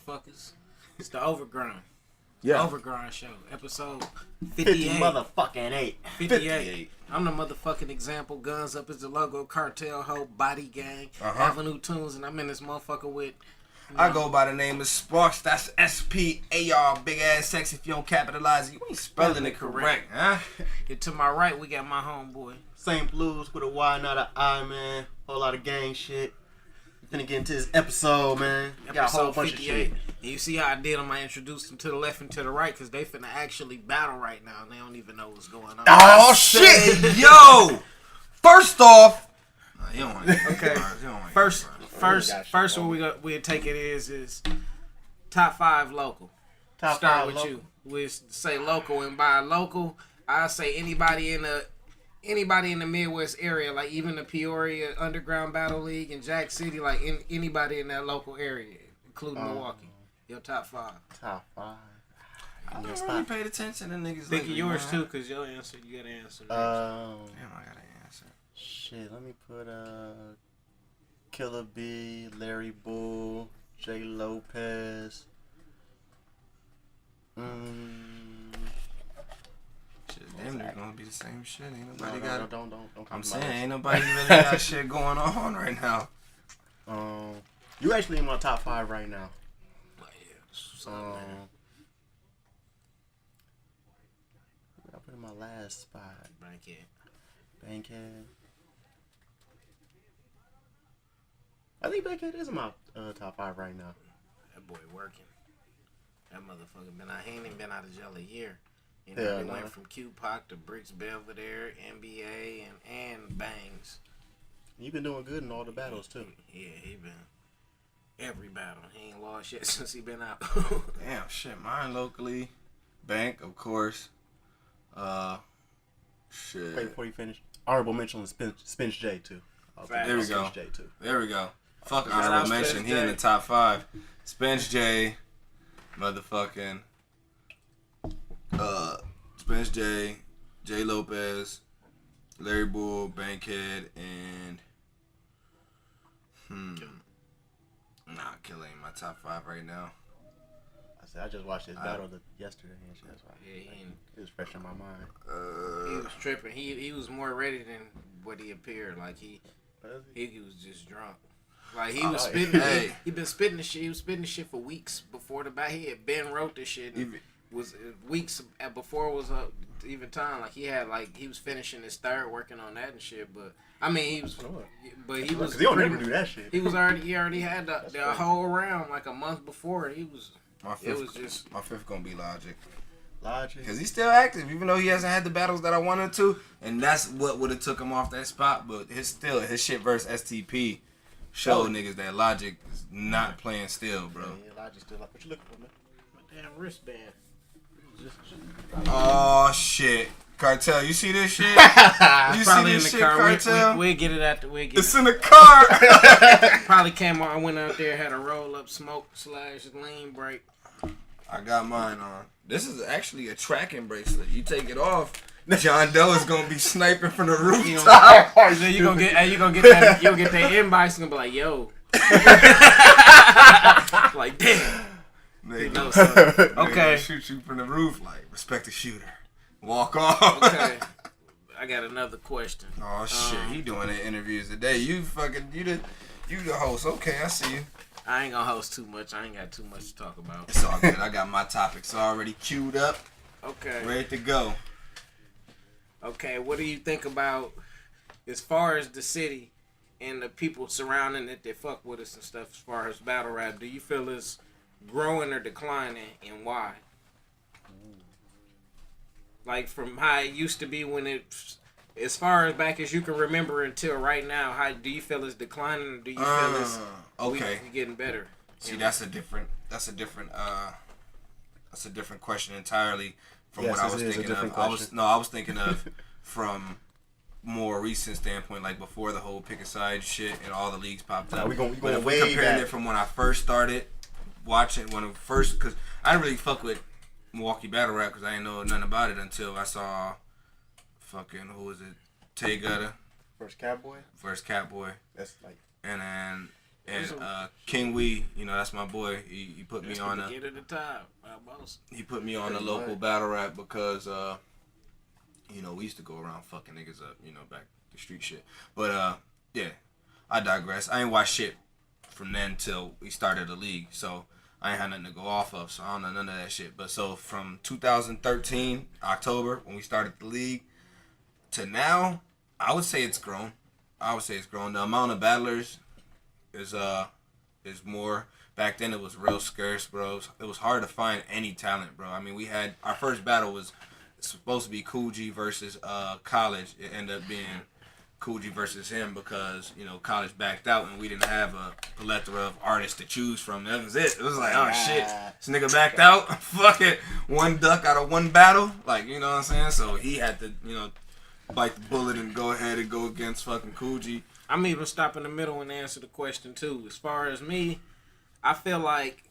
motherfuckers. It's the Overgrind. Yeah. Overgrind show. Episode 58. motherfucking 8. 58. I'm the motherfucking example. Guns up is the logo. Cartel Hope. Body Gang. Avenue Tunes. And I'm in this motherfucker with... I go by the name of Sparks. That's S-P-A-R. Big ass sex. If you don't capitalize it, you ain't spelling it correct, huh? And to my right, we got my homeboy. St. Blues with a Y, not an I, man. Whole lot of gang shit. We finna get into this episode, man. Got a whole bunch of shit. And you see how I did them? I introduced them to the left and to the right because they finna actually battle right now and they don't even know what's going on. Oh, shit. Yo. First off. You don't want okay. First what we'll take it is top 5 local. Top Start 5 with local. you. We say local, and by local, I say anybody in the Midwest area, like even the Peoria Underground Battle League and Jack City, like anybody in that local area, including Milwaukee. Your top 5. Top 5. I never really paid attention to niggas. Think of yours too, cause your answer, you gotta answer. Damn, I gotta answer. Shit, let me put Killer B, Larry Bull, J Lopez. Shit, damn, they're gonna be the same shit. Ain't nobody don't I'm saying, ain't nobody really got shit going on right now. You actually in my top 5 right now. I put in my last spot. Bankhead. I think Bankhead is in my top 5 right now. That boy working. That motherfucker he ain't even been out of jail a year. You know, he went from Q-Pac to Bricks Belvedere, NBA, and Bangs. You been doing good in all the battles too. Yeah, he been every battle. He ain't lost shit since he been out. Damn, shit. Mine locally, Bank, of course. Shit. Wait, before you finish, honorable mention is Spence J too. There we go. J too. There we go. Fuck honorable mention. He in the top 5. Spence J, motherfucking Spence J, J Lopez, Larry Bull, Bankhead, and Killer ain't my top 5 right now. I just watched his battle yesterday and shit. That's why. Yeah, it was fresh in my mind. He was tripping. He was more ready than what he appeared. Like he was just drunk. Like he was spitting. He been spitting the shit. He was spitting the shit for weeks before the battle. He had Ben wrote this shit. Was weeks before it was even time. Like he was finishing his 3rd, working on that and shit. But I mean he was. But he was. Cause he don't never do that shit. He already had the whole round like a month before. He was. My 5th gonna be Logic. Logic. Because he's still active, even though he hasn't had the battles that I wanted to. And that's what would have took him off that spot. But his shit versus STP showed niggas that Logic is not playing still, bro. Yeah, Logic still like, what you looking for, man? My damn wristband. Oh, shit. Cartel, you see this shit? You see this shit, Cartel? We'll get it after. It's in the car. Probably came on. I went out there, had a roll up smoke / lean break. I got mine on. This is actually a tracking bracelet. You take it off, John Doe is gonna be sniping from the rooftop. You gonna get that. You'll get that inbox and gonna be like, yo. Like damn. Okay. Shoot you from the roof, like respect the shooter. Walk off. Okay. I got another question. Oh shit, he doing the interviews today. You the host. Okay, I see you. I ain't gonna host too much. I ain't got too much to talk about. It's all good. I got my topics already queued up. Okay. Ready to go. Okay, what do you think about as far as the city and the people surrounding it that fuck with us and stuff as far as battle rap? Do you feel it's growing or declining, and why? Like from how it used to be when as far as back as you can remember until right now, how do you feel it's declining, or do you feel it's we getting better? See, that's a different question entirely from what I was thinking of. I was thinking of from more recent standpoint, like before the whole pick a side shit and all the leagues popped up. We going if way we comparing back. it from when I first started watching, because I didn't really fuck with Milwaukee battle rap because I didn't know nothing about it until I saw fucking, who was it? Tay Gutter. First Catboy. First Catboy. That's like. And then And King Wee, you know, that's my boy. He put me on Get at the top, boss. He put me on the local battle rap because you know, we used to go around fucking niggas up, you know, back the street shit. But yeah, I digress. I ain't watched shit from then till we started the league, so I ain't had nothing to go off of, so I don't know none of that shit. But so from 2013 October when we started the league to now, I would say it's grown. The amount of battlers is more. Back then it was real scarce, bro. It was hard to find any talent, bro. I mean, we had our first battle was supposed to be Coogee versus College. It ended up being Coogee versus him because, you know, College backed out and we didn't have a plethora of artists to choose from. That was it. It was like, oh shit, this nigga backed out. Fuck it, one duck out of one battle. Like, you know what I'm saying? So he had to, you know, bite the bullet and go ahead and go against fucking Coogee. I'm even stop in the middle and answer the question too. As far as me, I feel like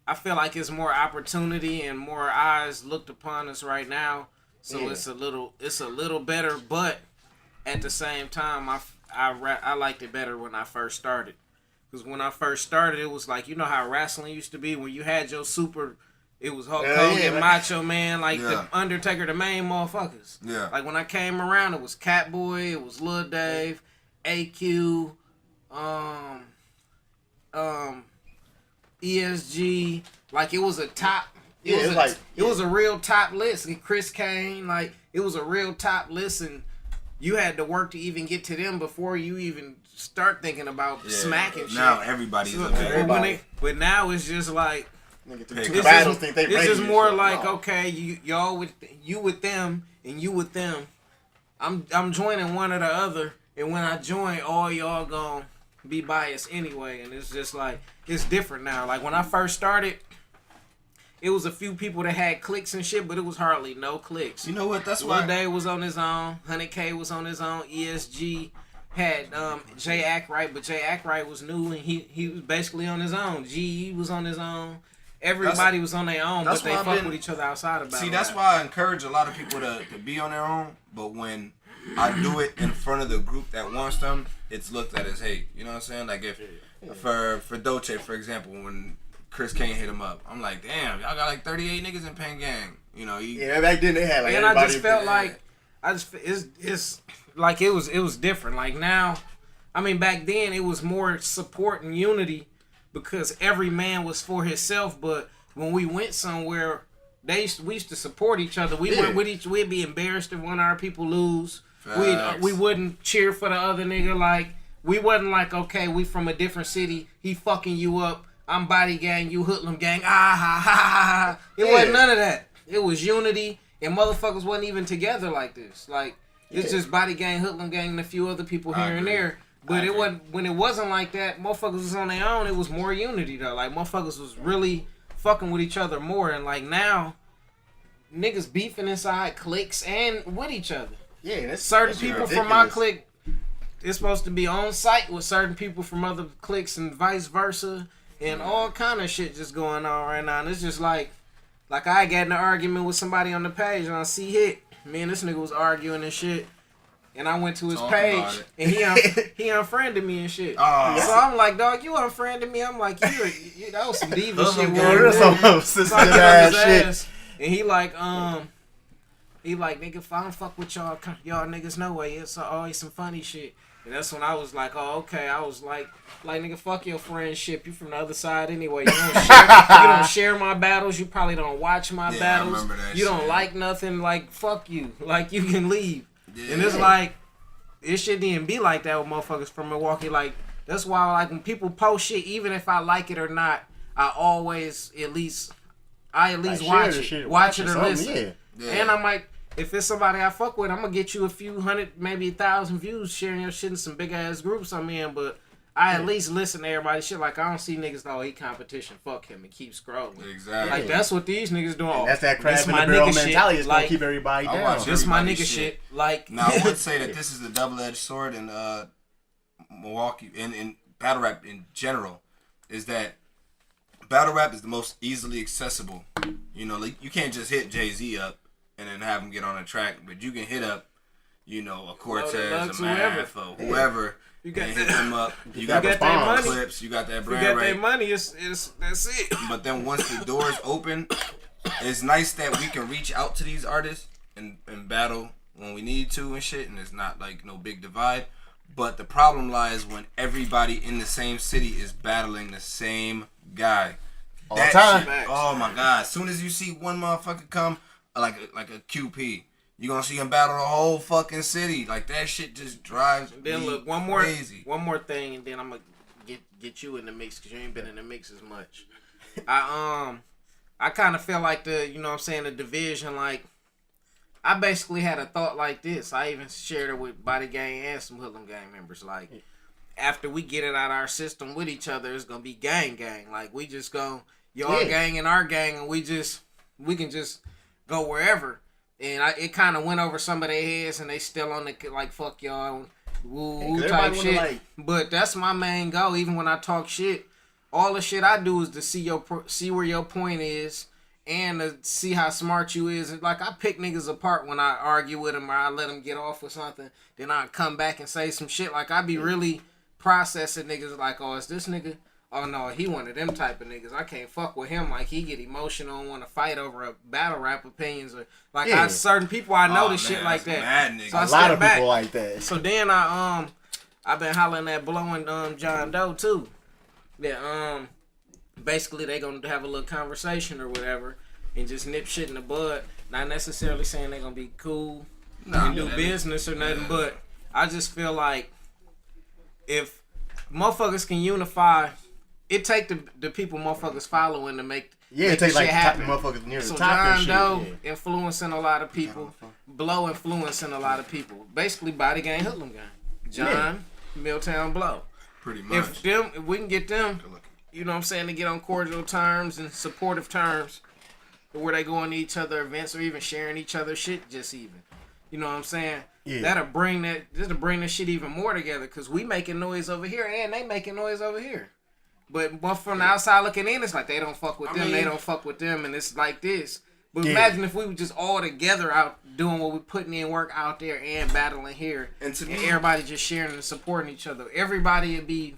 it's more opportunity and more eyes looked upon us right now. So it's a little better, but at the same time, I liked it better when I first started. Because when I first started, it was like, you know how wrestling used to be when you had your super. It was Hulk Hogan, Macho Man, like the Undertaker, the main motherfuckers. Yeah. Like when I came around, it was Catboy, it was Lil Dave, AQ, ESG. Like it was a top. It was a real top list. And Chris Kane, like it was a real top list, and you had to work to even get to them before you even start thinking about smacking shit. Now everybody's but now it's just like. It's just more like, okay, y'all with you with them and you with them. I'm joining one or the other, and when I join, all y'all gonna be biased anyway, and it's just like it's different now. Like when I first started, it was a few people that had cliques and shit, but it was hardly no cliques. You know what? That's why Lil Day was on his own, 100K was on his own, ESG had Jay Ackright, but Jay Ackright was new and he was basically on his own. GE was on his own. Everybody was on their own, but they fuck with each other outside of battle. See, that's why I encourage a lot of people to be on their own, but when I do it in front of the group that wants them, it's looked at as hate. You know what I'm saying? Like if for Dolce, for example, when Chris Kane hit him up, I'm like, damn, y'all got like 38 niggas in Pen Gang. You know, back then they had like. And I just felt like it's like it was different. Like now, I mean, back then it was more support and unity. Because every man was for himself, but when we went somewhere, we used to support each other. We went with we'd be embarrassed if one of our people lose. We wouldn't cheer for the other nigga. Like we wasn't like, okay, we from a different city. He fucking you up. I'm body gang. You hoodlum gang. It wasn't none of that. It was unity, and motherfuckers wasn't even together like this. Like it's just body gang, hoodlum gang, and a few other people here and there. But it wasn't when it wasn't like that. Motherfuckers was on their own. It was more unity though. Like motherfuckers was really fucking with each other more. And like now, niggas beefing inside cliques and with each other. Yeah, certain people ridiculous. From my clique, it's supposed to be on site with certain people from other cliques and vice versa, and all kind of shit just going on right now. And it's just like I got in an argument with somebody on the page on C Hit. Me and this nigga was arguing and shit. And I went to his page, and he unfriended me and shit. So I'm like, dog, you unfriended me. I'm like, you that was some diva shit. Shit. And he like, nigga, if I don't fuck with y'all niggas no way. It's always some funny shit. And that's when I was like, oh, okay. I was like, nigga, fuck your friendship. You from the other side anyway. You don't share my battles. You probably don't watch my battles. You don't like nothing. Like, fuck you. Like, you can leave. Yeah. And it's like, it shouldn't even be like that with motherfuckers from Milwaukee. Like, that's why, like, when people post shit, even if I like it or not, I at least watch it or listen. Yeah. And I'm like, if it's somebody I fuck with, I'm gonna get you a few hundred, maybe 1,000 views sharing your shit in some big ass groups I'm in, but I at least listen to everybody's shit. Like, I don't see niggas, he competition, fuck him, and keep scrolling. Exactly. Like, that's what these niggas doing. And that's that crab in the barrel mentality that's gonna keep everybody down. This my nigga shit. Like, now, I would say that this is a double-edged sword in Milwaukee, in battle rap in general, is that battle rap is the most easily accessible. You know, like, you can't just hit Jay-Z up and then have him get on a track, but you can hit up you know, a Cortez, Lux, a Math, or whoever. You got hit them up. You got got that money. clips. You got that brand you got right. that money. It's that's it. But then once the doors open, it's nice that we can reach out to these artists and battle when we need to and shit, and it's not like no big divide. But the problem lies when everybody in the same city is battling the same guy. All the time. Shit, oh my god! As soon as you see one motherfucker come, like a QP, you gonna see him battle the whole fucking city. Like that shit just drives me Then look, crazy. one more thing, and then I'm gonna get you in the mix because you ain't been in the mix as much. I kind of feel like the division. Like I basically had a thought like this. I even shared it with Body Gang and some Hoodlum Gang members. Like after we get it out of our system with each other, it's gonna be gang. Like we just go y'all gang and our gang, and we can just go wherever. And it kind of went over some of their heads, and they still on the like fuck y'all, woo type shit. Like, but that's my main goal. Even when I talk shit, all the shit I do is to see where your point is, and to see how smart you is. And like I pick niggas apart when I argue with them, or I let them get off with something. Then I come back and say some shit. Like I be really processing niggas. Like, oh, is this nigga? Oh no, he one of them type of niggas. I can't fuck with him. Like he get emotional and want to fight over a battle rap opinions or like certain people I know this shit like that. Mad so I a lot of back. people like that. So then I've been hollering at blowing John Doe too. Yeah, basically they gonna have a little conversation or whatever and just nip shit in the bud. Not necessarily saying they gonna be cool and do business or nothing, but I just feel like if motherfuckers can unify. It take the people motherfuckers following to make it takes like happen. Motherfuckers near the so top. John Doe influencing a lot of people, Blow influencing a lot of people. Basically, Body Gang, Hoodlum Gang, John, Milltown, Blow. Pretty much. If we can get them, you know what I'm saying, to get on cordial terms and supportive terms, where they go into each other events or even sharing each other shit, just even, you know what I'm saying. Yeah. That'll bring this shit even more together because we making noise over here and they making noise over here. But from the outside looking in, it's like they don't fuck with them, they don't fuck with them, and it's like this. But imagine if we were just all together out doing what we're putting in work out there and battling here, and everybody just sharing and supporting each other. Everybody would be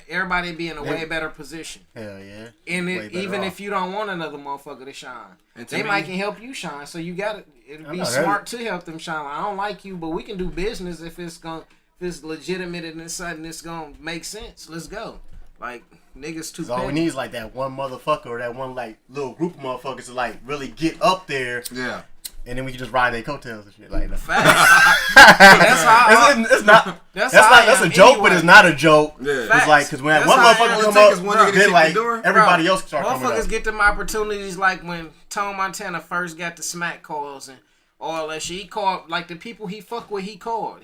everybody would be in a way better position. Hell yeah. And even if you don't want another motherfucker to shine, they might can help you shine. So you gotta it'd be smart to help them shine. Like, I don't like you, but we can do business if it's legitimate and it's something that's gonna make sense. Let's go. Like niggas too. So all we need is like that one motherfucker or that one like little group of motherfuckers to like really get up there. Yeah. And then we can just ride their coattails and shit like that. That's how it's not. That's a joke, anyway. But it's not a joke. Yeah. It's like because when one motherfucker come up, then like everybody else start coming up. Motherfuckers get them opportunities like when Tone Montana first got the smack calls and all that shit. He called like the people he fuck with. He called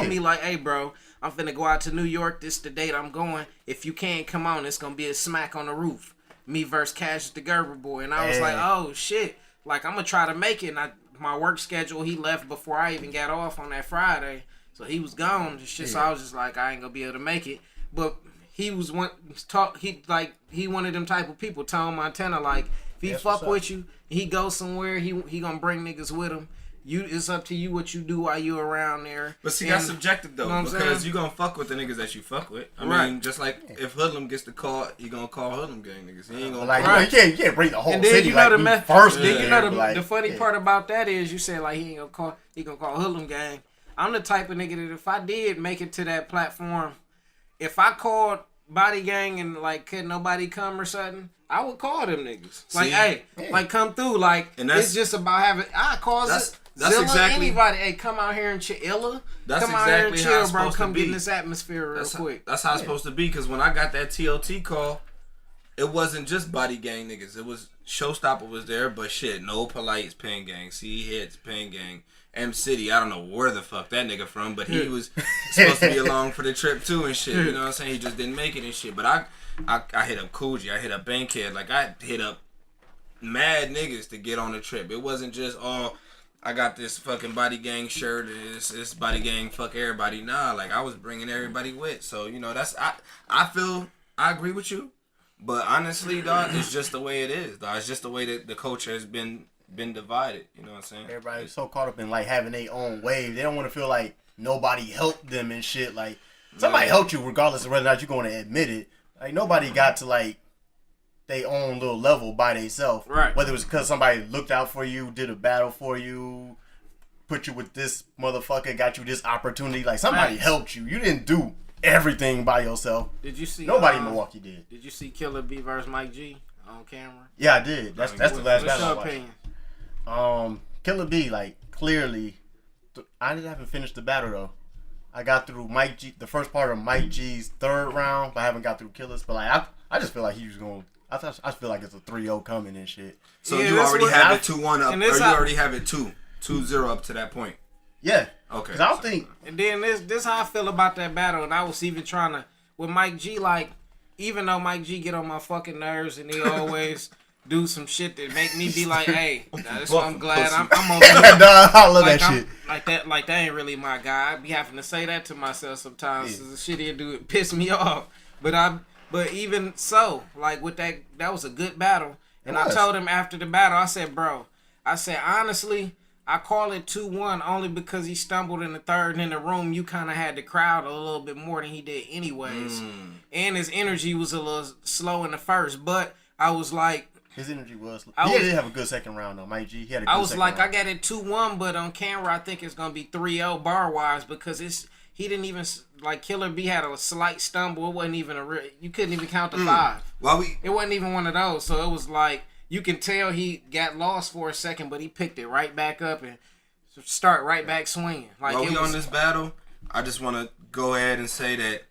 me like, "Hey, bro, I'm finna go out to New York. This the date I'm going. If you can't come on, it's gonna be a smack on the roof. Me versus Cash the Gerber Boy." And I was like, "Oh shit!" Like I'm gonna try to make it. And my work schedule, he left before I even got off on that Friday, so he was gone and shit. So I was just like, I ain't gonna be able to make it. But he was one of them type of people. Tone Montana, like if he fuck with you, he goes somewhere, he gonna bring niggas with him. It's up to you what you do while you around there. But see, that's subjective though, because you gonna fuck with the niggas that you fuck with. I mean, just like if Hoodlum gets the call, you gonna call Hoodlum gang niggas. He ain't gonna like you can't bring the whole city. You know like first. You know the funny part about that is you said like he gonna call Hoodlum gang. I'm the type of nigga that if I did make it to that platform, if I called Body Gang and like could nobody come or something, I would call them niggas. Like, like come through. Like it's just about having. I call it. That's Zilla, exactly anybody. Hey, come out here and chill. That's come exactly out here and chill, bro. Come get in this atmosphere real quick. That's how it's supposed to be. Because when I got that TOT call, it wasn't just Body Gang niggas. It was Showstopper was there, but shit, No Polite's Pen Gang, C Hits Pen Gang, M City. I don't know where the fuck that nigga from, but he was supposed to be along for the trip too and shit. You know what I'm saying? He just didn't make it and shit. But I hit up Coogee. I hit up Bankhead. Like I hit up mad niggas to get on the trip. It wasn't just I got this fucking Body Gang shirt. It's Body Gang fuck everybody. Nah, like I was bringing everybody with. So you know that's I feel I agree with you, but honestly, dog, it's just the way it is. Dog, it's just the way that the culture has been been divided. You know what I'm saying? Everybody's so caught up in like having their own wave. They don't want to feel like nobody helped them and shit. Like somebody helped you regardless of whether or not you're going to admit it. Like nobody got to like their own little level by themselves. Right. Whether it was because somebody looked out for you, did a battle for you, put you with this motherfucker, got you this opportunity. Like somebody helped you. You didn't do everything by yourself. Did you see? Nobody in Milwaukee did. Did you see Killer B versus Mike G on camera? Yeah, I did. That's the last battle I What's your watched. Killer B, like clearly, I haven't finished the battle though. I got through Mike G, the first part of Mike G's third round, but I haven't got through Killer's. But like, I just feel like he was going. I feel like it's a 3-0 coming and shit. So you already have it 2-1 up, or you already have it 2-0 up to that point. Yeah. Okay. Because I don't think. And then this how I feel about that battle, and I was even trying to with Mike G. Like, even though Mike G get on my fucking nerves, and he always do some shit that make me be like, hey, that's why I'm glad I'm over here. I love that shit. Like that ain't really my guy. I be having to say that to myself sometimes. Yeah. The shit he'll do it piss me off. But even so, like with that was a good battle. And I told him after the battle, I said, bro, honestly, I call it 2-1 only because he stumbled in the third, and in the room you kind of had the crowd a little bit more than he did anyways. And his energy was a little slow in the first, but I was like, his energy was. He did have a good second round though, Mike G. He had a good I was like, round. I got it 2-1, but on camera I think it's gonna be 3-0 bar wise because he didn't even like Killer B had a slight stumble. It wasn't even you couldn't even count to 5. It wasn't even one of those. So it was like you can tell he got lost for a second, but he picked it right back up and start right back swinging. Like while we on this battle, I just want to go ahead and say that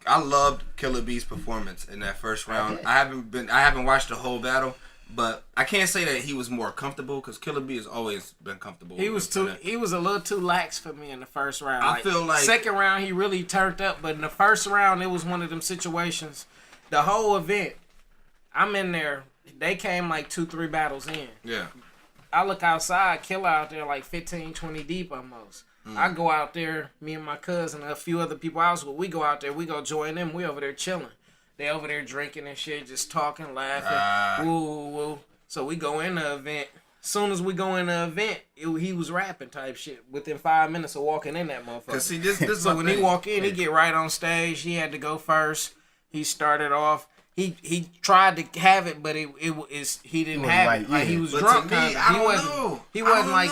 I loved Killer B's performance in that first round. I haven't watched the whole battle, but I can't say that he was more comfortable because Killer B has always been comfortable. He was a little too lax for me in the first round. I feel like second round he really turned up, but in the first round it was one of them situations. The whole event, I'm in there. They came like 2-3 battles in. Yeah. I look outside, Killer out there like 15, 20 deep almost. I go out there, me and my cousin and a few other people else, we go out there, we go join them, we over there chilling. They over there drinking and shit, just talking, laughing, woo, woo. So we go in the event. Soon as we go in the event, he was rapping type shit within 5 minutes of walking in that motherfucker. See, this so when he walk in, he get right on stage. He had to go first. He started off. He tried to have it, but he didn't have it. Like he was drunk. He wasn't like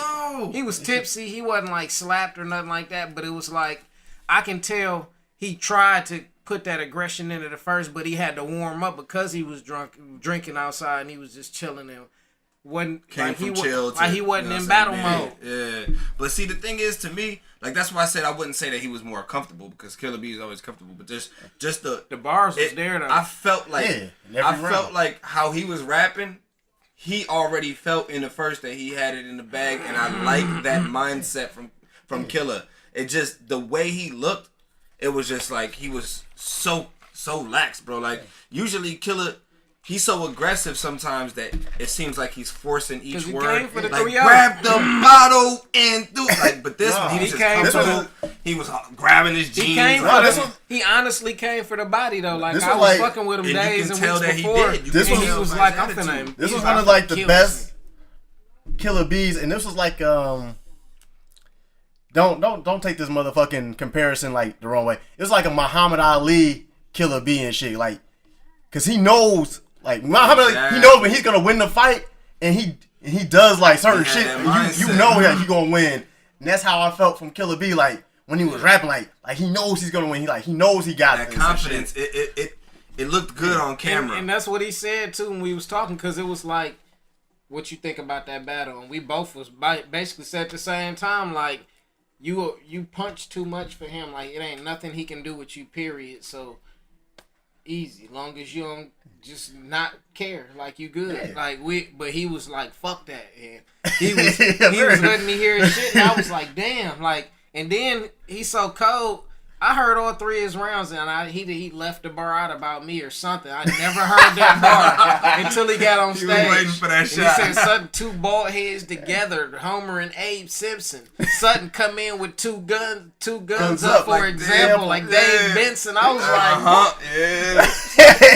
he was tipsy. He wasn't like slapped or nothing like that. But it was like I can tell he tried to put that aggression into the first, but he had to warm up because he was drunk, drinking outside, and he was just chilling there. He wasn't in battle mode. Yeah, but see, the thing is, to me, like that's why I said I wouldn't say that he was more comfortable because Killer B is always comfortable, but just the bars was there though. I felt like how he was rapping, he already felt in the first that he had it in the bag, and I like that mindset from Killer. It just the way he looked, it was just like he was so lax, bro. Like usually Killer. He's so aggressive sometimes that it seems like he's forcing each word. For the like, grab the bottle and do like. But this one, he was just comfortable. He was grabbing his jeans. He honestly came for the body though. Like I was fucking with him days and weeks before. He was like, I'm finna. This was one of like the best Killer Bees, and this was like don't take this motherfucking comparison like the wrong way. It was like a Muhammad Ali Killer Bee and shit, like, cause he knows. Like Muhammad, he knows when he's gonna win the fight, and he does like certain shit. You know that he's gonna win, and that's how I felt from Killer B. Like when he was rapping, like he knows he's gonna win. He knows he got that confidence. It looked good on camera, and that's what he said too when we was talking, because it was like, what you think about that battle, and we both was basically said at the same time, like you punch too much for him. Like it ain't nothing he can do with you. Period. So easy, long as you don't. Just not care, like you good, but he was like, fuck that, and he was letting me hear his shit, and I was like, damn, like, and then he's so cold. I heard all 3 of his rounds, and he left the bar out about me or something. I never heard that bar until he got on stage. He was waiting for that shot. He said, Sutton, 2 bald heads together, Homer and Abe Simpson. Sutton come in with two guns up, for like example, like Dave Benson. I was like,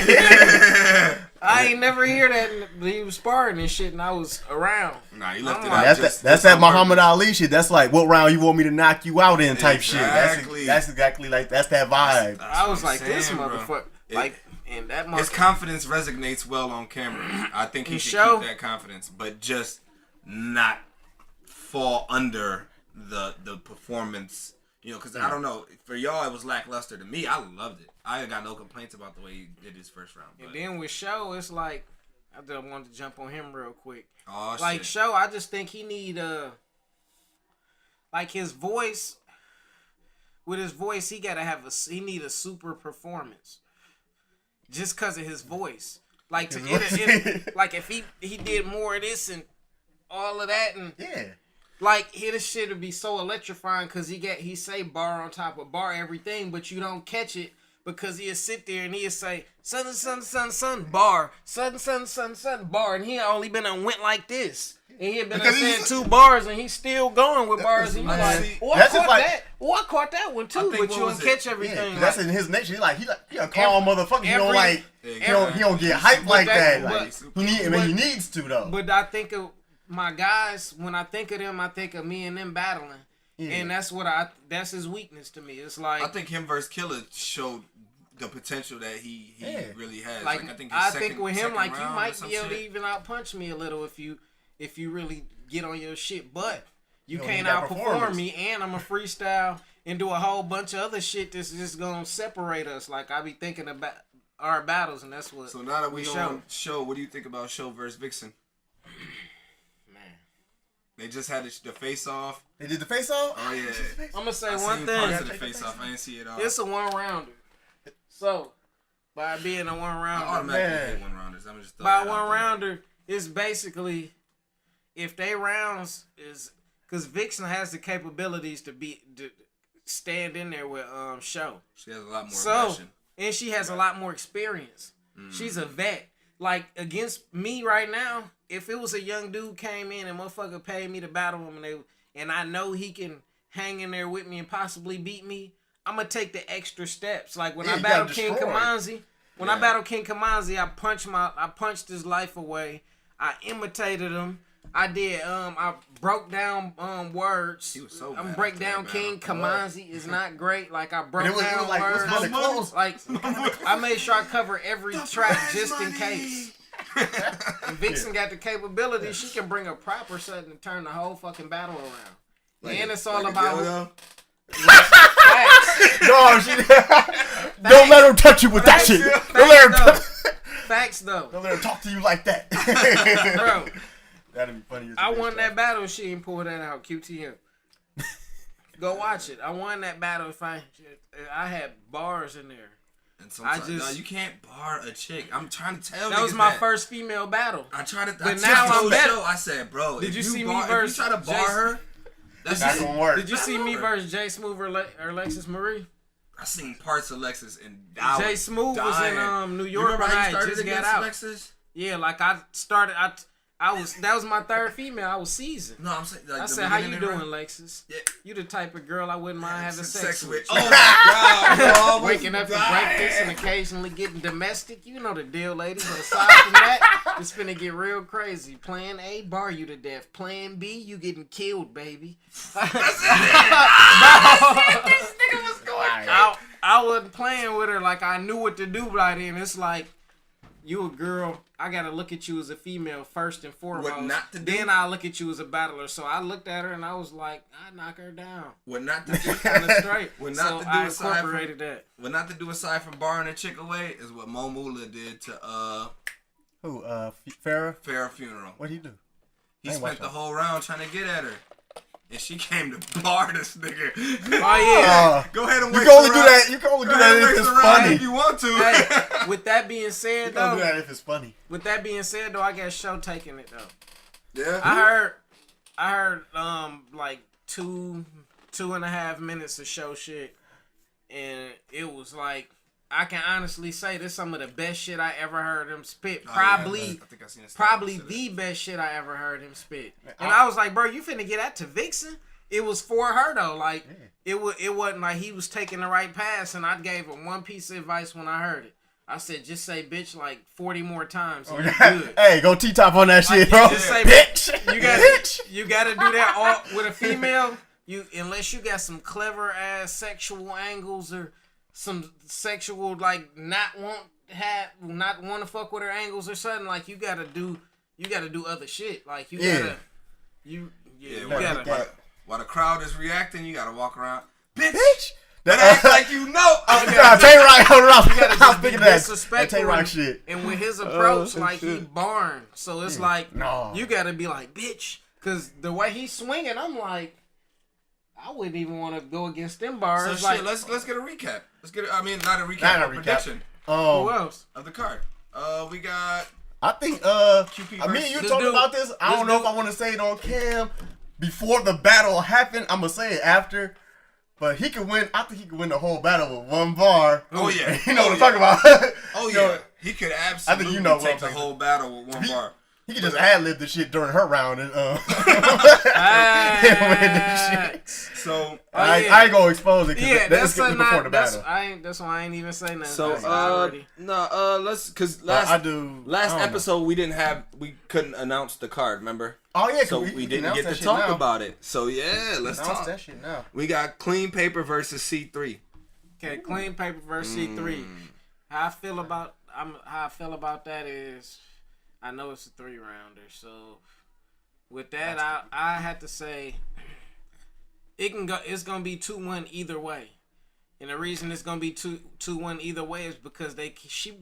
yeah. I ain't never hear that. He was sparring and shit, and I was around. Nah, he left it like, out. That's that Muhammad Ali shit. That's like, what round you want me to knock you out in type Exactly. shit. That's exactly like, that's that vibe. I was like, saying, this bro. motherfucker. Like, and that his confidence resonates well on camera. I think he should keep that confidence, but just not fall under the performance. You know, because I don't know. For y'all, it was lackluster. To me, I loved it. I ain't got no complaints about the way he did his first round. And then with Show, it's like, I just wanted to jump on him real quick. Oh, like, shit. Show, I just think he need, like, his voice. With his voice, he need a super performance. Just because of his voice. Like, like if he did more of this and all of that, and like, this shit would be so electrifying because he say bar on top of bar everything, but you don't catch it because he'll sit there and he'll say son bar, son bar, and he only been and went like this. And he had been saying 2 bars and he's still going with bars. And you're like, I caught that one too, but you don't catch everything. Yeah, that's in his nature. He a calm motherfucker. He don't like, he don't get hyped like that. Like, he needs to though. But I think of my guys, when I think of them, I think of me and them battling. Yeah. And that's his weakness to me. It's like, I think him versus Killer showed the potential that he really has. Like, I think with him, like, you might be able to even outpunch me a little if you really get on your shit. But you can't outperform me, and I'm a freestyle and do a whole bunch of other shit that's just gonna separate us. Like, I be thinking about our battles, and that's what. So now that we on Show, what do you think about Show versus Vixen? They just had the face off. They did the face off? Oh, yeah. I'm going to say one thing. I the face off. I didn't see it all. It's a 1-rounder. So, by being a 1-rounder. I automatically hate 1-rounders. I'm just by 1-rounder, it's basically, if they rounds is, because Vixen has the capabilities to stand in there with Show. She has a lot more passion. And she has a lot more experience. She's a vet. Like, against me right now, if it was a young dude came in and motherfucker paid me to battle him and I know he can hang in there with me and possibly beat me, I'm going to take the extra steps. Like, when I battled King Kamanzi, I punched his life away. I imitated him. I did, I broke down words. He was so I'm bad break down King Kamanzi is not great. Like, I broke down like, words. It was really close. Like, I made sure I cover every track just in case. And Vixen got the capability. She can bring a proper setting and turn the whole fucking battle around. And it's all about facts. Don't let her touch you with that shit. Don't let her Facts though. Don't let her talk to you like that. Bro, that'd be funny. I won that battle. She ain't pull that out. QTM. Go watch it. I won that battle. I had bars in there. And sometimes, no, you can't bar a chick. I'm trying to tell you. That was my first female battle. I tried to. But now I'm better. I said, bro, did you see me versus? versus? If you try to bar her, that's not gonna work. Did you see me versus Jay Smooth or Alexis Marie? I seen parts of Lexus and Jay Smooth was in New York when I just got out. Lexus? Yeah, like I started. That was my third female. I was seasoned. No, I'm saying. Like, I said, "How you doing, Lexus? Yeah. You the type of girl I wouldn't mind having sex with." Oh my God! Waking up for breakfast and occasionally getting domestic. You know the deal, ladies. But aside from that, it's finna get real crazy. Plan A, bar you to death. Plan B, you getting killed, baby. That's it. This nigga was going. I wasn't playing with her like I knew what to do right then. It's like, you a girl, I gotta look at you as a female first and foremost. What not to do? Then I look at you as a battler. So I looked at her and I was like, I knock her down. What not to do? Kind of straight. What not so to do I aside incorporated from that. What not to do aside from barring a chick away is what Mo Moolah did to who? Farrah? Farrah Funeral. What'd he do? He spent the whole round trying to get at her. And she came to bar this nigga. Oh yeah. Go ahead and you waste can only do that. You can only do that if it's funny. If you want to. Hey, with that being said, you can only do that if it's funny. With that being said, though, I got Show taking it though. Yeah. I heard like 2.5 minutes of Show shit, and it was like, I can honestly say this is some of the best shit I ever heard him spit. Probably the best shit I ever heard him spit. And I was like, bro, you finna get that to Vixen? It was for her though. Like it wasn't like he was taking the right pass, and I gave him one piece of advice when I heard it. I said, just say bitch like 40 more times. And good. Hey, go T-top on that shit, bro. Just say bitch. You gotta do that all with a female. Unless you got some clever ass sexual angles or some sexual like not want to fuck with her angles or something, like you gotta do other shit. Like you gotta while the crowd is reacting, you gotta walk around, bitch. That act like you know. Tay-Rock, I was thinking that disrespectful. Tay-Rock shit. And with his approach, like he barn, so it's like no. You gotta be like bitch, cause the way he's swinging, I'm like, I wouldn't even want to go against them bars. So like, shit, let's get a recap. Not a recap, prediction. Who else of the card? We got. I think QP me and you talking about this. I don't know if I want to say it on cam before the battle happened. I'm gonna say it after. But he could win. I think he could win the whole battle with one bar. Oh yeah, you know what I'm talking about. Oh yeah, he could absolutely take the whole battle with one bar. He could just ad-lib the shit during her round and win this shit. So I ain't gonna expose it. Yeah, that's before the battle. That's why I ain't even say nothing. So let's because last episode we couldn't announce the card. Remember? Oh yeah, so we didn't get to talk about it. So yeah, let's talk that shit now. We got Clean Paper versus C3. Okay, Clean Paper versus C3. How I feel about that is, I know it's a 3-rounder. So with that, I had to say it's gonna be 2-1 either way. And the reason it's gonna be 2-1 either way is because she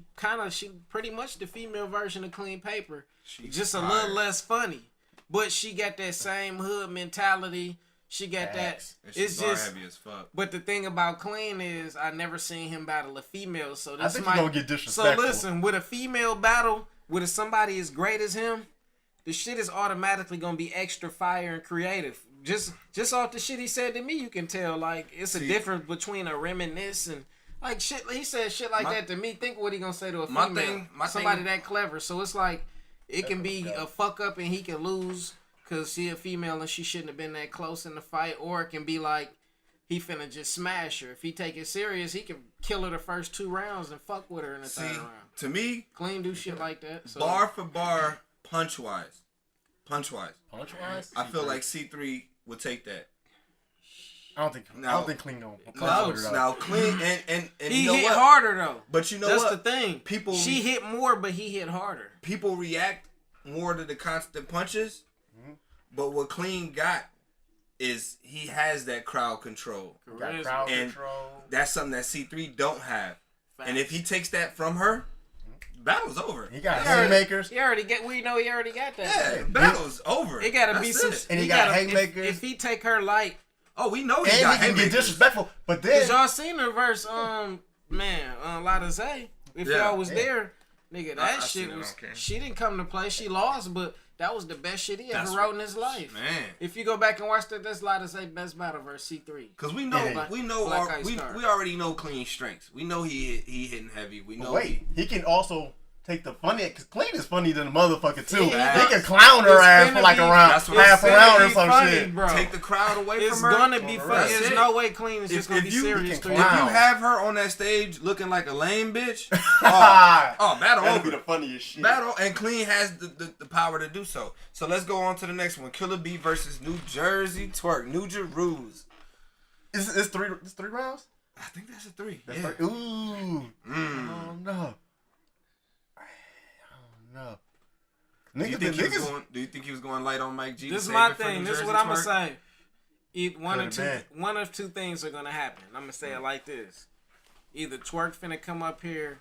pretty much the female version of Clean Paper. She's just a little less funny. But she got that same hood mentality. She got that. It's just heavy as fuck. But the thing about Clean is I never seen him battle a female. So this I think he's gonna get disrespectful. So listen, with a female battle, with somebody as great as him, the shit is automatically gonna be extra fire and creative. Just off the shit he said to me, you can tell like it's a difference between a reminisce and like shit. He said shit like that to me. Think what he gonna say to a female, somebody that clever. So it's like. It can be a fuck up and he can lose because she a female and she shouldn't have been that close in the fight. Or it can be like he finna just smash her. If he take it serious, he can kill her the first 2 rounds and fuck with her in the third round. To me, Clean do shit like that. So. Bar for bar, punch wise. I feel like C3 would take that. I don't think Clean don't. Now Clean and he you know hit what? harder though. But you know that's what? That's the thing. She hit more, but he hit harder. People react more to the constant punches, but what Clean got is he has that crowd control. That's something that C3 don't have. Facts. And if he takes that from her, battle's over. He got haymakers. He already got that. Yeah, battle's over. It gotta be some. And he got haymakers. If he take her light. Oh, we know he got haymakers. And he can get disrespectful. But then. Cause y'all seen her verse, Lada Zay. If y'all was there, nigga, that shit was. She didn't come to play. She lost, but that was the best shit he ever wrote in his life. Man, if you go back and watch that, that's Lada Zay best battle versus C3. Cause we already know Clean strengths. We know he hitting heavy. We know. He can also take the funny, because Clean is funny than a motherfucker too. Yeah, he can clown her ass for like half a round or some funny, shit. Bro. Take the crowd away from her. It's gonna be funny. There's no way Clean is just gonna be serious. If you have her on that stage looking like a lame bitch, battle over. Be the funniest shit. Battle, and Clean has the power to do so. So let's go on to the next one. Killer B versus New Jersey Twerk. New Jerusalem. It's 3 rounds? I think that's a 3. Ooh. Oh no. No. Do you think he was going light on Mike G? This is my thing. This is what I'm gonna say. One of two things are gonna happen. I'm gonna say it like this: either Twerk finna come up here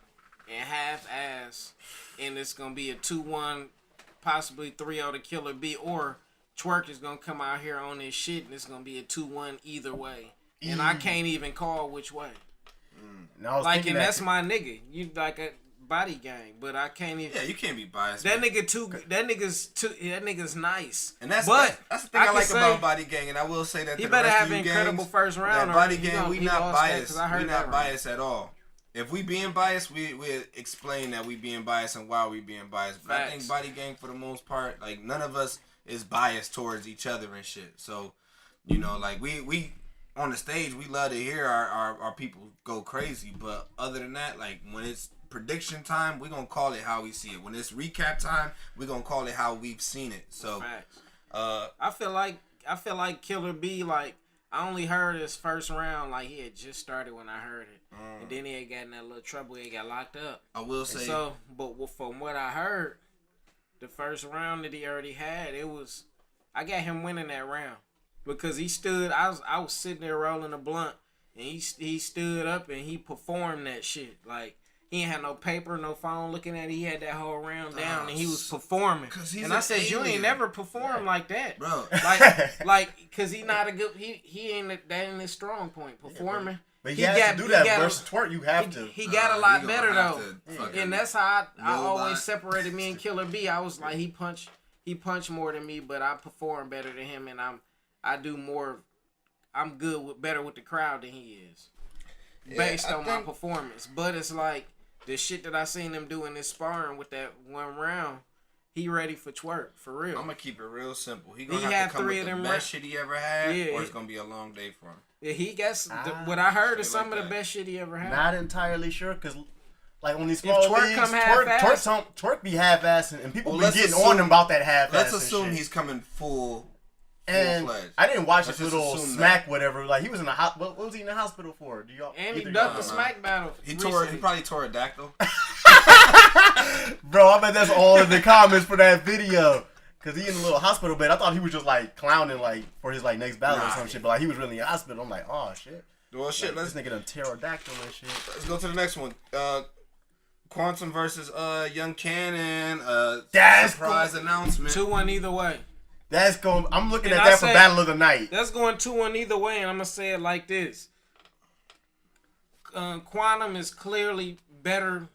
and half ass, and it's gonna be a 2-1, possibly 3-0 to Killer B, or Twerk is gonna come out here on this shit and it's gonna be a 2-1 either way, and I can't even call which way. That's my nigga. You like a body gang, but I can't even. Yeah, you can't be biased. That nigga's nice. And that's the thing I like about body gang, and I will say that he better have an incredible first round. That body gang, we not biased. We not biased at all. If we being biased, we explain that we being biased and why we being biased. But I think body gang, for the most part, like none of us is biased towards each other and shit. So, you know, like we on the stage, we love to hear our people go crazy. But other than that, like when it's prediction time, we're gonna call it how we see it. When it's recap time, we're gonna call it how we've seen it. So, facts. I feel like Killer B, like, I only heard his first round, like he had just started when I heard it, and then he had gotten that little trouble. He got locked up. I will say. So, but from what I heard, the first round that he already had, I got him winning that round because he stood. I was sitting there rolling a blunt, and he stood up and he performed that shit. Like he ain't had no paper, no phone looking at it. He had that whole round down, and he was performing. And I said, "You ain't never performed like that, bro. Cause he not a good. He ain't that in his strong point performing." But he has to do that versus twerk. You have to. He got a lot better though, and that's how I always separated me and Killer B. I was like, he punched more than me, but I perform better than him, and I do more. I'm better with the crowd than he is, based on my performance. But it's like the shit that I seen him do in this sparring with that one round. He ready for twerk, for real. I'm gonna keep it real simple. He gonna have to come with the best shit he ever had, or it's gonna be a long day for him. Yeah, he gets what I heard is some of the best shit he ever had. Not entirely sure, cause like on these small leagues, twerk be half-assing, and people be getting on him about that half-assing. Let's assume he's coming full. And I didn't watch this little smack whatever. Like he was in the what was he in the hospital for? Do y'all? And he ducked the smack battle. He probably tore a dactyl. Bro, I bet that's all in the comments for that video. Cause he in a little hospital bed. I thought he was just like clowning like for his like next battle or some shit. But like he was really in the hospital. I'm like, oh shit. Well, shit. Like, this nigga done pterodactyl and shit. Let's go to the next one. Quantum versus Young Cannon. Surprise announcement. 2-1 either way. That's going. I'm looking at that for Battle of the Night. That's going 2-1 either way, and I'm gonna say it like this: Quantum is clearly better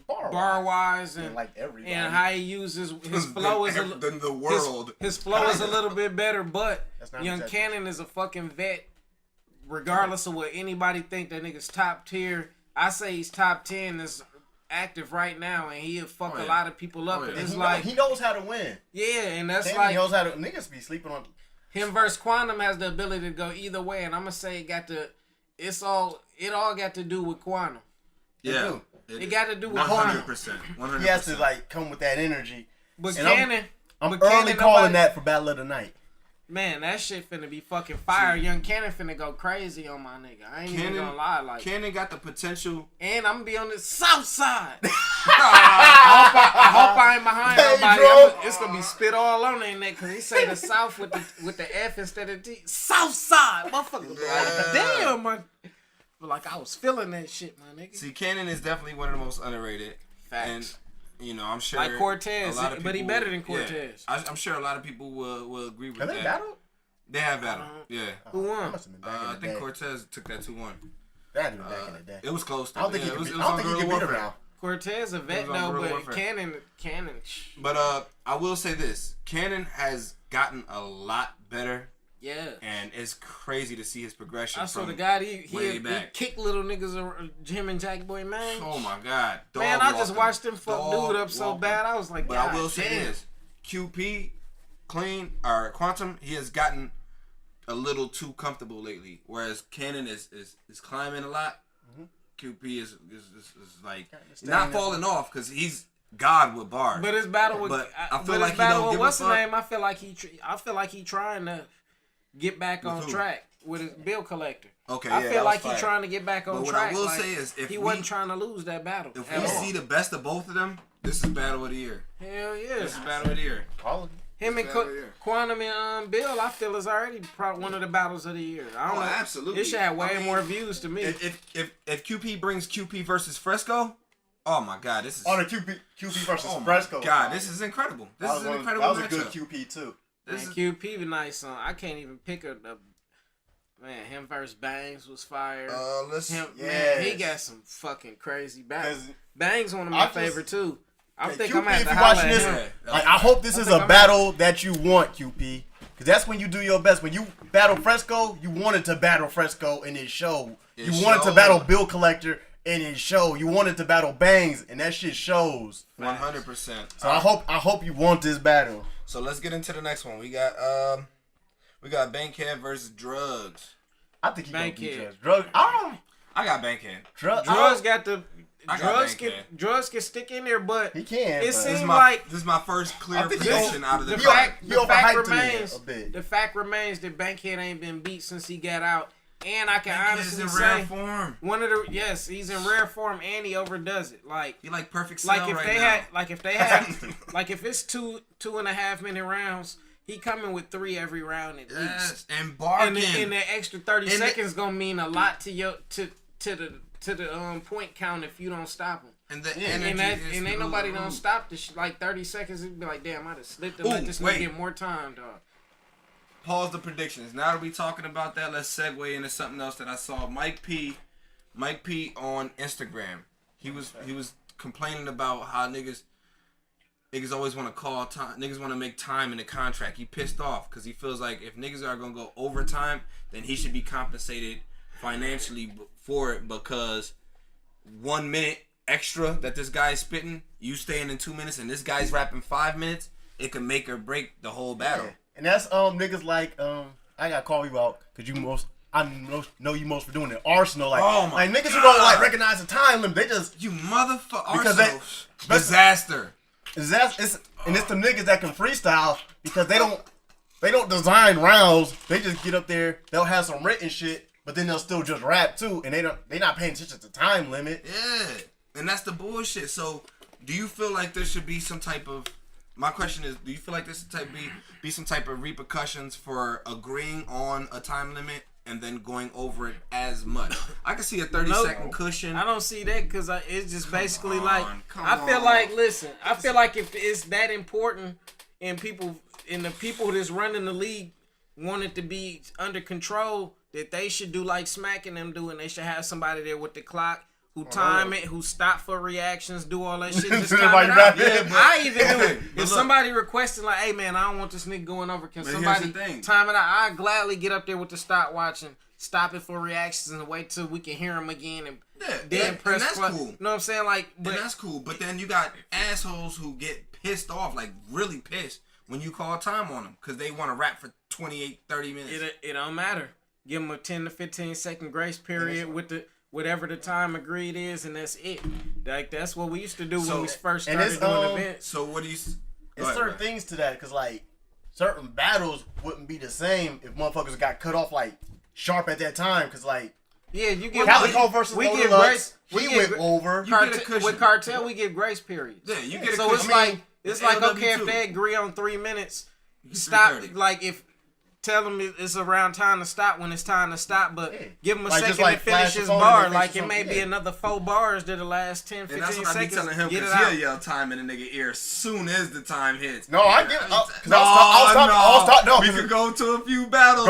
bar wise and like everybody. And how he uses his flow is than the world. His flow is a little bit better, but Young Cannon is a fucking vet. Regardless of what anybody think, that nigga's top tier. I say he's top 10. Is active right now, and he'll fuck a lot of people up. And it's like he knows how to win. Yeah, and that's Damn, like he knows how to. Niggas be sleeping on him versus Quantum has the ability to go either way, and I'm gonna say it all got to do with Quantum. Yeah, it got to do with 100%. He has to like come with that energy. But Cannon, I'm early calling that for Battle of the Night. Man, that shit finna be fucking fire. Young Cannon finna go crazy on my nigga. I ain't even gonna lie. Like Cannon got the potential. And I'm gonna be on the south side. I hope I ain't behind nobody. It's gonna be spit all on their neck because he say the south with the F instead of D. South side. Motherfucker. Like, damn, man. Like I was feeling that shit, my nigga. See, Cannon is definitely one of the most underrated. Facts. And you know, I'm sure like Cortez, but he better than Cortez. Yeah, I'm sure a lot of people will agree with that. Have they battled? They have battled. Yeah. Who won? I think Cortez took that 2-1. That had been back in the day. It was close. I don't think he can beat him now. Cortez a vet though, but Cannon. But I will say this: Cannon has gotten a lot better. Yeah. And it's crazy to see his progression. I swear to God, he kicked little niggas, him and Jack Boy, man. Oh my God. Man, I just watched him fuck dude up so bad. I was like, but I will say this: QP, Quantum, he has gotten a little too comfortable lately. Whereas Cannon is climbing a lot. Mm-hmm. QP is like not falling off because he's God with bars. But his battle with, I feel like he don't give a fuck. What's the name? I feel like he trying to get back on track with his bill collector. Okay, I feel like he's trying to get back on track. What I will say is, if he wasn't trying to lose that battle. If we see the best of both of them, this is Battle of the Year. Hell yeah, this is Battle of the Year. Him and Quantum and Bill, I feel is already probably one of the battles of the year. I don't know. Absolutely. It should have way more views to me. If QP brings QP versus Fresco, oh my God, this is on a QP versus Fresco. God, this is incredible. This is an incredible matchup. That was a good QP too. QP was nice. I can't even pick a man. Him versus Bangs was fire. Man, he got some fucking crazy battles. Bangs one of my favorite too. I think I'm at the watching this. Like, I hope this is a battle that you want, QP, because that's when you do your best. When you battle Fresco, you wanted to battle Fresco in his show. You wanted to battle Bill Collector in his show. You wanted to battle Bangs, and that shit shows. 100%. So I hope you want this battle. So let's get into the next one. We got Bankhead versus Drugs. I think he gonna beat Drugs. I got Bankhead. Drugs got the. drugs can stick in there, but he can. It seems like this is my first clear prediction out of the The fact remains that Bankhead ain't been beat since he got out, and I can honestly say rare form. He's in rare form, and he overdoes it. Like he like perfect cell like if right they now. had like if they had like if it's 2.5 minute rounds. He coming with 3 every round at least, and barking. And the extra 30 seconds gonna mean a lot to the point count if you don't stop him. And ain't nobody don't stop this. Like 30 seconds, it'd be like, damn, I just slipped to let this nigga get more time, dog. Pause the predictions. Now that we talking about that, let's segue into something else that I saw. Mike P on Instagram. He was complaining about how niggas always want to call time. Niggas want to make time in the contract. He pissed off because he feels like if niggas are going to go overtime, then he should be compensated financially for it because 1 minute extra that this guy's spitting, you staying in 2 minutes, and this guy's rapping 5 minutes, it can make or break the whole battle. Yeah. And that's niggas like I gotta call you out because I know you most for doing it. Arsenal, like niggas who don't like recognize the time limit. They just motherfucker. Arsenal disaster. It's the niggas that can freestyle because they don't design rounds. They just get up there. They'll have some written shit, but then they'll still just rap too, and they not paying attention to time limit. Yeah, and that's the bullshit. So, do you feel like there should be some type of? My question is, do you feel like this be some type of repercussions for agreeing on a time limit and then going over it as much? I can see a 30-second cushion. I don't see that because it's just basically I feel like if it's that important and the people that's running the league want it to be under control, that they should do like Smack and them do, and they should have somebody there with the clock who time it, who stop for reactions, do all that shit. Just time it out. Yeah, I even do it. If somebody requesting like, hey man, I don't want this nigga going over, can somebody time it out? I gladly get up there with the stopwatch and stop it for reactions and wait till we can hear him again and then press. And that's cool. You know what I'm saying? Like, and that's cool. But then you got assholes who get pissed off, like really pissed when you call time on them because they want to rap for 28, 30 minutes. It don't matter. Give them a 10 to 15 second grace period with the whatever the time agreed is, and that's it. Like that's what we used to do when we first started doing events. So what do you? It's certain things to that because like certain battles wouldn't be the same if motherfuckers got cut off like sharp at that time because like you get Calico versus we give grace. He went over. With Cartel, we give grace periods. Yeah, you get a so cushion. It's like okay if they agree on 3 minutes, stop. Like if. Tell him it's around time to stop when it's time to stop, but give him a second to finish his bar. Like it may be another 4 bars to the last 10, 15 seconds. And that's what I be telling him because he'll yell time in the nigga ear as soon as the time hits. No, I get I'll stop. No, we could go to a few battles.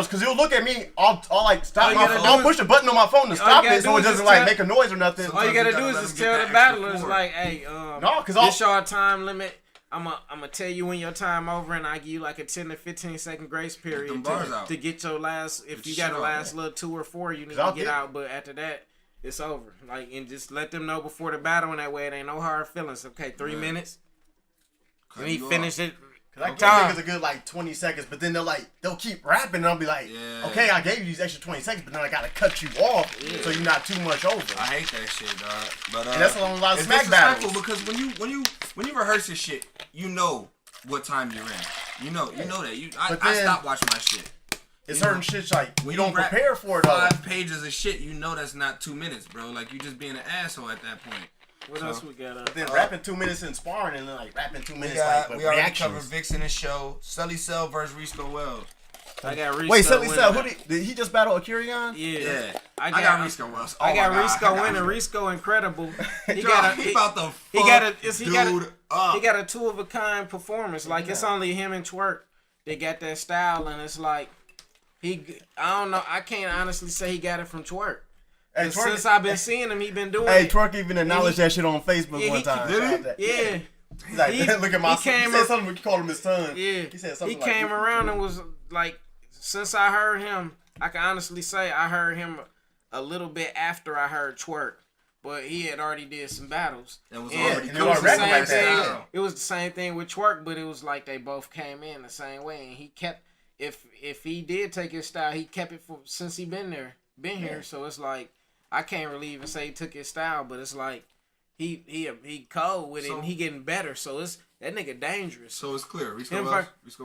Because you'll look at me. I'll like stop my phone. I'll push the button on my phone to stop it so it doesn't like make a noise or nothing. All you gotta do is just tell the battlers like, hey, this your time limit. I'm gonna tell you when your time over, and I give you like a 10 to 15 second grace period to get your last. If you got a last little 2 or 4, you need to get out. But after that, it's over. Like, and just let them know before the battle, and that way it ain't no hard feelings. Okay, 3 minutes. And he finished it. Cause I give niggas a good like 20 seconds, but then they'll keep rapping, and I'll be like, okay, I gave you these extra 20 seconds, but then I gotta cut you off so you're not too much over. I hate that shit, dog. But and that's a lot of smack battles. Because when you rehearse this shit, you know what time you're in. You know that. I stop watching my shit. It's certain shit like when you don't prepare for it. 5 pages of shit, you know that's not 2 minutes, bro. Like you just being an asshole at that point. What else we got? Then rapping 2 minutes in sparring and then like rapping 2 minutes we already covered Vixen and show. Sully Cell versus Risco Wells. I got Risco. Wait, Sully Cell, did he just battle Akirion? Yeah. I got Risco Wells. I got Risco winning. Risco incredible. He got a 2 of a kind performance. Like it's only him and Twerk. They got that style, and it's like I don't know. I can't honestly say he got it from Twerk. Hey, since I've been seeing him, he been doing it. Hey, Twerk even acknowledged that shit on Facebook one time. Did he? Yeah. He's like, look at my son. He said something, we called him his son. Yeah. He said something He came around and was like, since I heard him, I can honestly say I heard him a little bit after I heard Twerk. But he had already did some battles. It was the same thing. It was the same thing with Twerk, but it was like they both came in the same way. And he kept, if he did take his style, he kept it since he been here. So it's like, I can't really even say he took his style, but it's like he cold with it and he getting better. So it's that nigga dangerous. So it's clear. Risco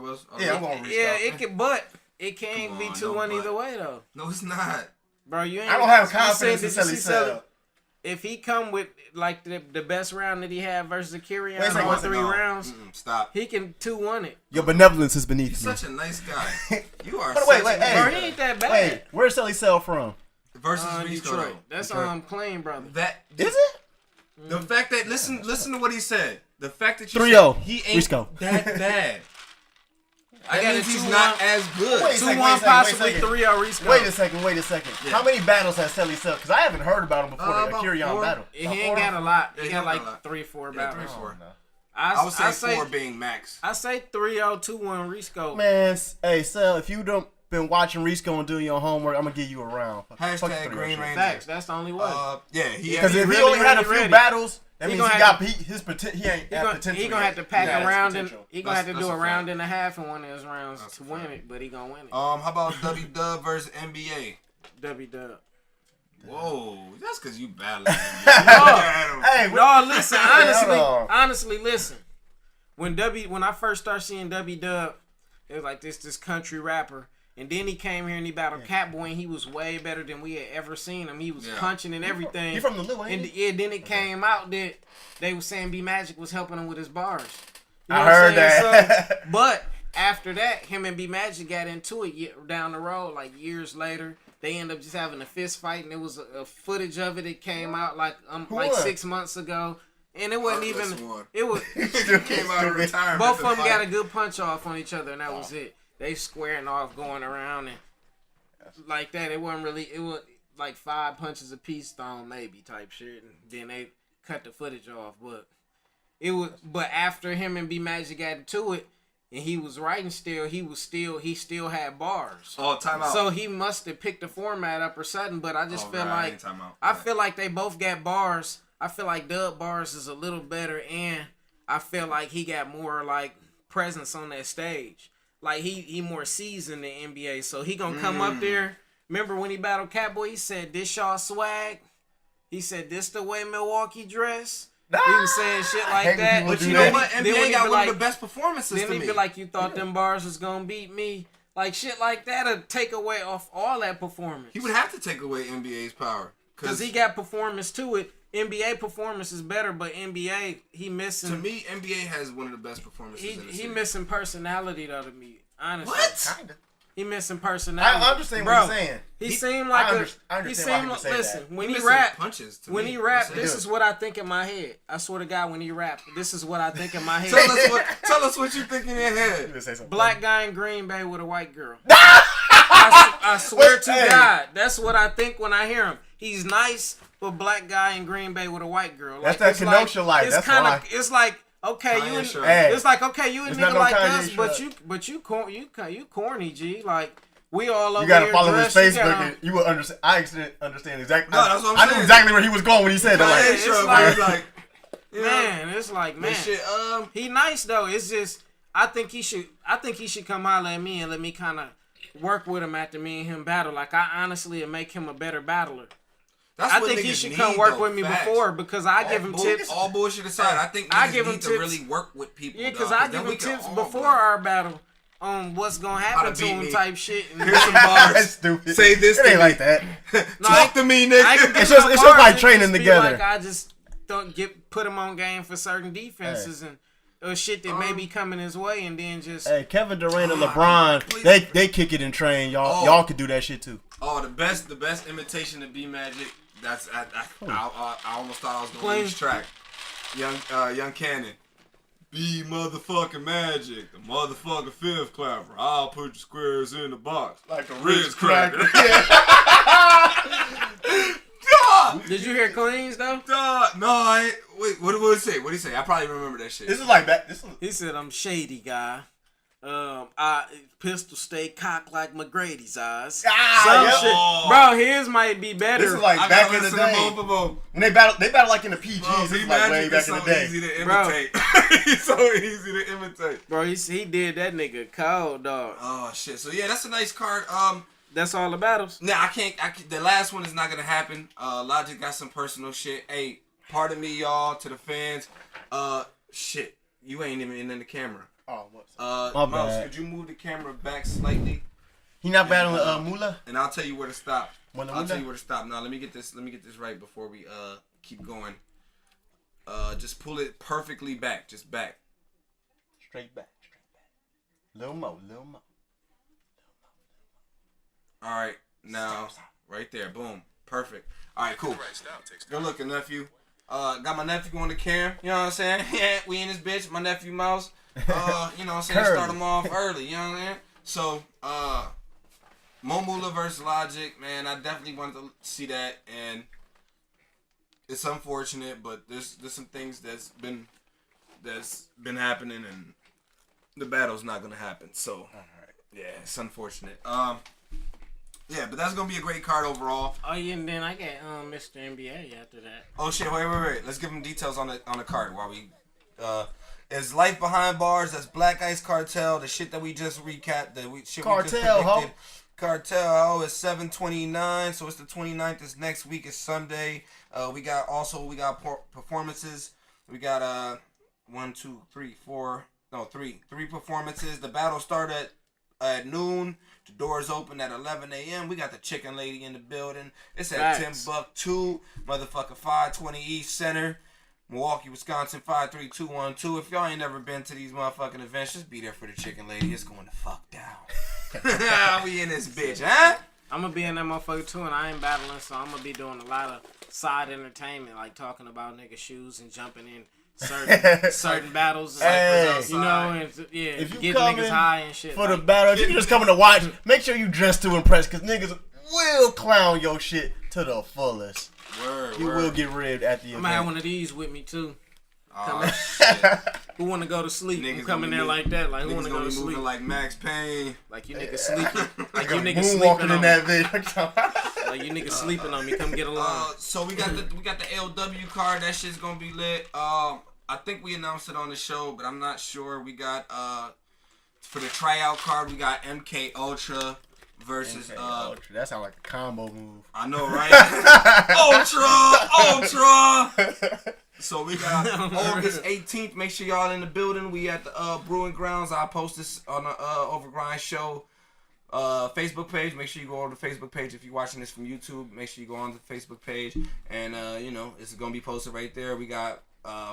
Wells. Yeah, I'm going Risco. Yeah, it can, but it can't be 2-1 either way though. No, it's not. Bro, you ain't. I don't have confidence in Sally. If he come with like the best round that he had versus Akira in all 3 rounds, stop. He can 2-1 it. Your benevolence is beneath You're me. such a nice guy. You are. Wait, Bro, he ain't that bad. Wait, where's Sally Cell from? Versus Risco. Detroit. That's clean, brother. Is it? The fact that listen to what he said. The fact that you 3-0. He ain't Risco. that bad. I got it. He's not as good. Wait a 2-1 possibly 3-0 Risco. Wait a second. Yeah. How many battles has Sally Cell? Because I haven't heard about him before the Akira 4. battle. He ain't got a lot. He Yeah, got he like got 3-4 Yeah, battles. 3-4. no. I would say 4 being max. I say 3-0, 2-1 Risco. Man, hey, Cell, if you don't been watching Risco and doing your homework, I'm gonna give you a round. Hashtag Green Ranger. Facts. That's the only way. Yeah, because if he really, only had a really few ready. battles, that He means gonna he have got his potential. He ain't got potential. He gonna have to pack Yeah, a round and potential. he gonna have to do a That's round fact. and a half in one of his rounds to win it, but he gonna win it. How about W Dub versus NBA? W-Dub. Whoa, that's because you battling. Hey, No, listen. hold on. Honestly, listen. When I first started seeing W-Dub, it was like this country rapper. And then he came here and he battled Catboy, and he was way better than we had ever seen him. He was punching and everything. You from the Lil, ain't you? And then it came out that they were saying B Magic was helping him with his bars. You know I what I'm heard saying? that. So, but after that, him and B Magic got into it down the road, like years later. They ended up just having a fist fight, and it was a footage of it. It came out like 6 months ago. And it wasn't even. It was. It came out of retirement. Both of them got a good punch off on each other, and that was it. They squaring off, going around and like that. It wasn't really. It was like 5 punches a piece, thrown maybe type shit, and then they cut the footage off. But it was. But after him and B Magic got into it, and he was writing still, he still had bars. Oh, timeout. So he must have picked the format up or something. But I just feel like I feel like they both got bars. I feel like Dub bars is a little better, and I feel like he got more like presence on that stage. Like he more seasoned than NBA, so he gonna come up there. Remember when he battled Catboy? He said, "This y'all swag." He said, "This the way Milwaukee dress." He was saying shit like that. But you know what? NBA got one of the best performances then to he me. be like, "You thought them bars was gonna beat me?" Like shit like that'll take away off all that performance. He would have to take away NBA's power because he got performance to it. NBA performance is better, but NBA he missing. To me, NBA has one of the best performances. He missing personality though. To me, honestly. What? Kinda. He missing personality. I understand what you're saying. He seemed like I understand why he would say listen, that. when he rap, when he rap, this is what I think in my head. I swear to God, when he rap, this is what I think in my head. Tell us what you think in your head. Black guy in Green Bay with a white girl. I swear to God, that's what I think when I hear him. He's nice, but black guy in Green Bay with a white girl. That's that Kenosha life. That's why. It's like okay, it's like okay, you a nigga like us, but you corny, G. Like we all over. You gotta here follow his dressed, Facebook, and you will understand. I understand exactly. No, that's what I'm I saying. knew exactly where he was going when he said that. It's like man, shit, he nice though. It's just I think he should come holler at me and let me kind of work with him after me and him battle. Like I honestly would make him a better battler. I think he should come work with me before because I give him tips. All bullshit aside, I think I give him tips tips to really work with people. Yeah, because I give him tips before our battle on what's gonna happen to him type shit. And here's some bars. That's stupid. Say this. It ain't like that. Talk to me, nigga. It's just like training together. Like I just don't put him on game for certain defenses and shit that may be coming his way, and then just Kevin Durant and LeBron, they kick it and train. Y'all could do that shit too. Oh, the best imitation of B Magic. That's I almost thought I was gonna lose track. Young Cannon. B motherfucking Magic, the motherfucking fifth clapper. I'll put your squares in the box like a Ritz cracker. Did you hear Cleans though? No, I ain't. Wait, what did he say? What did he say? I probably remember that shit. This is like that. He said, "I'm shady guy. I pistol stay cocked like McGrady's eyes." Shit. Bro, his might be better. This is like back in the day. When they battle like in the PGs. This is like way back in the day. Easy to imitate. He's so easy to imitate. Bro, he did that nigga cold, dog. Oh shit. So yeah, that's a nice card. That's all the battles? Nah, I can't. The last one is not gonna happen. Logic got some personal shit. Hey, pardon me, y'all, to the fans. Shit, you ain't even in the camera. Oh, what's Mouse, bad. Could you move the camera back slightly? He not battling Moolah? And I'll tell you where to stop. I'll tell you where to stop. Now, let me get this right before we keep going. Just pull it perfectly back. Just back. Straight back. Little more. All right, now right there, boom, perfect. All right, cool. Good looking, nephew. Got my nephew on the cam. You know what I'm saying? Yeah, we in this bitch. My nephew Mouse. You know what I'm saying? Start him off early. You know what I'm saying? So, Momula versus Logic, man. I definitely wanted to see that, and it's unfortunate, but there's some things that's been happening, and the battle's not gonna happen. So, yeah, it's unfortunate. Yeah, but that's gonna be a great card overall. Oh yeah, and then I got Mr. NBA after that. Oh shit! Wait. Let's give him details on the card while we. It's Life Behind Bars. That's Black Ice Cartel. The shit that we just recapped. Cartel, Cartel. It's 7/29, so it's the 29th. This next week is Sunday. We got performances. We got 3 performances. The battle started at noon. The doors open at 11 a.m. We got the chicken lady in the building. It's at Timbuktu, motherfucker 520 East Center, Milwaukee, Wisconsin 53212. If y'all ain't never been to these motherfucking events, just be there for the chicken lady. It's going to fuck down. We in this bitch, huh? I'm going to be in that motherfucker too, and I ain't battling, so I'm going to be doing a lot of side entertainment, like talking about nigga shoes and jumping in certain battles, and, you know, and if you getting niggas high and shit. For the battle, if you just coming to watch, make sure you dress to impress, because niggas will clown your shit to the fullest. You will get ribbed at the event. I'm gonna have one of these with me too. Oh, shit. Who wanna go to sleep? Niggas come in there like that. Like who wanna go to sleep? Like Max Payne. Like you niggas sleeping. Like you niggas sleeping on that video. Like you niggas sleeping on me. Come get along. So we got the LW card. That shit's gonna be lit. I think we announced it on the show, but I'm not sure. We got for the tryout card, we got MK Ultra versus Ultra. That sounds like a combo move. I know, right? Ultra. So we got August 18th. Make sure y'all in the building. We at the Brewing Grounds. I'll post this on the Overgrind show Facebook page. Make sure you go on the Facebook page. If you're watching this from YouTube, make sure you go on the Facebook page. And you know, it's gonna be posted right there. We got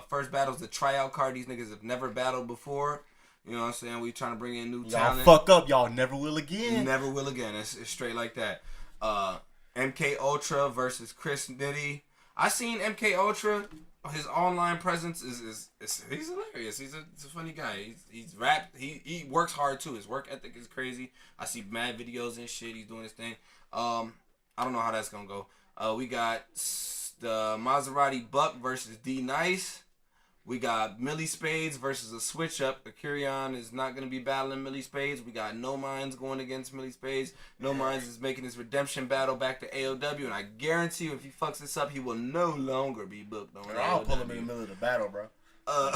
first battles, the tryout card. These niggas have never battled before. You know what I'm saying? We trying to bring in new talent. Y'all fuck up. Y'all never will again. Never will again. It's straight like that. MK Ultra versus Chris Nitty. I seen MK Ultra. His online presence is he's hilarious. He's a funny guy. He's rap. He works hard too. His work ethic is crazy. I see mad videos and shit. He's doing his thing. I don't know how that's gonna go. We got the Maserati Buck versus D Nice. We got Millie Spades versus a switch up. Akirion is not going to be battling Millie Spades. We got No Minds going against Millie Spades. No Minds is making his redemption battle back to AOW. And I guarantee you, if he fucks this up, he will no longer be booked on AOW. I'll pull him in the middle of the battle, bro. Bro,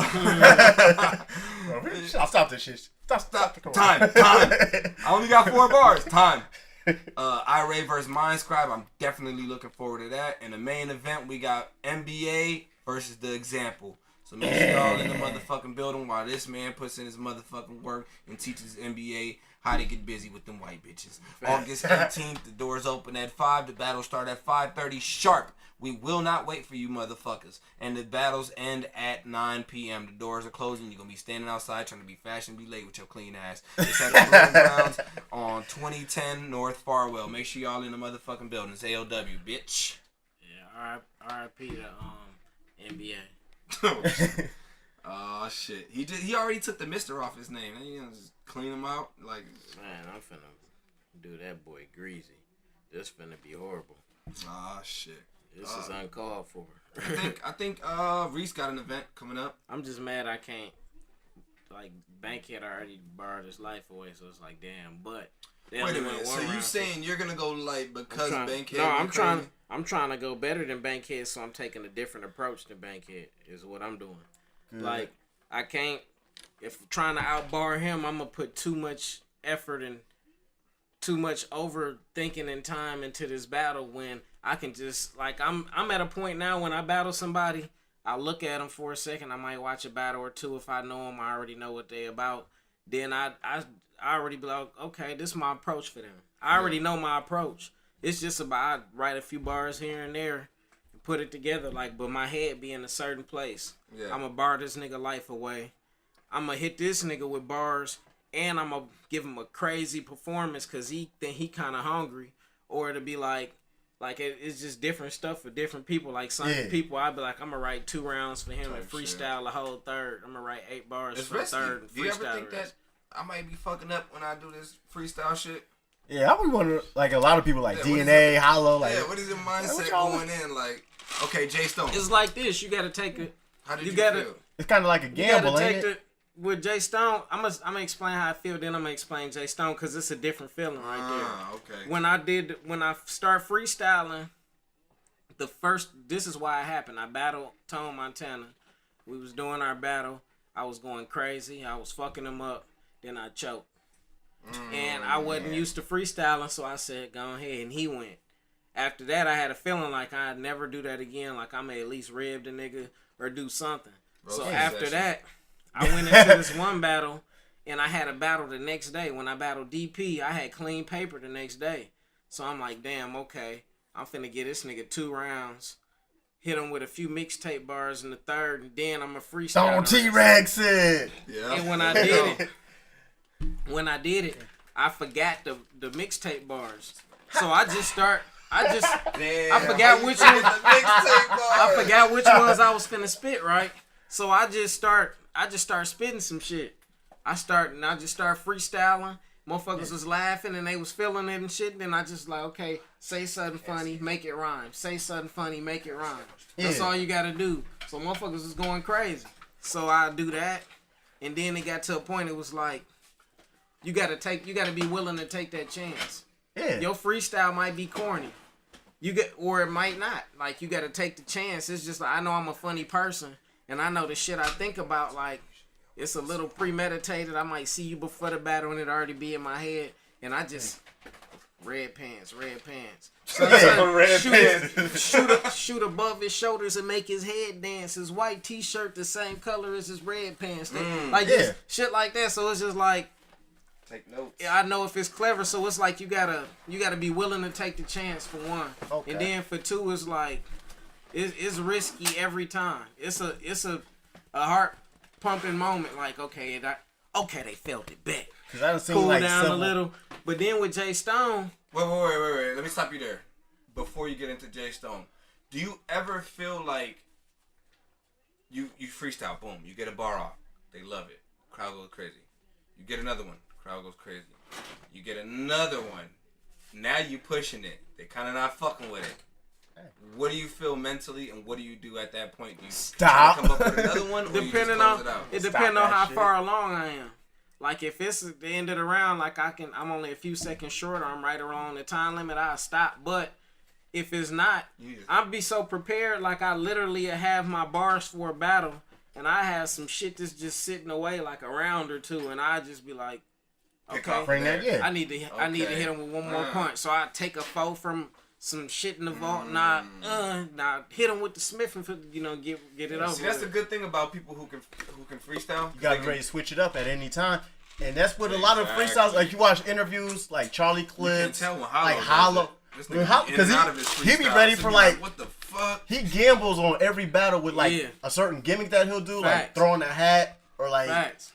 I'll stop this shit. Stop. Time. I only got 4 bars. Time. Iray versus Mindscribe. I'm definitely looking forward to that. In the main event, we got NBA versus The Example. So make sure y'all in the motherfucking building while this man puts in his motherfucking work and teaches NBA how to get busy with them white bitches. August 18th, the doors open at 5. The battle start at 5:30 sharp. We will not wait for you motherfuckers. And the battles end at 9 p.m. The doors are closing. You're going to be standing outside trying to be fashionably late with your clean ass. It's at the Brewing Grounds on 2010 North Farwell. Make sure y'all in the motherfucking building. It's AOW, bitch. Yeah, RIP to NBA. Oh shit! He already took the Mister off his name. You know, just clean him out. Like, man, I'm finna do that boy greasy. This finna be horrible. Oh shit! This is uncalled for. I think Reese got an event coming up. I'm just mad I can't. Like Bankhead already borrowed his life away, so it's like damn. But wait a minute. So you saying you're gonna go light because Bankhead? No, I'm trying to go better than Bankhead, so I'm taking a different approach than Bankhead. Is what I'm doing. Good. Like I can't. If I'm trying to outbar him, I'm gonna put too much effort and too much overthinking and time into this battle when I can just like I'm at a point now when I battle somebody, I look at them for a second. I might watch a battle or two if I know them. I already know what they about. Then I already be like, okay, this is my approach for them. I already know my approach. It's just about I write a few bars here and there, and put it together. Like, but my head be in a certain place. Yeah. I'ma bar this nigga life away. I'ma hit this nigga with bars, and I'ma give him a crazy performance because he think he kind of hungry, or it'll be like it's just different stuff for different people. Like some people, I'd be like, I'm gonna write 2 rounds for him and freestyle the whole third. I'm gonna write 8 bars for the third. And freestyle. Do you ever think that I might be fucking up when I do this freestyle shit? Yeah, I would wonder, like a lot of people like DNA, Hollow, like. Yeah, what is your mindset going in? Like, okay, Jay Stone. It's like this. You gotta take it. How did you feel? It's kind of like a gamble, ain't it? With Jay Stone, I'm gonna explain how I feel. Then I'm gonna explain Jay Stone because it's a different feeling right there. Okay. When I start freestyling, this is why it happened. I battled Tone Montana. We was doing our battle. I was going crazy. I was fucking him up. Then I choked. And I wasn't used to freestyling, so I said, go ahead. And he went. After that, I had a feeling like I'd never do that again. Like I may at least rib the nigga or do something. So after that, I went into this one battle, and I had a battle the next day. When I battled DP, I had clean paper the next day. So I'm like, damn, okay. I'm finna get this nigga 2 rounds. Hit him with a few mixtape bars in the third, and then I'm a freestyle. Don't T-Rex it. Yeah. And when I did it, I forgot the mixtape bars. So I forgot which ones. I forgot which ones I was finna spit, right? So I just start spitting some shit. I just start freestyling. Motherfuckers was laughing and they was feeling it and shit. And then I just like, okay, say something funny, make it rhyme. Say something funny, make it rhyme. That's all you gotta do. So motherfuckers was going crazy. So I do that. And then it got to a point it was like, you gotta be willing to take that chance. Yeah. Your freestyle might be corny. Or it might not. Like you gotta take the chance. It's just like I know I'm a funny person and I know the shit I think about like it's a little premeditated. I might see you before the battle and it already be in my head. And I just red pants. So shoot above his shoulders and make his head dance. His white t-shirt the same color as his red pants. Just shit like that. So it's just like take notes. I know if it's clever, so it's like you gotta be willing to take the chance for one. Okay. And then for two it's like it's risky every time. It's a heart pumping moment, like okay, they felt it back. Cause I don't seem cool like down a little, but then with Jay Stone. Wait. Let me stop you there. Before you get into Jay Stone, do you ever feel like you freestyle, boom, you get a bar off, they love it, crowd goes crazy. You get another one, crowd goes crazy. You get another one, now you pushing it, they kind of not fucking with it. What do you feel mentally, and what do you do at that point? Do you stop? Come up with another one, or depending you just close it out? It depends on how far along I am. Like if it's the end of the round, like I'm only a few seconds short, or I'm right around the time limit, I'll stop. But if it's not, I'll be so prepared. Like I literally have my bars for a battle, and I have some shit that's just sitting away like a round or two, and I just be like, okay, I need to hit him with one more punch. So I take a foe from some shit in the vault, now hit him with the Smith and get it over. See, that's the good thing about people who can freestyle. You gotta be ready to switch it up at any time, and that's what a lot of freestyles. Like you watch interviews, like Charlie Clips, like Hollow, because he be ready for like what the fuck. He gambles on every battle with like a certain gimmick that he'll do, like throwing a hat. Or like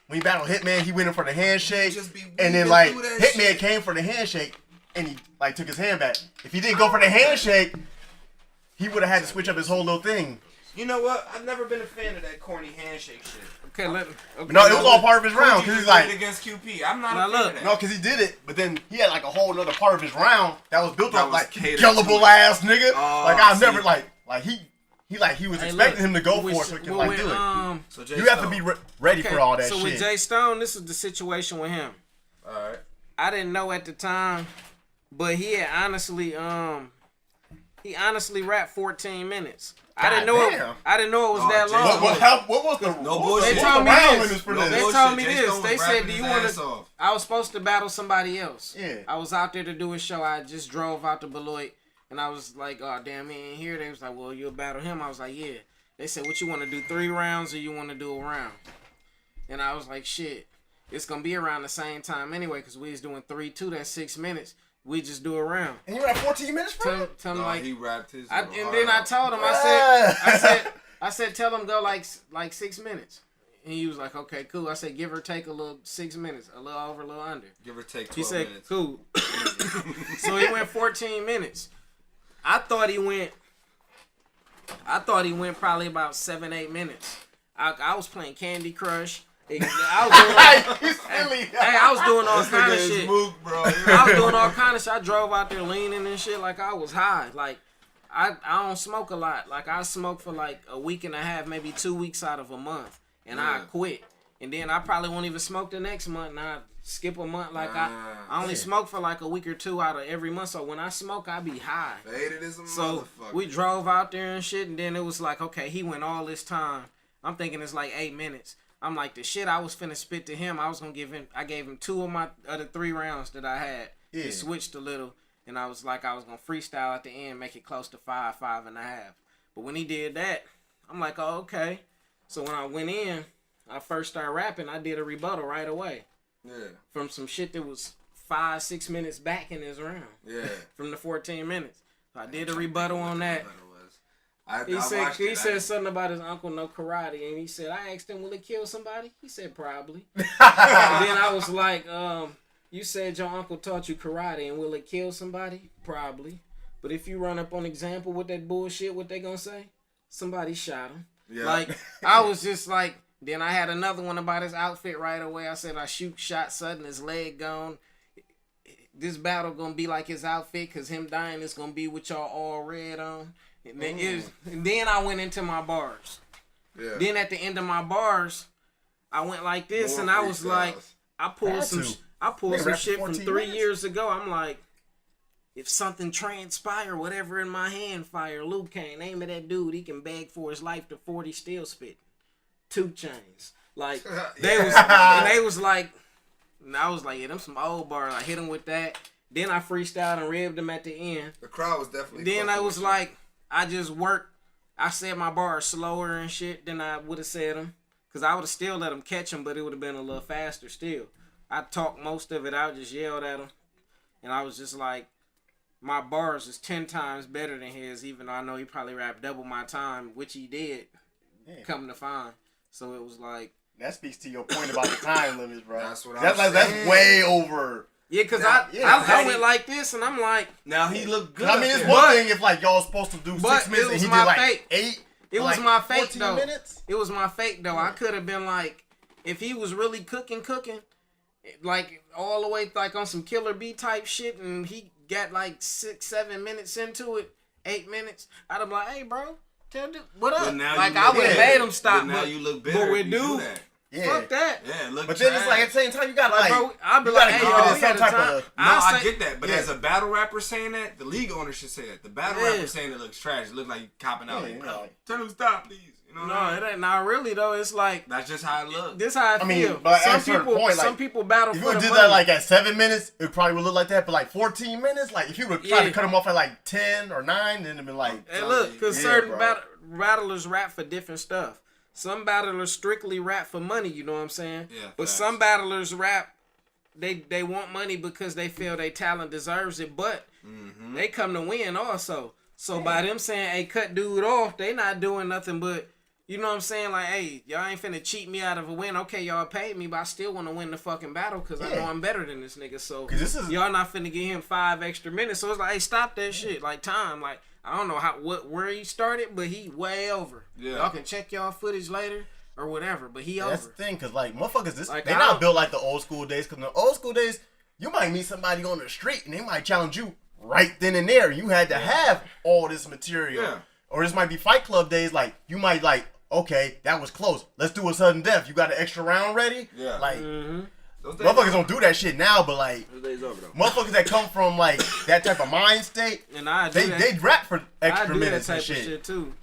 when he battled Hitman, he went in for the handshake, and then like Hitman came for the handshake. And he like took his hand back. If he didn't go for the handshake, he would have had to switch up his whole little thing. You know what? I've never been a fan of that corny handshake shit. Okay, no, it was all part of his round because he's like against QP. I'm not a fan of that. No, because he did it, but then he had like a whole other part of his round that was built up like gullible ass nigga. I've never he was expecting him to go for it so he can do it. So you have to be ready for all that shit. So with Jay Stone, this is the situation with him. All right. I didn't know at the time. But he had honestly He honestly rapped 14 minutes. I didn't know it was that long. What was the no bullshit? They told me this. They told me Jay this. Stone They was said, rapping "Do you his want ass to?" off. I was supposed to battle somebody else. Yeah. I was out there to do a show. I just drove out to Beloit, and I was like, "Oh damn, he ain't here." They was like, "Well, you'll battle him." I was like, "Yeah." They said, "What you want to do? 3 rounds or you want to do a round?" And I was like, "Shit, it's gonna be around the same time anyway, cause we was doing 3-2. That's 6 minutes. We just do a round." And you rapped 14 minutes, bro? Tell him No, like he rapped his. and then I told him, I said, tell him go like 6 minutes. And he was like, okay, cool. I said, give or take a little 6 minutes, a little over, a little under. Give or take 12 he said, minutes. Cool. So he went 14 minutes. I thought he went probably about 7-8 minutes. I was playing Candy Crush. I was doing all kind of shit. I was doing all kind of shit. I drove out there leaning and shit like I was high. Like I don't smoke a lot. Like I smoke for like a week and a half, maybe 2 weeks out of a month, and I quit. And then I probably won't even smoke the next month, and I skip a month. Like I only smoke for like a week or 2 out of every month. So when I smoke, I be high. Faded as a so motherfucker. We drove out there and shit, and then it was like, okay, he went all this time. I'm thinking it's like 8 minutes. I'm like, the shit I was finna spit to him, I gave him 2 of my other 3 rounds that I had. Yeah. He switched a little, and I was gonna freestyle at the end, make it close to 5.5. But when he did that, I'm like, oh, okay. So when I went in, I first started rapping, I did a rebuttal right away. Yeah. From some shit that was 5-6 minutes back in his round. Yeah. From the 14 minutes. So I did a rebuttal on that. He said something about his uncle know karate, and he said, I asked him, will it kill somebody? He said, probably. And then I was like, you said your uncle taught you karate, and will it kill somebody? Probably. But if you run up on example with that bullshit, what they gonna say? Somebody shot him. Yeah. Like, I was just like, then I had another one about his outfit right away. I said, I shot sudden, his leg gone. This battle gonna be like his outfit, because him dying is gonna be with y'all all red on. And then I went into my bars. Yeah. Then at the end of my bars, I went like this, and I was like, I pulled some shit from 3 years ago. I'm like, if something transpire, whatever in my hand fire, Luke Kane, name of that dude, he can beg for his life to 40 still spit. 2 chains. Like they was like, and I was like, yeah, them some old bars. I hit him with that. Then I freestyled and ribbed him at the end. The crowd was definitely. Then I was like, I just worked. I said my bars slower and shit than I would have said them. Because I would have still let him catch him, but it would have been a little faster still. I talked most of it out, just yelled at him. And I was just like, my bars is 10 times better than his, even though I know he probably rapped double my time, which he did, come to find. So it was like. That speaks to your point about the time limits, bro. That's what I'm saying. That's way over. Yeah, because I went like this, and I'm like... Now, he looked good. I mean, it's one thing if, like, y'all supposed to do 6 minutes, and he did, like, 8. It was my fate, though. Minutes? It was my fate, though. I could have been, like... If he was really cooking, like, all the way, like, on some Killer B type shit, and he got, like, 6-7 minutes into it, 8 minutes, I'd have been like, hey, bro, tell dude, what up? Like, I would have made him stop. But now you look better. But with dude... Yeah. Fuck that. Yeah, look. But then it's like at the same time you gotta like, bro, I'll be like, hey, yo, some type of. I get that, but as a battle rapper saying that, the league owner should say that. The battle rapper saying it looks trash. It looks like you copping out. Like, bro, tell him stop, please. You know? No, it ain't. Not really though. It's like that's just how it looks. This how I feel. Mean, but some people battle. If you would did that like at 7 minutes, it probably would look like that. But like 14 minutes, like if you would try to cut them off at like 10 or 9, then it'd be like. Hey, look, because certain battlers rap for different stuff. Some battlers strictly rap for money, you know what I'm saying? Yeah. But some battlers rap, they want money because they feel their talent deserves it, but they come to win also. So by them saying, hey, cut dude off, they not doing nothing but, you know what I'm saying? Like, hey, y'all ain't finna cheat me out of a win. Okay, y'all paid me, but I still want to win the fucking battle because I know I'm better than this nigga. So y'all not finna give him 5 extra minutes. So it's like, hey, stop that shit. Like, time. Like, I don't know where he started, but he way over. Yeah. Y'all can check y'all footage later or whatever, but he over. That's the thing, because, like, motherfuckers, they not built like the old school days, because in the old school days, you might meet somebody on the street, and they might challenge you right then and there. You had to have all this material. Yeah. Or this might be Fight Club days, like, you might, like, okay, that was close. Let's do a sudden death. You got an extra round ready? Yeah. Like, Motherfuckers don't do that shit now, but like motherfuckers that come from like that type of mind state, and they rap for extra minutes that type and shit. Of shit too.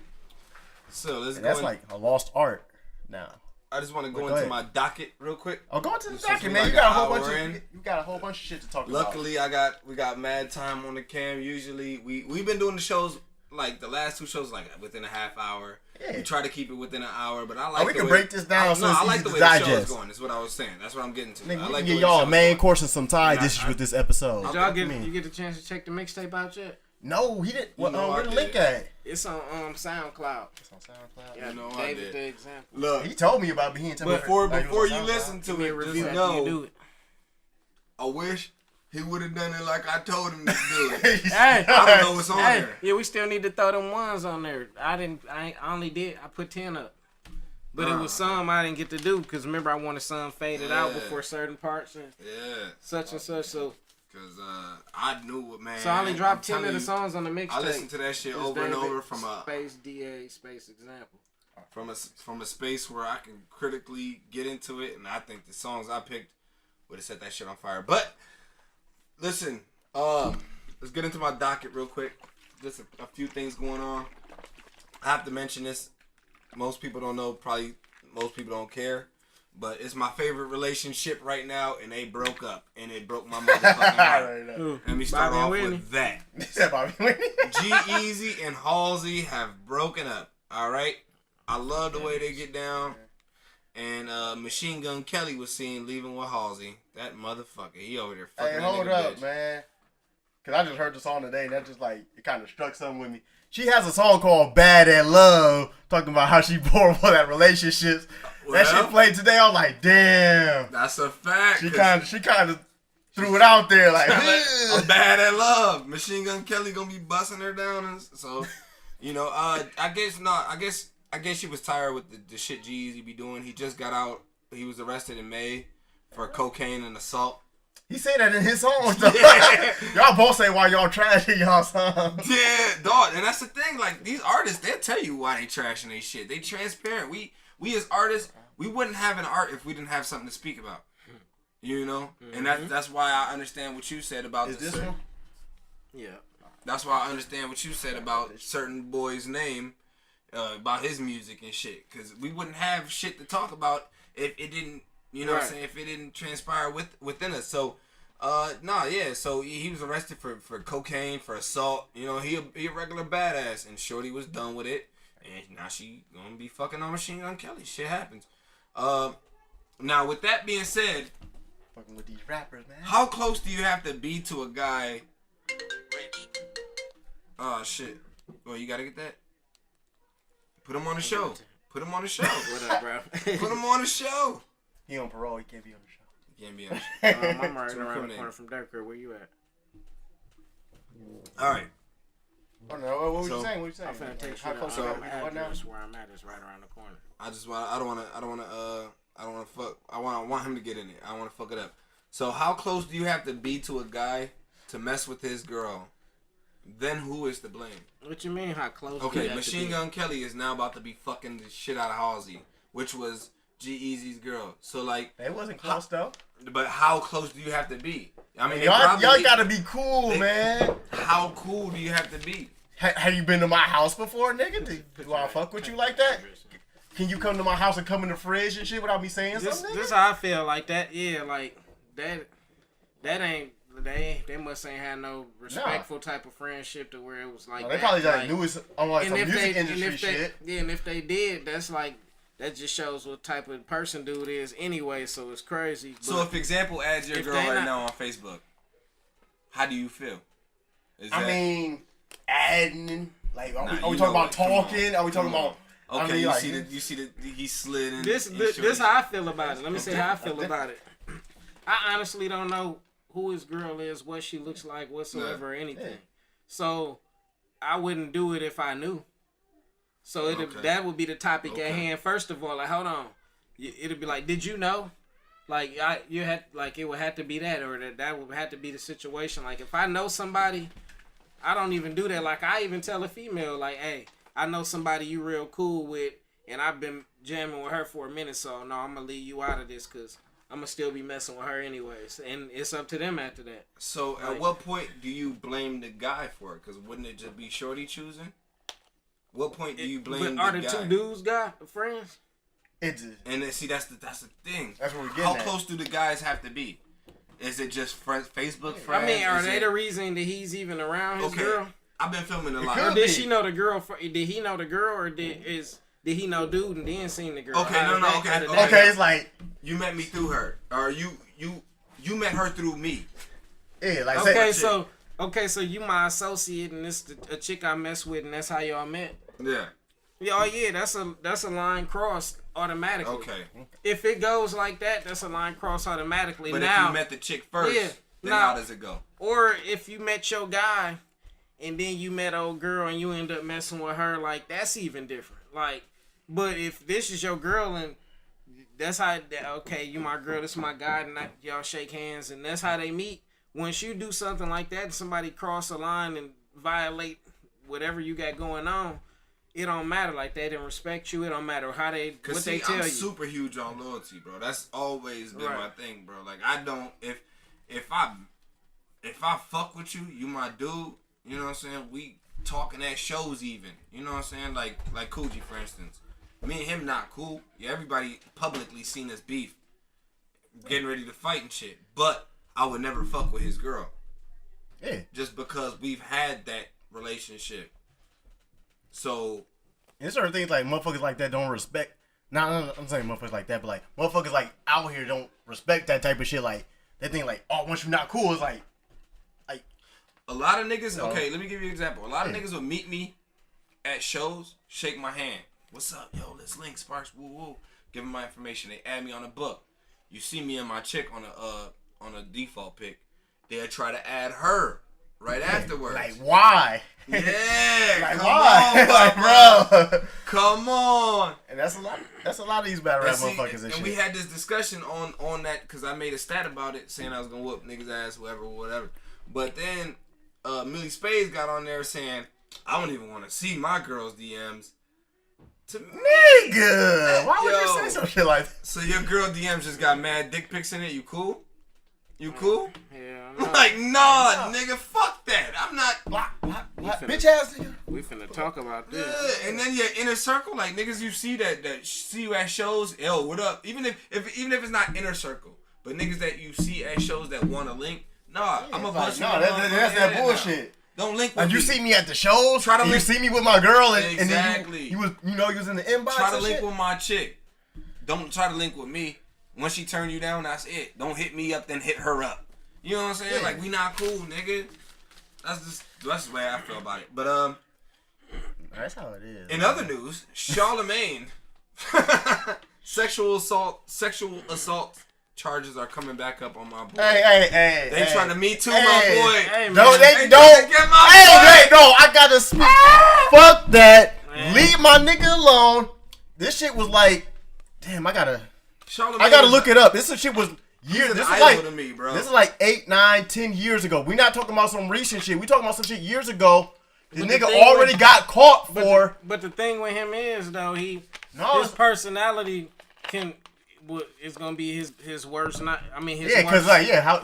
So let's go. That's like a lost art now. I just want to go into my docket real quick. Oh, go into the docket, man. You got a whole bunch of shit to talk about. Luckily, we got mad time on the cam. Usually, we've been doing the shows like the last 2 shows like within a half hour. Yeah. We try to keep it within an hour, but I like. We can break this down. I like the way the show is going. That's what I was saying. That's what I'm getting to. Nigga, I like give y'all a main course and some tie dishes with this episode. Did y'all get the chance to check the mixtape out yet? No, he didn't. Where the link at? It's on SoundCloud. It's on SoundCloud. Yeah, I did. The example. Look, he told me about, but he didn't tell me. Before you listen to it, just know. I wish he would have done it like I told him to do it. Hey, I don't know what's on there. Yeah, we still need to throw them ones on there. I put 10 up. But it was some I didn't get to do because remember I wanted some faded out before certain parts and such and such. So because I knew it, man. So I only dropped 10 of the songs on the mixtape. I listened to that shit over and over from a space DA space example. From a space where I can critically get into it, and I think the songs I picked would have set that shit on fire. But listen, let's get into my docket real quick. Just a few things going on. I have to mention this. Most people don't know. Probably most people don't care. But it's my favorite relationship right now, and they broke up, and it broke my motherfucking heart. Let me start off with that. G-Eazy and Halsey have broken up. All right, I love the way they get down. And Machine Gun Kelly was seen leaving with Halsey. That motherfucker, he over there fucking. Hey, hold up, man. Cause I just heard the song today, and that just like it kind of struck something with me. She has a song called "Bad at Love," talking about how she bore for that relationships. Well, that shit played today. I was like, damn. That's a fact. She kind of threw it out there like, I'm bad at love. Machine Gun Kelly gonna be busting her down, and so I guess she was tired with the shit G-Eazy be doing. He just got out. He was arrested in May for cocaine and assault. He said that in his songs, though. Yeah. Y'all both say why y'all trashing y'all songs. Yeah, dog. And that's the thing. Like, these artists, they'll tell you why they trashing their shit. They transparent. We as artists, we wouldn't have an art if we didn't have something to speak about. You know? Mm-hmm. And that's why I understand what you said about this one? Yeah. That's why I understand what you said about certain boy's name, about his music and shit. Because we wouldn't have shit to talk about if it didn't, you know what I'm saying, if it didn't transpire within us. So, so he was arrested for cocaine, for assault. You know, he a regular badass. And Shorty was done with it. And now she gonna be fucking on Machine Gun Kelly. Shit happens. Now, with that being said, fucking with these rappers, man. How close do you have to be to a guy? Oh, shit. Well, you gotta get that? Put him on the show. Put him on the show. What up, bro? Put him on the show. He on parole. He can't be on the show. He can't be on the show. I'm right around the corner from Durker. Where you at? All right. Oh, no. What were you saying? I'm finna take you to my address where I'm at. It's right around the corner. I want him to get in it. I don't want to fuck it up. So how close do you have to be to a guy to mess with his girl? Then who is to blame? What you mean, how close? Okay, Machine Gun Kelly is now about to be fucking the shit out of Halsey, which was G-Eazy's girl. So like, it wasn't close though. But how close do you have to be? I mean, y'all gotta be cool, man. How cool do you have to be? Have you been to my house before, nigga? Do I fuck with you like that? Can you come to my house and come in the fridge and shit without me saying something? This how I feel like that. Yeah, like that ain't. They must ain't had no respectful type of friendship to where it was like. They probably just knew it's on like some music industry shit. Yeah, and if they did, that's like that just shows what type of person dude is anyway. So it's crazy. So if example adds your girl right now on Facebook, how do you feel? I mean, adding like are we talking about talking? Are we talking about? Okay, I mean, you see the he slid in. This how I feel about it. Let me say how I feel about it. I honestly don't know who his girl is, what she looks like, whatsoever, or anything. Yeah. So I wouldn't do it if I knew. So that would be the topic at hand. First of all, like, hold on, it'd be like, did you know? Like it would have to be that, or that would have to be the situation. Like if I know somebody, I don't even do that. Like I even tell a female, like, hey, I know somebody you real cool with, and I've been jamming with her for a minute, so no, I'm gonna leave you out of this, cause I'm gonna still be messing with her anyways, and it's up to them after that. So, like, at what point do you blame the guy for it? Because wouldn't it just be Shorty choosing? What point do you blame the guy? Are the two dudes friends? And then, see, that's the thing. That's what we're getting How at. close do the guys have to be? Is it just Facebook friends? I mean, are they the reason that he's even around his girl? I've been filming a lot. Or did she know the girl? Did he know the girl, or did he know dude and then seen the girl? Okay, Okay, it's like you met me through her, or you met her through me. Yeah, like so you my associate, and this a chick I mess with, and that's how y'all met. Yeah. Yeah, that's a line crossed automatically. Okay. If it goes like that, that's a line crossed automatically. But now, if you met the chick first, then how does it go? Or if you met your guy, and then you met old girl, and you end up messing with her, like that's even different. Like, but if this is your girl, and that's how, okay, you my girl, this is my guy, and y'all shake hands, and that's how they meet. Once you do something like that, and somebody cross the line and violate whatever you got going on, it don't matter. Like, they didn't respect you. It don't matter what they tell you. I'm super huge on loyalty, bro. That's always been my thing, bro. Like, I don't, if I fuck with you, you my dude, you know what I'm saying? We talking at shows even, you know what I'm saying? Like Coogee, for instance. Me and him not cool. Yeah, everybody publicly seen us beef, getting ready to fight and shit. But I would never fuck with his girl. Yeah. Just because we've had that relationship. So, and certain things like motherfuckers like that don't respect. Nah, I'm saying motherfuckers like that, but like motherfuckers like out here don't respect that type of shit. Like they think like, oh, once you're not cool, it's like a lot of niggas. Okay, let me give you an example. A lot of niggas will meet me at shows, shake my hand. What's up, yo? Let's link, Sparks. Woo woo. Give them my information. They add me on a book. You see me and my chick on a default pic. They'll try to add her right afterwards. Like why? Yeah. Like come why? on, Like bro. Come on. And that's a lot. That's a lot of these battle rap motherfuckers and shit. We had this discussion on that because I made a stat about it, saying I was gonna whoop niggas' ass, whatever. But then Millie Spades got on there saying, I don't even want to see my girl's DMs. To nigga, why would you say some shit like that? So your girl DMs just got mad dick pics in it. You cool? You cool? Yeah. Like, nah, nigga, fuck that. I'm not. Bitch ass nigga. We finna talk about this. Yeah, and then your inner circle, like niggas you see that see you at shows. Yo, what up? Even if it's not inner circle, but niggas that you see at shows that want to link. Nah, I'm a bust. No, that's that bullshit. Don't link with like me. You see me at the shows, you see me with my girl, and exactly. And then you was in the inbox. Try to link with my chick. Don't try to link with me. Once she turn you down, that's it. Don't hit me up, then hit her up. You know what I'm saying? Yeah. Like, we not cool, nigga. That's the way I feel about it. But that's how it is. In other news, Charlemagne, sexual assault charges are coming back up on my boy. Hey. They trying to me too, my boy. Hey, no, they don't. Get my boy. No, I gotta speak. Fuck that. Man. Leave my nigga alone. This shit was like, damn, I gotta look it up. This shit was years. This is like, to me, bro. This is like 8, 9, 10 years ago. We not talking about some recent shit. We talking about some shit years ago. The nigga already got caught for. But the thing with him is though, his personality is gonna be his worst.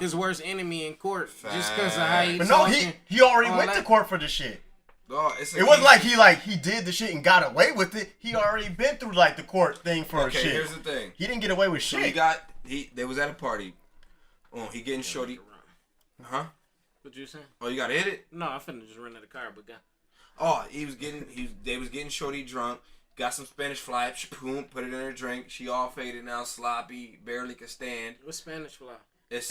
His worst enemy in court. Fact. Just because of how he. But no, he already went to court for the shit. No, it wasn't like he did the shit and got away with it. He already been through like the court thing for shit. Okay, here's the thing. He didn't get away with shit. They was at a party. Oh, he getting shorty. Huh? What you saying? Oh, you got to hit it? No, I finna just run out of the car, but go. Oh, they was getting shorty drunk. Got some Spanish fly, boom, put it in her drink. She all faded now, sloppy, barely could stand. What's Spanish fly? It's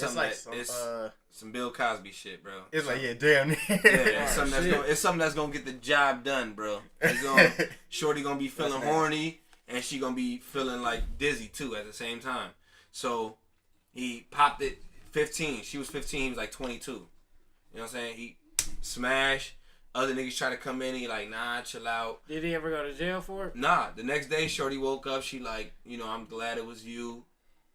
some Bill Cosby shit, bro. It's like, yeah, damn. It's something that's gonna get the job done, bro. Shorty gonna be feeling horny, and she gonna be feeling like dizzy too at the same time. So he popped it 15. She was 15. He was like 22. You know what I'm saying? He smashed. Other niggas try to come in. He like, nah, chill out. Did he ever go to jail for it? Nah. The next day, shorty woke up. She like, I'm glad it was you.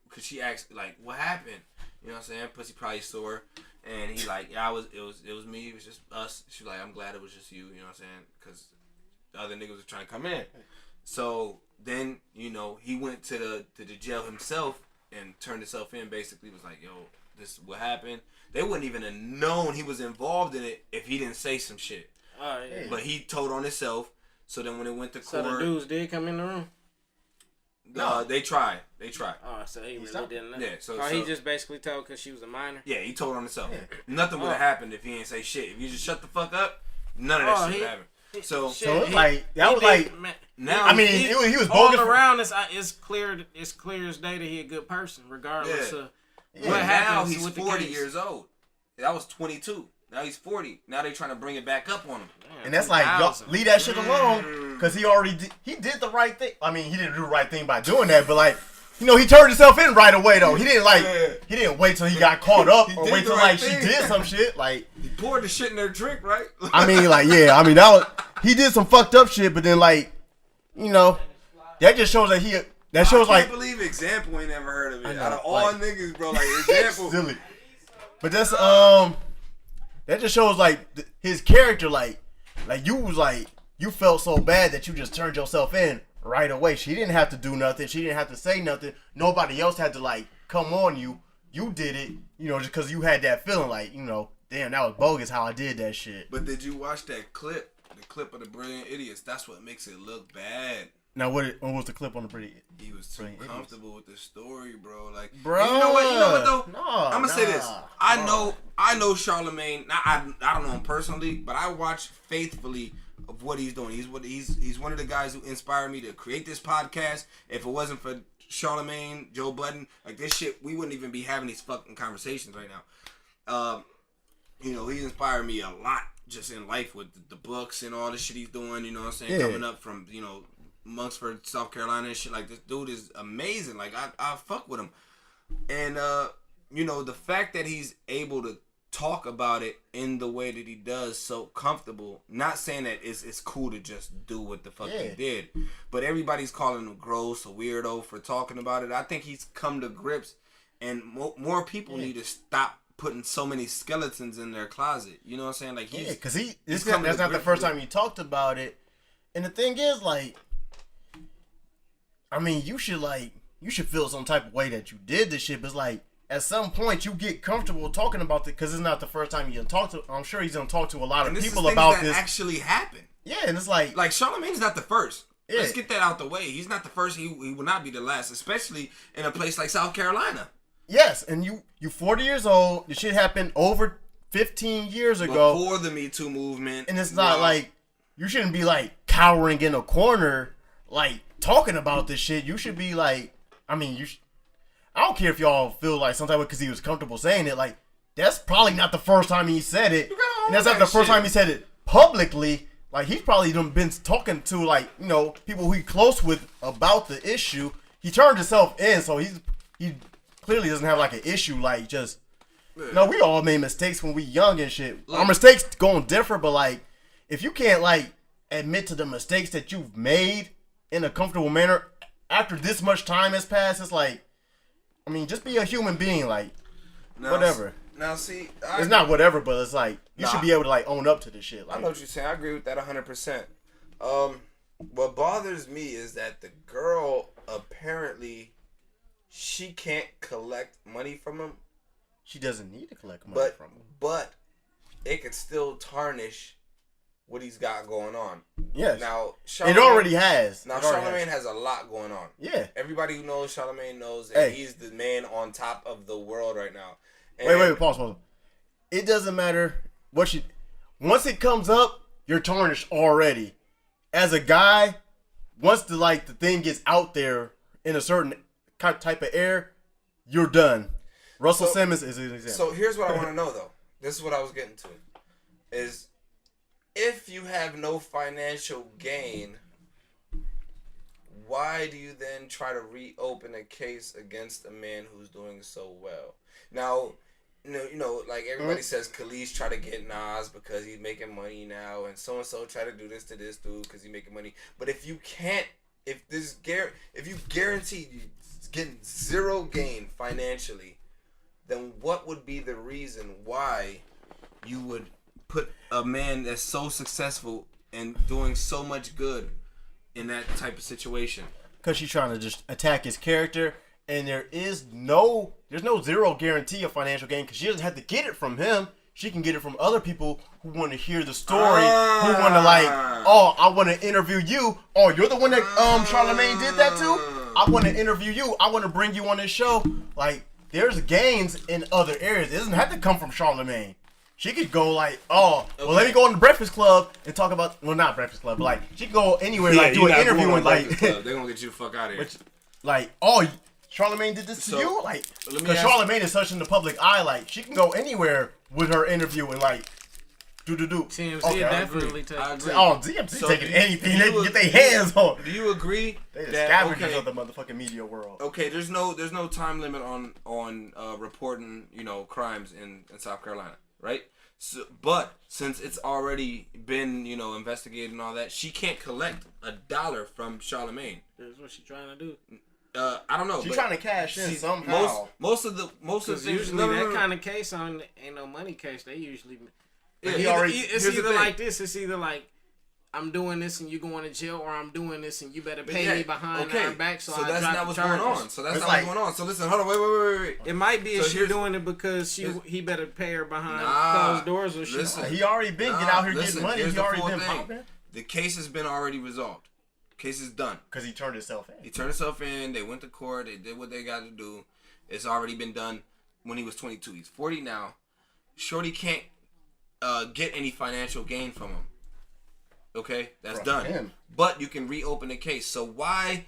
Cause she asked like, what happened? You know what I'm saying? Pussy probably sore. And he like, yeah, it was me. It was just us. She was like, I'm glad it was just you. You know what I'm saying? Cause the other niggas were trying to come in. So then, he went to the jail himself and turned himself in. Basically, was like, yo, this is what happened. They wouldn't even have known he was involved in it if he didn't say some shit. Oh yeah. But he told on himself. So then when it went to court, so the dudes did come in the room. No, they tried. Oh, so he really didn't know. Yeah, so he just basically told because she was a minor. Yeah, he told on himself. Yeah. Nothing would have happened if he didn't say shit. If you just shut the fuck up, none of that shit would happen. So it's like that was like now. I mean, he was all bogus around. It's clear as day that he a good person, regardless of what happens. Now he's 40 years old. That was 22. Now he's 40. Now they trying to bring it back up on him. And that's like, y'all leave that shit alone, because he already did the right thing. I mean, he didn't do the right thing by doing that, but like, you know, he turned himself in right away though. He didn't wait till he got caught up or wait till like she did some shit. Like, he poured the shit in their drink, right? I mean, like, yeah, I mean he did some fucked up shit, but then like, you know, that just shows that I can't believe Example ain't never heard of it. Out of all niggas, bro, like Example. Silly. But that's that just shows like his character, like you felt so bad that you just turned yourself in right away. She didn't have to do nothing. She didn't have to say nothing. Nobody else had to like come on you. You did it, you know, just because you had that feeling like, you know, damn, that was bogus how I did that shit. But did you watch that clip? The clip of the Brilliant Idiots. That's what makes it look bad. Now, what was the clip on the Brilliant? He was too comfortable with the story, bro. Like, bro, you know what though? No, I'm gonna say this. I know Charlemagne. Now, I don't know him personally, but I watch faithfully of what he's doing. He's one of the guys who inspired me to create this podcast. If it wasn't for Charlemagne, Joe Budden, like this shit, we wouldn't even be having these fucking conversations right now. You know, he's inspired me a lot just in life with the books and all the shit he's doing. You know what I'm saying? Yeah. Coming up from, you know, Monksford, South Carolina and shit. Like, this dude is amazing. Like, I fuck with him. And, you know, the fact that he's able to talk about it in the way that he does, so comfortable. Not saying that it's cool to just do what the fuck he did, but everybody's calling him gross, a weirdo for talking about it. I think he's come to grips, and more people need to stop putting so many skeletons in their closet. You know what I'm saying? Like, because that's not the first time he talked about it. And the thing is, like, I mean, you should feel some type of way that you did this shit, but it's like, at some point, you get comfortable talking about it because it's not the first time you talk to. I'm sure he's gonna talk to a lot of people about this. Actually happened. Yeah, and it's like Charlemagne's not the first. Yeah. Let's get that out the way. He's not the first. He will not be the last, especially in a place like South Carolina. Yes, and you 40 years old. The shit happened over 15 years ago. Before the Me Too movement, and it's not like you shouldn't be like cowering in a corner, like talking about this shit. You should be like, I mean, I don't care if y'all feel like some type of because he was comfortable saying it. Like, that's probably not the first time he said it, and that's not the first time he said it publicly. Like, he's probably been talking to, like, you know, people who he close with about the issue. He turned himself in, so he clearly doesn't have like an issue. Like, just no, we all made mistakes when we young and shit. Our mistakes gonna differ, but like, if you can't like admit to the mistakes that you've made in a comfortable manner after this much time has passed, it's like, I mean, just be a human being, like, whatever. Now, see, it's not whatever, but it's like, you should be able to, like, own up to this shit. Like, I know what you're saying. I agree with that 100%. What bothers me is that the girl, apparently, she can't collect money from him. She doesn't need to collect money from him. But it could still tarnish what he's got going on. Yes. Now, it already has. Now, Charlemagne has a lot going on. Yeah. Everybody who knows Charlemagne knows that he's the man on top of the world right now. And wait, pause. It doesn't matter what once it comes up, you're tarnished already. As a guy, once the thing gets out there in a certain type of air, you're done. Russell Simmons is an example. So here's what I want to know, though. This is what I was getting to. Is if you have no financial gain, why do you then try to reopen a case against a man who's doing so well? Now, you know, like everybody says, Khalees try to get Nas because he's making money now, and so try to do this to this dude because he's making money. But if you can't, if you guarantee you getting zero gain financially, then what would be the reason why you would put a man that's so successful and doing so much good in that type of situation? Because she's trying to just attack his character and there's no zero guarantee of financial gain because she doesn't have to get it from him. She can get it from other people who want to hear the story, who want to I want to interview you. Oh, you're the one that Charlamagne did that to? I want to interview you. I want to bring you on this show. Like, there's gains in other areas. It doesn't have to come from Charlamagne. She could go well, let me go on the Breakfast Club and talk about, well, not Breakfast Club, but like, she could go anywhere, do an interview and like, they're gonna get you the fuck out of here. Charlamagne did this to you? Like, because Charlamagne is such in the public eye, like, she can go anywhere with her interview and like, do. TMZ definitely take it. TMZ taking anything they can get their hands on. Do you agree they the scavengers of the motherfucking media world? Okay, there's no time limit on reporting, crimes in South Carolina, right? So, but since it's already been, investigated and all that, she can't collect $1 from Charlamagne. That's what she's trying to do. I don't know. She's trying to cash in somehow. Most of the usually that kind of case ain't no money case. They usually it's either like this. It's either like I'm doing this and you going to jail, or I'm doing this and you better pay me behind our back. So that's not what's going on. So listen, hold on, wait. It might be she's doing it because he better pay her behind closed doors or shit. Listen, he already been get out here getting money. He already been popping. The case has been already resolved. Case is done. Because he turned himself in. They went to court. They did what they got to do. It's already been done when he was 22. He's 40 now. Shorty can't get any financial gain from him. Okay? That's done. Him. But you can reopen the case. So why,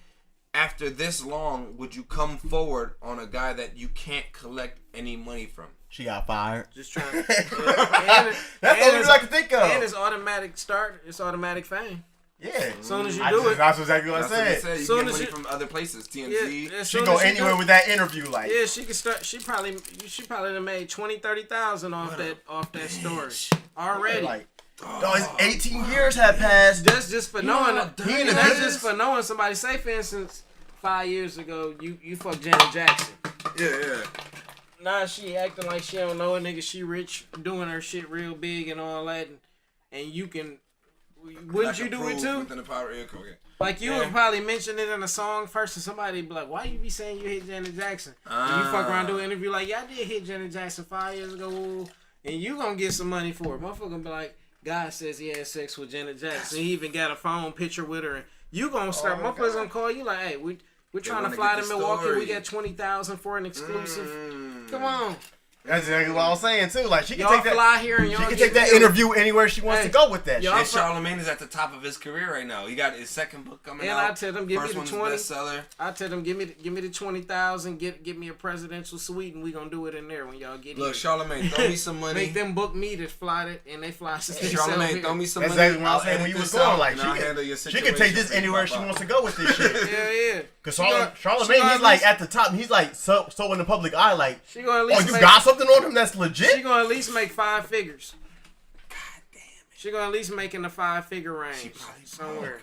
after this long, would you come forward on a guy that you can't collect any money from? She got fired. Just trying. That's all you like to think of. And it's automatic start. It's automatic fame. Yeah. As soon as you do it. That's exactly what I said. You get money from other places. TMZ. Yeah, she go anywhere with that interview. Like. Yeah, she can start. She probably done made 20,000-30,000 off that story already. Like, it's 18 years have passed. That's just for knowing. That's just for knowing somebody. Say, for instance, 5 years ago, you fucked Janet Jackson. Yeah. Now she acting like she don't know a nigga. She rich, doing her shit real big and all that, and you can. Wouldn't you do it too? Like you would probably mention it in a song first, and somebody be like, "Why you be saying you hit Janet Jackson?" And you fuck around do an interview like, "Yeah, I did hit Janet Jackson 5 years ago," and you gonna get some money for it. Motherfucker gonna be like, "Guy says he had sex with Janet Jackson. He even got a phone picture with her." And you gonna start. Motherfuckers gonna call you like, "Hey, we're trying to fly to Milwaukee. Story. We got 20,000 for an exclusive. Come on." That's exactly what I was saying too. Like she can y'all take that. Fly here and she can take that interview anywhere she wants to go with that. And Charlamagne is at the top of his career right now. He got his second book coming out. And I tell them, give First me the 20. Bestseller. I tell them, give me the 20,000. Get me a presidential suite, and we gonna do it in there when y'all get Look, here. Charlamagne, throw me some money. Make them book me to fly it, and they fly. Charlamagne, throw me some money. That's exactly what I was saying when you was going. Like she can take this anywhere she wants to go with this shit. Yeah. Because Charlamagne, he's like at the top. He's like so in the public eye. Like, she gonna at least got something on him that's legit. She gonna at least make 5 figures. God damn it. She gonna at least make in the 5-figure range. She probably somewhere.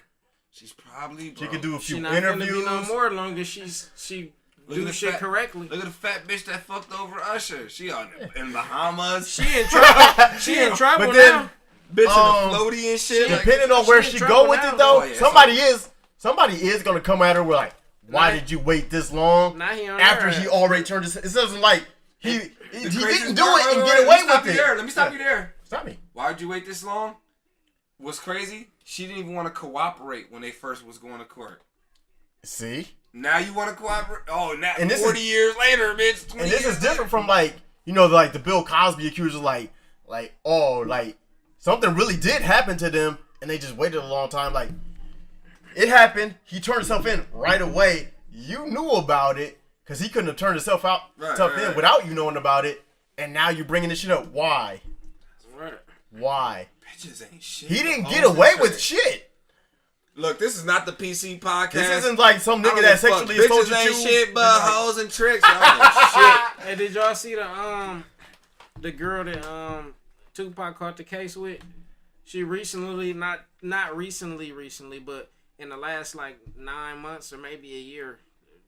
She's probably broke. She could do a few she interviews. Be no more long as she do shit correctly. Look at the fat bitch that fucked over Usher. She in Bahamas. She in trouble. She in trouble now. Bitch in a floaty and shit. Depending on where she go with it though, somebody is gonna come at her with like, why did you wait this long? After he already turned his. It doesn't like he didn't do it and get away with it. Let me stop you there. Stop me. Why'd you wait this long? What's crazy? She didn't even want to cooperate when they first was going to court. See? Now you want to cooperate? Oh, now 40 years later, bitch. And this is different from like the Bill Cosby accusers, like something really did happen to them, and they just waited a long time. Like it happened. He turned himself in right away. You knew about it. Because he couldn't have turned himself in without you knowing about it. And now you're bringing this shit up. Why? Right. Why? Bitches ain't shit. He didn't get away with shit. Look, this is not the PC podcast. This isn't like some nigga that sexually assaulted you. Bitches ain't shit but hoes and tricks. Shit. Hey, did y'all see the girl that Tupac caught the case with? She recently, not recently, but in the last like 9 months or maybe a year.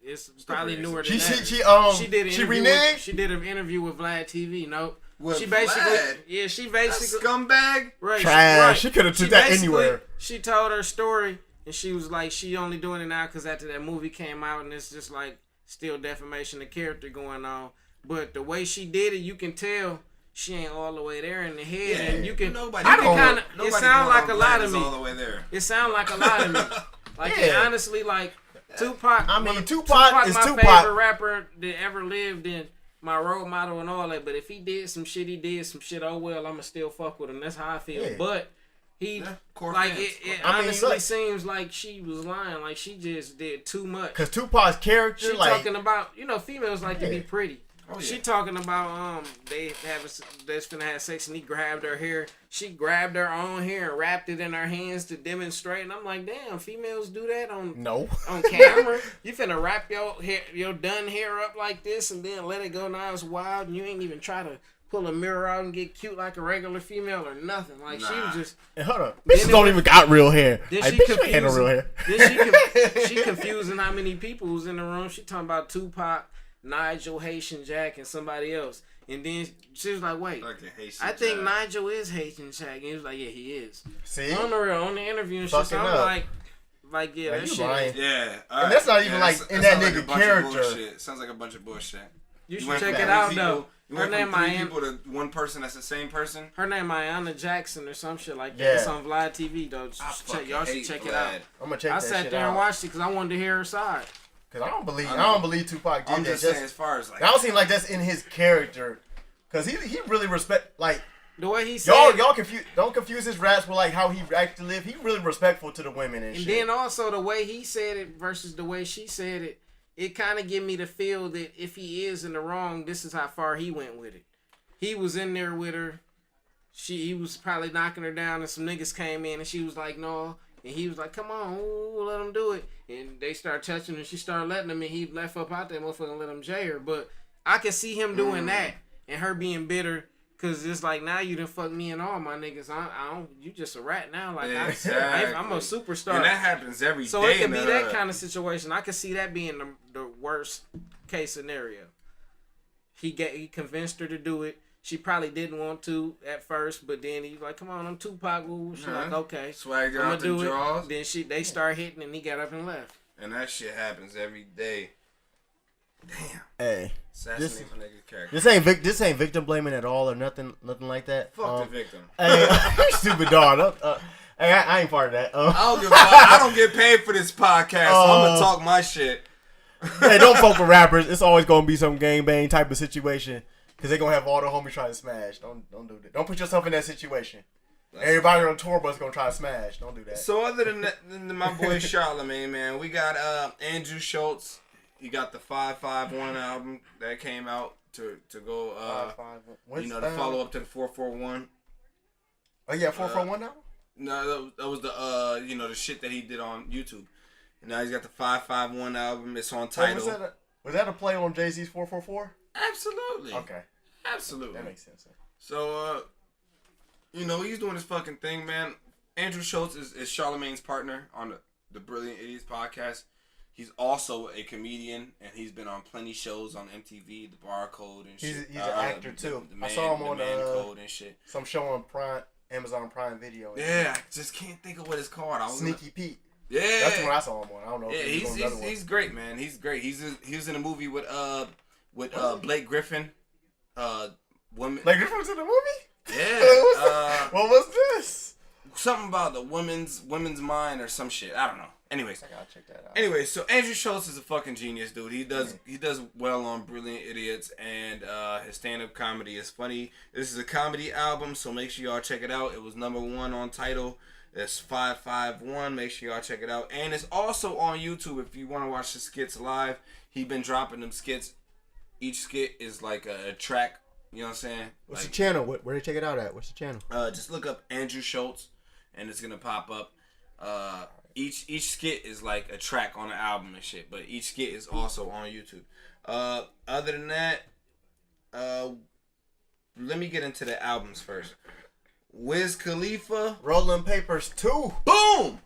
It's probably newer than that. She did an interview with Vlad TV. Nope. With she basically, Vlad? she basically that scumbag. Right. Trash. She could have took that anywhere. She told her story, and she was like, she only doing it now because after that movie came out, and it's just like still defamation of character going on. But the way she did it, you can tell she ain't all the way there in the head, and you can. It sound like a lot of me. All the way there. It sound like a lot of me. Like honestly, like Tupac. I mean, Tupac is my Tupac. favorite rapper that ever lived, and my role model and all that. But if he did some shit, oh well, I'ma still fuck with him. That's how I feel. Yeah. But he it honestly seems like she was lying. Like she just did too much. Cause Tupac's character, she talking about females like to be pretty. Oh, yeah. She talking about they finna have sex and he grabbed her hair. She grabbed her own hair and wrapped it in her hands to demonstrate. And I'm like, damn, females do that on camera. You finna wrap your done hair up like this and then let it go. Now it's wild and you ain't even try to pull a mirror out and get cute like a regular female or nothing. Like she was just. Hey, hold up, bitches don't even got real hair. Then like, she confusing no real hair. Then she confusing how many people was in the room. She talking about Tupac, Nigel, Haitian Jack, and somebody else. And then she was like, wait, I think Nigel is Haitian Jack. And he was like, yeah, he is. See? On the interview and shit. So I'm like, yeah, that shit. Lying. Yeah. And that's not even like in that nigga character. Sounds like a bunch of bullshit. You should check it out, though. Her name people to one person that's the same person. Her name Ayanna Jackson or some shit like that. It's on Vlad TV though. Y'all should check it out. I'm gonna check that shit out. I sat there and watched it because I wanted to hear her side. Cause I don't believe Tupac did that. I'm just saying, as far as like, I don't seem like that's in his character. Cause he really respect like the way he said. Y'all don't confuse his raps with like how he actually live. He really respectful to the women and shit. And then also the way he said it versus the way she said it. It kind of give me the feel that if he is in the wrong, this is how far he went with it. He was in there with her. He was probably knocking her down, and some niggas came in, and she was like, no. And he was like, come on, ooh, let him do it. And they started touching her, and she started letting him, and he left up out there, motherfucker, and let him jay her. But I could see him doing that, and her being bitter, because it's like, now you done fuck me and all my niggas. I don't, you just a rat now. Like, exactly. I'm a superstar. And that happens every day. So it could be that kind of situation. I could see that being the worst case scenario. He convinced her to do it. She probably didn't want to at first, but then he's like, come on, I'm Tupac. She's like, okay. Swagged out the draws. Then they start hitting, and he got up and left. And that shit happens every day. Damn. Hey. Assassinate my nigga character. This ain't victim blaming at all or nothing like that. Fuck the victim. Hey, stupid dog. Hey, I ain't part of that. I don't get paid for this podcast, so I'm gonna talk my shit. Hey, don't fuck with rappers. It's always gonna be some gangbang type of situation. Cause they gonna have all the homies trying to smash. Don't do that. Don't put yourself in that situation. Everybody on the tour bus gonna try to smash. Don't do that. So other than that, my boy Charlamagne, man, we got Andrew Schultz. He got the 551 album that came out to go the follow up to the 441. Oh yeah, 441 now? No, that was the the shit that he did on YouTube. And now he's got the 551 album. It's on Tidal. Was that a play on Jay-Z's 444? Absolutely. Okay. Absolutely. That makes sense. So he's doing his fucking thing, man. Andrew Schultz is Charlamagne's partner on the Brilliant Idiots podcast. He's also a comedian, and he's been on plenty shows on MTV, The Barcode, and shit. He's an actor too. I saw him on Code and shit. Some show on Amazon Prime Video. Yeah, I just can't think of what it's called. Sneaky Pete. Yeah, that's the one I saw him on. I don't know. Yeah, he's great, man. He's great. He was in a movie with Blake Griffin. Woman. Blake Griffin was in the movie? Yeah. What was this? Something about the women's mind or some shit. I don't know. Anyways, I gotta check that out. Anyways, so Andrew Schultz is a fucking genius, dude. He does well on Brilliant Idiots, and his stand-up comedy is funny. This is a comedy album, so make sure y'all check it out. It was #1 on Tidal. It's 551. Make sure y'all check it out, and it's also on YouTube if you want to watch the skits live. He been dropping them skits. Each skit is like a track. You know what I'm saying? What's the channel? Where they check it out at? What's the channel? Just look up Andrew Schultz, and it's gonna pop up. Each skit is like a track on the album and shit, but each skit is also on YouTube. Other than that, let me get into the albums first. Wiz Khalifa, Rolling Papers 2. Boom.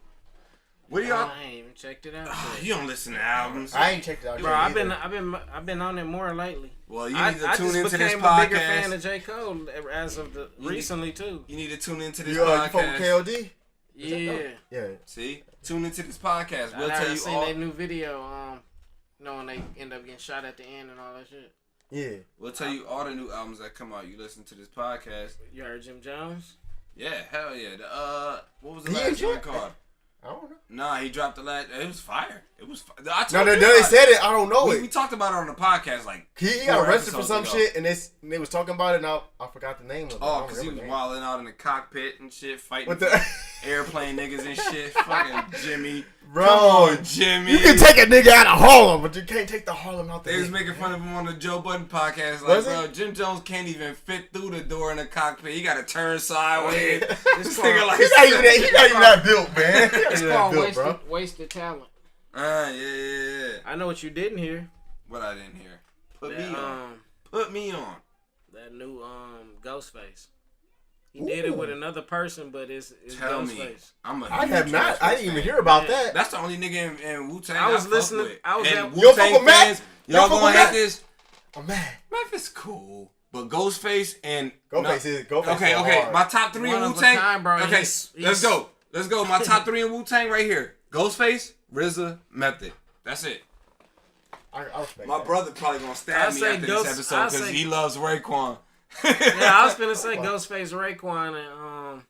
What do y'all? I ain't even checked it out. You don't listen to albums. I ain't checked it out. Bro, I've been on it more lately. Well, you need to tune into this podcast. I just became a bigger fan of J. Cole as of recently too. You need to tune into this podcast. You fuck with KOD? Yeah. Yeah. See, tune into this podcast. We'll tell you seen all. that new video. when they end up getting shot at the end and all that shit. Yeah. We'll tell you all the new albums that come out. You listen to this podcast. You heard Jim Jones? Yeah, hell yeah. What was the last one called? I don't know. Nah, he dropped the last. It was fire. It was. No, they said it. I don't know we talked about it on the podcast. Like he got arrested for some shit, and they was talking about it. Now I forgot the name of it. Oh, because he was wilding out in the cockpit and shit, fighting with the airplane niggas and shit. Fucking Jimmy. Bro, come on, Jimmy. You can take a nigga out of Harlem, but you can't take the Harlem out the They was nigga. making fun of him on the Joe Budden podcast. Like, bro, Jim Jones can't even fit through the door in the cockpit. He got to turn sideways. This nigga like he's not even that built, man. It's called wasted talent. Yeah. I know what you didn't hear. What I didn't hear. Put me on. That new Ghostface. He did it with another person, but it's Ghostface. I have not. I didn't even hear about that. That's the only nigga in Wu-Tang I was listening. I was at Wu-Tang fans. Y'all gonna hate this? I'm mad. Math is cool, but Ghostface and Ghostface is okay. Hard. My top 3 in Wu-Tang. Okay, let's go. My top 3 in Wu-Tang right here: Ghostface, RZA, Method. That's it. I respect My that. brother probably gonna stab me after this episode because he loves Raekwon. Yeah, I was finna say Ghostface, Raekwon,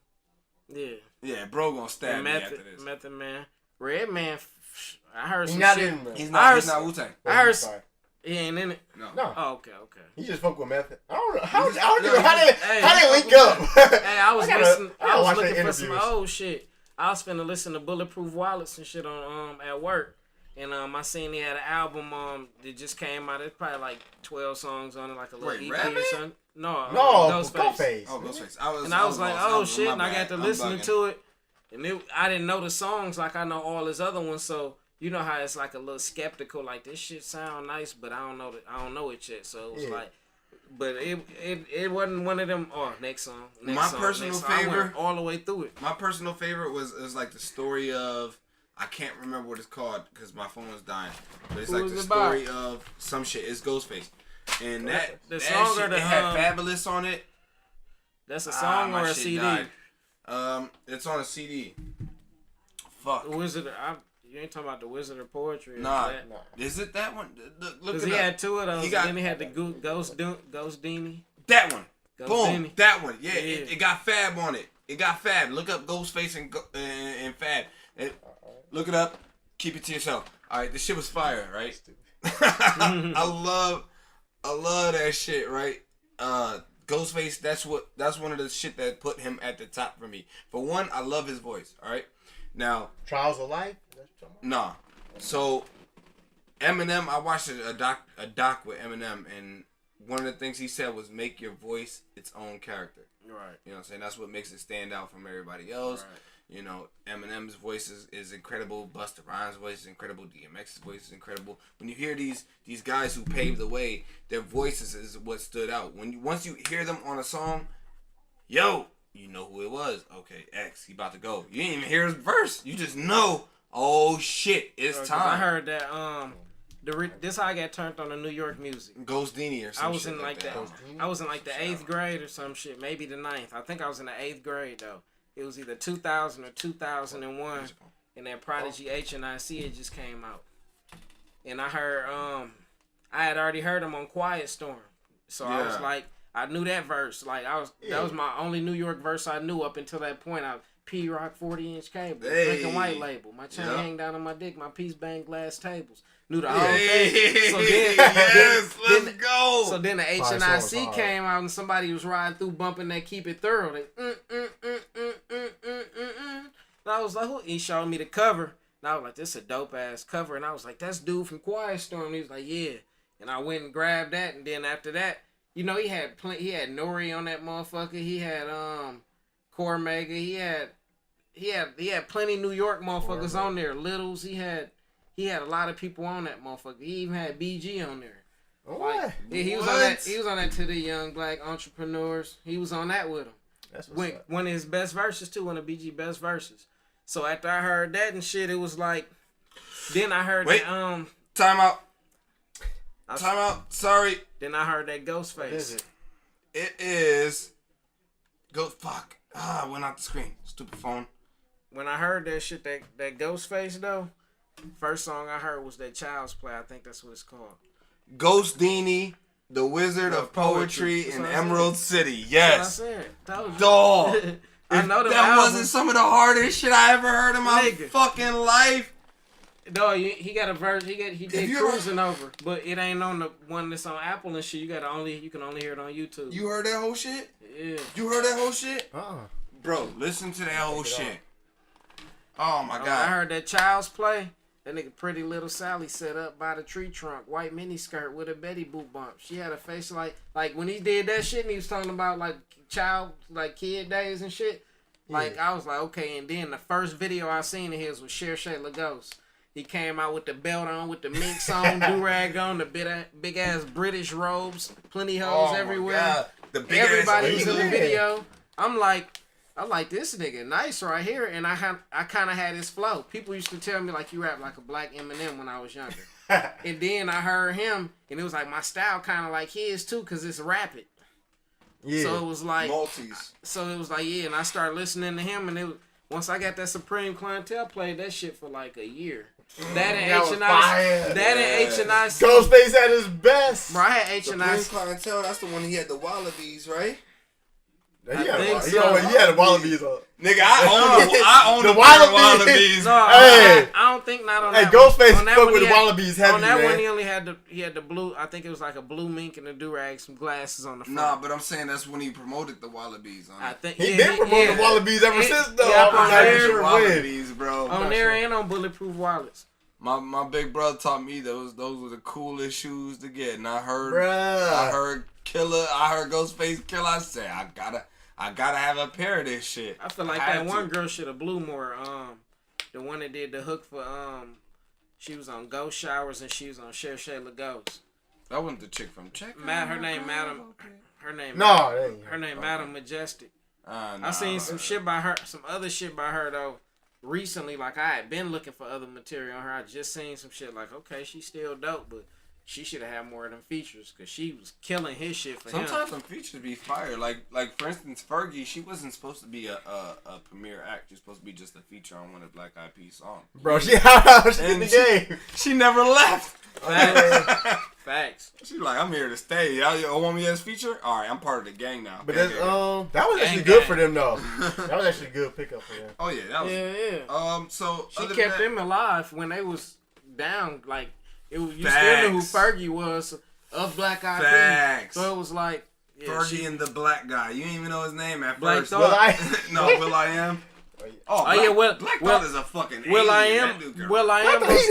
and yeah, bro gonna stab me after this. Method Man, Redman. I heard some not shit. He's not Wu-Tang. I heard he ain't in it. No. Oh, okay. He just fuck with Method. I don't know how they link up. Hey, I was listening. I was looking for some old shit. I was finna listen to Bulletproof Wallets and shit on at work. And I seen he had an album that just came out. It's probably like 12 songs on it, like a little EP or something. No, Ghostface. Oh, Ghostface. I was like, oh shit, and I got to listening to it. And I didn't know the songs like I know all his other ones, so you know how it's like a little skeptical, like this shit sound nice, but I don't know it yet. So it was like, but it wasn't one of them. Oh, next song. My personal favorite, I went all the way through it. My personal favorite was like the story of. I can't remember what it's called because my phone was dying. But it's like the story of some shit. It's Ghostface. And that song shit, or the it had Fabulous on it. That's a song or a CD? Died. It's on a CD. Fuck. Wizard. You ain't talking about the Wizard of Poetry. Nah. Is it that one? Look because he had 2 of those. Then he had the Ghost Dini. That one. Ghost Boom. Dini. That one. Yeah. It got Fab on it. It got Fab. Look up Ghostface and Fab. Look it up. Keep it to yourself. All right, this shit was fire, right? I love that shit, right? Ghostface. That's one of the shit that put him at the top for me. For one, I love his voice. All right. Now, Trials of Life. Nah. So, Eminem. I watched a doc with Eminem, and one of the things he said was make your voice its own character. Right. You know what I'm saying? That's what makes it stand out from everybody else. Right. You know, Eminem's voice is incredible. Busta Rhymes' voice is incredible. DMX's voice is incredible. When you hear these guys who paved the way, their voices is what stood out. Once you hear them on a song, yo, you know who it was. Okay, X, he about to go. You didn't even hear his verse. You just know, oh shit, it's time. I heard that this how I got turned on to New York music. Ghost Dini or something. I was in like that. I was in like the 8th grade or some shit, maybe the 9th. I think I was in the 8th grade though. It was either 2000 or 2001, and that Prodigy HNIC it just came out. And I heard, I had already heard him on Quiet Storm, so I was like, I knew that verse. Like that was my only New York verse I knew up until that point. P-Rock 40-inch cable, drinking white label. My chain hang down on my dick. My piece bang glass tables. Knew the whole thing. So then, let's go. So then the HNIC came out and somebody was riding through bumping that Keep It Thorough. They, And I was like, who? He showed me the cover. And I was like, this is a dope ass cover. And I was like, that's dude from Quiet Storm. And he was like, yeah. And I went and grabbed that. And then after that, you know, he had Nori on that motherfucker. He had Cormega. He had plenty New York motherfuckers on there. Littles. He had a lot of people on that motherfucker. He even had BG on there. What? Yeah, he was on that. He was on that to the young black entrepreneurs. He was on that with him. That's what's up. One of his best verses too. One of BG best verses. So after I heard that and shit, it was like. Then I heard that. Time out. Sorry. Then I heard that Ghostface. What is it? It is. Fuck. I went out the screen. Stupid phone. When I heard that shit, that Ghostface though, First song I heard was that Child's Play. I think that's what it's called. Ghost Dini, the Wizard of Poetry in Emerald City. Yes. That's what I said. That was Dog. I know them that albums. wasn't some of the hardest shit I ever heard in my fucking life. No, he got a version. He did Cruising Over, but it ain't on the one that's on Apple and shit. You can only hear it on YouTube. You heard that whole shit? Yeah. You heard that whole shit? Bro, listen to that whole shit. Oh my god. I heard that Child's Play. That nigga Pretty Little Sally set up by the tree trunk, white miniskirt with a Betty Boop bump. She had a face like when he did that shit and he was talking about like kid days and shit. Like I was like, okay, and then the first video I seen of his was Cher Lagos. He came out with the belt on, with the minks on, do-rag on, the big ass British robes, plenty hoes everywhere. Everybody was in the video. I'm like this nigga nice right here, and I kind of had his flow. People used to tell me like you rap like a black Eminem when I was younger, and then I heard him, and it was like my style kind of like his too, cause it's rapid. Yeah. So it was like Maltese. So it was like and I started listening to him, and it was, once I got that Supreme Clientele, played that shit for like a year. That and H&I. That and H&I. Ghostface at his best. Bro, I had H&I. Supreme Clientele, that's the one he had the Wallabies, right? He had the Wallabies on. Nigga, I own the Wallabies. No, I don't think not on that. Hey, Ghostface fuck with the Wallabies heavy, on that man. one, he only had the blue. I think it was like a blue mink and a do-rag, some glasses on the front. Nah, but I'm saying that's when he promoted the Wallabies. I think he been promoting the Wallabies ever since though. Wallabies, bro. On there and on Bulletproof Wallets. My big brother taught me those were the coolest shoes to get, and I heard Killer, I heard Ghostface Killer. I said I gotta have a pair of this shit. I feel like that one girl should have blew more. The one that did the hook for she was on Ghost Showers and she was on Cher Lagos. That wasn't the chick from Check. Her name Madam Majestic. I seen some shit by her, some other shit by her though. Recently, like I had been looking for other material on her. I just seen some shit like, okay, she's still dope, but she should have had more of them features because she was killing his shit for him. Sometimes some features be fire. Like for instance, Fergie, she wasn't supposed to be a premiere act. She's supposed to be just a feature on one of Black Eyed Peas songs. Bro, she in the game. She never left. Facts. She's like, I'm here to stay. Y'all want me as feature? All right, I'm part of the gang now. But that was actually good for them though. That was actually a good pickup for them. Oh yeah, that was. Yeah. So she kept them alive when they was down. Like you still knew who Fergie was of Black Eyed Peas. So it was like Fergie and the black guy. You didn't even know his name at Black first. Will I Am. Black Thought is a fucking Will I Am stay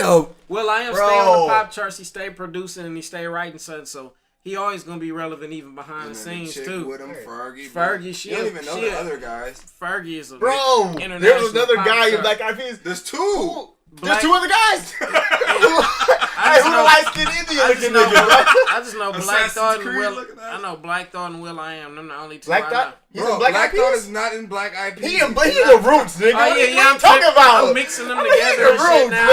on the pop charts. He stay producing and he stay writing something. So he always gonna be relevant even behind the scenes too. With him, Fergie, you don't even know the other guys. Fergie is a there was another guy in Black Eyed Peas. There's two. There's two other guys. Hey, who the light-skinned Indian looking nigga? I just know Black Thought and Will. I know Black Thought and Will I Am. Them the only two Black I know. Thought? He's in Black Eyed Peas? Thought is not in Black Eyed Peas. He's the Roots, nigga. Oh yeah, I'm talking about. I'm mixing them together and shit now.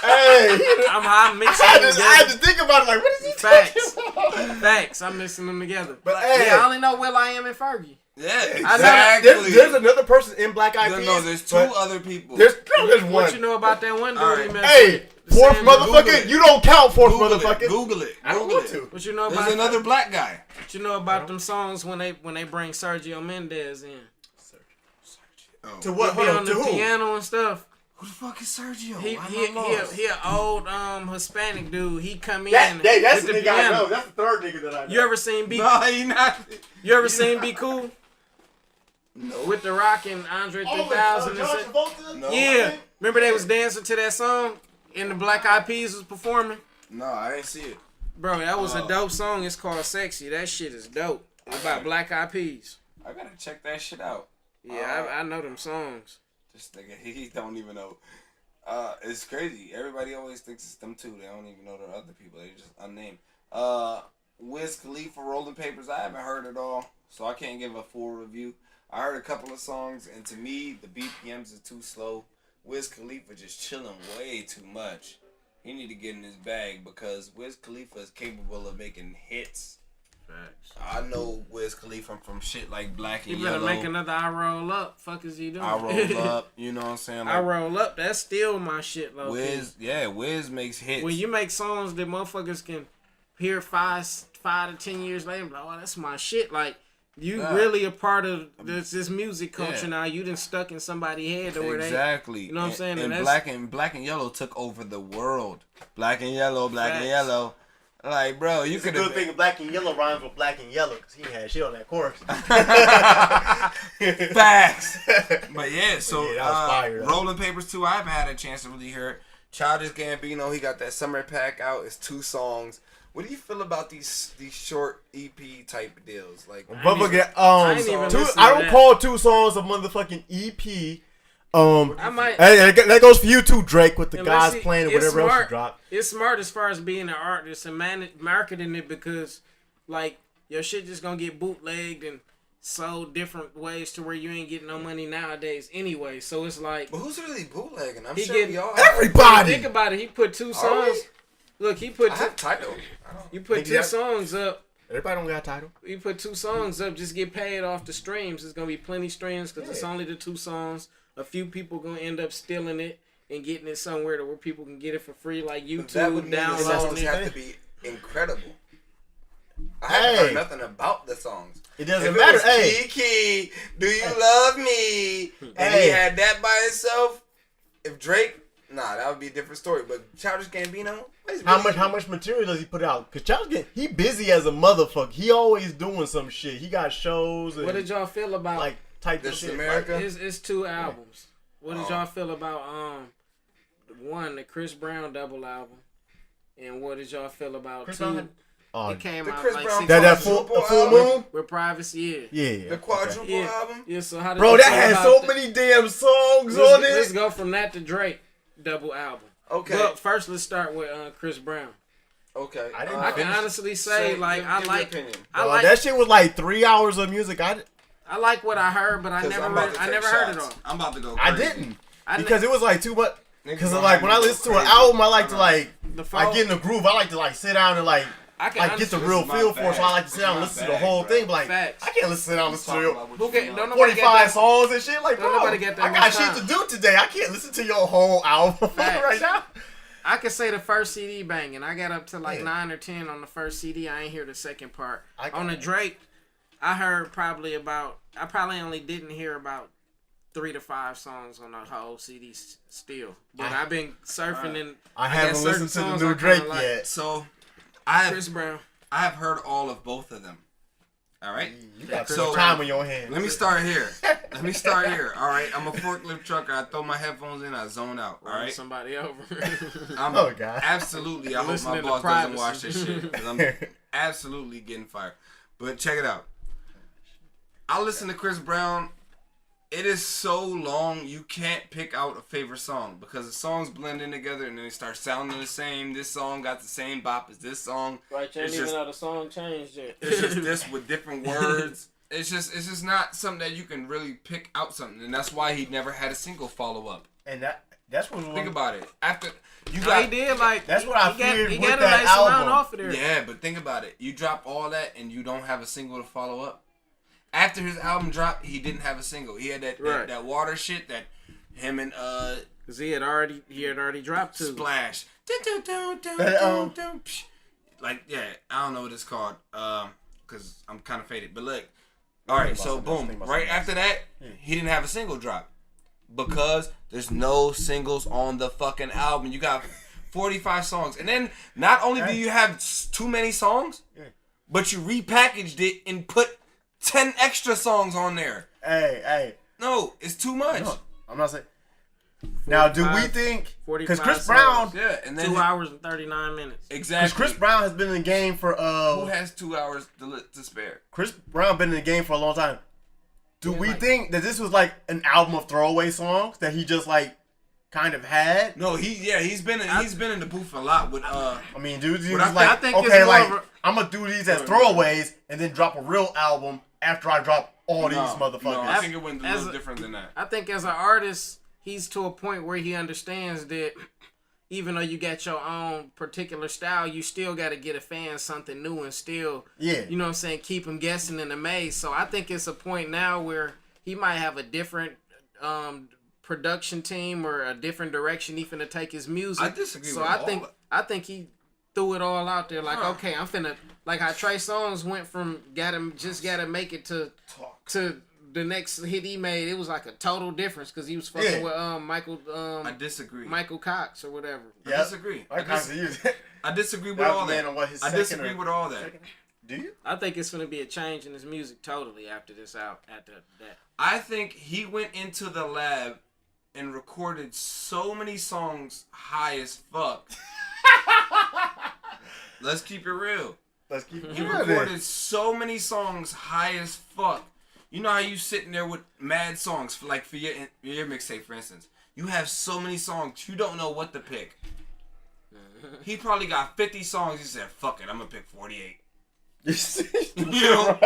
I'm mixing them together. I had to think about it. Like, what is he talking about? Facts. I'm mixing them together. But I only know Will I Am and Fergie. Yeah, exactly. There's another person in Black Eyed Peas. No, there's two other people. There's one. What you know about that one dude? Hey, fourth motherfucker. You don't count fourth motherfucker. Google it. I don't want to. What you know about? There's another black guy. What you know about them songs when they bring Sergio Mendes in? Sergio. To what? He on the piano and stuff. Who the fuck is Sergio? He an old Hispanic dude. He come in. That's the nigga I know. That's the third nigga that I know. You ever seen B? No, he not. You ever seen Be Cool? No. With The Rock and Andre 3000. No. Yeah. Remember they was dancing to that song and the Black Eyed Peas was performing? No, I didn't see it. Bro, that was a dope song. It's called Sexy. That shit is dope. It's about Black Eyed Peas. I gotta check that shit out. Yeah, I know them songs. This nigga, he don't even know. It's crazy. Everybody always thinks it's them two. They don't even know there are other people. They just unnamed. Wiz Khalifa, Rolling Papers. I haven't heard it all, so I can't give a full review. I heard a couple of songs, and to me, the BPMs are too slow. Wiz Khalifa just chilling way too much. He need to get in his bag because Wiz Khalifa is capable of making hits I know Wiz Khalifa from shit like Black and You better Yellow. make another I Roll Up. Fuck is he doing? I Roll Up, you know what I'm saying? Like, I Roll Up, that's still my shit, low Wiz, yeah, Wiz makes hits. When you make songs that motherfuckers can hear 5 to 10 years later, like, oh, that's my shit. Like, you really a part of this music culture now. You done stuck in somebody's head or exactly. You know what I'm saying? And Black and Yellow took over the world. Black and Yellow, Black and Yellow. Like, bro, you could. It's a good thing Black and Yellow rhymes with Black and Yellow because he had shit on that chorus. Facts. But yeah, so that was fire, Rolling Papers 2, I haven't had a chance to really hear it. Childish Gambino, he got that summer pack out. It's 2 songs. What do you feel about these short EP type deals? Like, I don't call 2 songs a motherfucking EP. I might. Hey, that goes for you too, Drake, with the God's Plan or whatever else you drop. It's smart as far as being an artist and marketing it because, like, your shit just gonna get bootlegged and sold different ways to where you ain't getting no money nowadays anyway. So it's like, but who's really bootlegging? I'm he sure getting we all everybody. Think about it. He put 2 songs. Look, he put I have title. You put 2 songs up. Everybody don't got a title. You put 2 songs up, just get paid off the streams. It's gonna be plenty streams because it's only the 2 songs. A few people gonna end up stealing it and getting it somewhere to where people can get it for free, like YouTube. That would mean the songs have to be incredible. I haven't heard nothing about the songs. It doesn't matter. Kiki, do you love me? And he had that by itself. If Drake, that would be a different story. But Childish Gambino, how much material does he put out? Cause Childish, he busy as a motherfucker. He always doing some shit. He got shows. And, what did y'all feel about like type This of shit? America? It's 2 albums. What did y'all feel about the Chris Brown double album, and what did y'all feel about Chris 2? Brown? It came the out Chris like Brown 6 that full moon with Privacy. Yeah. The quadruple album. Yeah. So how did Bro, you that feel had about so many damn songs on it. Let's go from that to Drake double album. Okay. But first, let's start with Chris Brown. Okay. I can honestly say, like, I like that shit was like 3 hours of music. I like what I heard, but I never heard it all. I'm about to go crazy. I didn't because it was like too much. Because like when I listen to an crazy. album, I like to like get in the groove. I like to like sit down and like get the real feel for it. So I like to sit down and listen to the whole thing. But like Facts. I can't listen down and listen to Don't 45 songs and shit. Like bro, nobody get that I got much shit time. to do today. I can't listen to your whole album right now. I could say the first CD banging. I got up to like 9 or 10 on the first CD. I ain't hear the second part. On the Drake, I heard I probably only didn't hear about 3 to 5 songs on the whole CD still. But I've been surfing and I haven't listened to the new Drake yet. So Chris Brown. I have heard all of both of them. All right. You got some time in your hands. Let me start here. All right. I'm a forklift trucker. I throw my headphones in. I zone out. All right. Somebody over. Oh God. Absolutely. I hope my boss doesn't watch this shit because I'm absolutely getting fired. But check it out. I listen to Chris Brown. It is so long you can't pick out a favorite song because the songs blend in together and then they start sounding the same. This song got the same bop as this song. Right, you ain't even know the song changed yet. It's just this with different words. It's just not something that you can really pick out something, and that's why he never had a single follow up. And that's what think about it. After you he did like that's what I feared he with got a that nice amount album. off of there. Yeah, but think about it. You drop all that and you don't have a single to follow up. After his album dropped, he didn't have a single. He had that water shit that him and because he had already dropped 2. Splash. Like I don't know what it's called because I'm kind of faded. But look, all right, so boom, right after that, he didn't have a single drop because there's no singles on the fucking album. You got 45 songs, and then not only do you have too many songs, but you repackaged it and put 10 extra songs on there. Hey. No, it's too much. No, I'm not saying. Now, do we think because Chris songs. Brown, and then 2 hours and 39 minutes. Exactly. Because Chris Brown has been in the game for who has 2 hours to spare? Chris Brown been in the game for a long time. Do we think that this was like an album of throwaway songs that he just like kind of had? No, he's been in the booth a lot with I mean, dude, he But was I like, think okay, it's like more of I'm gonna do these as throwaways and then drop a real album after I drop all these motherfuckers. No, I think it went a little different than that. I think as an artist, he's to a point where he understands that even though you got your own particular style, you still got to get a fan something new and still, you know what I'm saying, keep them guessing and amazed. So I think it's a point now where he might have a different production team or a different direction he finna take his music. I disagree so with I think he threw it all out there like, okay, I'm finna, like how Trey Songz went from gotta make it to the next hit he made. It was like a total difference because he was fucking with Michael. I disagree. Michael Cox or whatever. Yep. I disagree. I disagree with all that. I disagree with all that. Do you? I think it's gonna be a change in his music totally after this out. After that, I think he went into the lab and recorded so many songs high as fuck. Let's keep it real. He recorded so many songs high as fuck. You know how you sitting there with mad songs for your mixtape, for instance. You have so many songs, you don't know what to pick. He probably got 50 songs. He said, "Fuck it, I'm gonna pick 48." You know,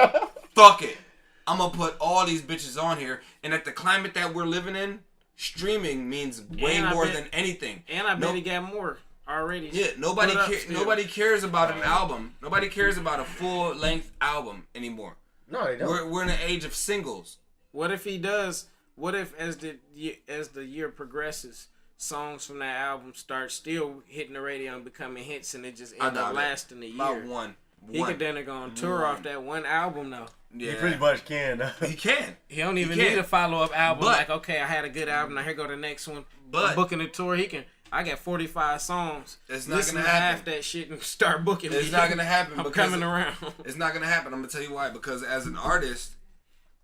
fuck it. I'm gonna put all these bitches on here. And at the climate that we're living in, streaming means way more than anything. And I bet he got more already. Yeah, nobody cares about an album. Nobody cares about a full length album anymore. No, they don't. We're in an age of singles. What if he does? What if as the year progresses, songs from that album start still hitting the radio and becoming hits, and it just end up lasting a year? About one. He could then go on tour off that one album though. Yeah. He pretty much can. He can. He don't even need a follow-up album. Like, okay, I had a good album. Now here go the next one. But I'm booking a tour. He can. I got 45 songs. It's not Listen gonna to happen. half that shit and start booking. It's not gonna happen. I'm coming around. It's not gonna happen. I'm gonna tell you why. Because as an artist,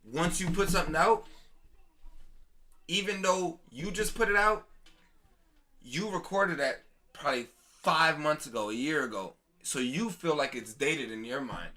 once you put something out, even though you just put it out, you recorded that probably 5 months ago, a year ago. So you feel like it's dated in your mind.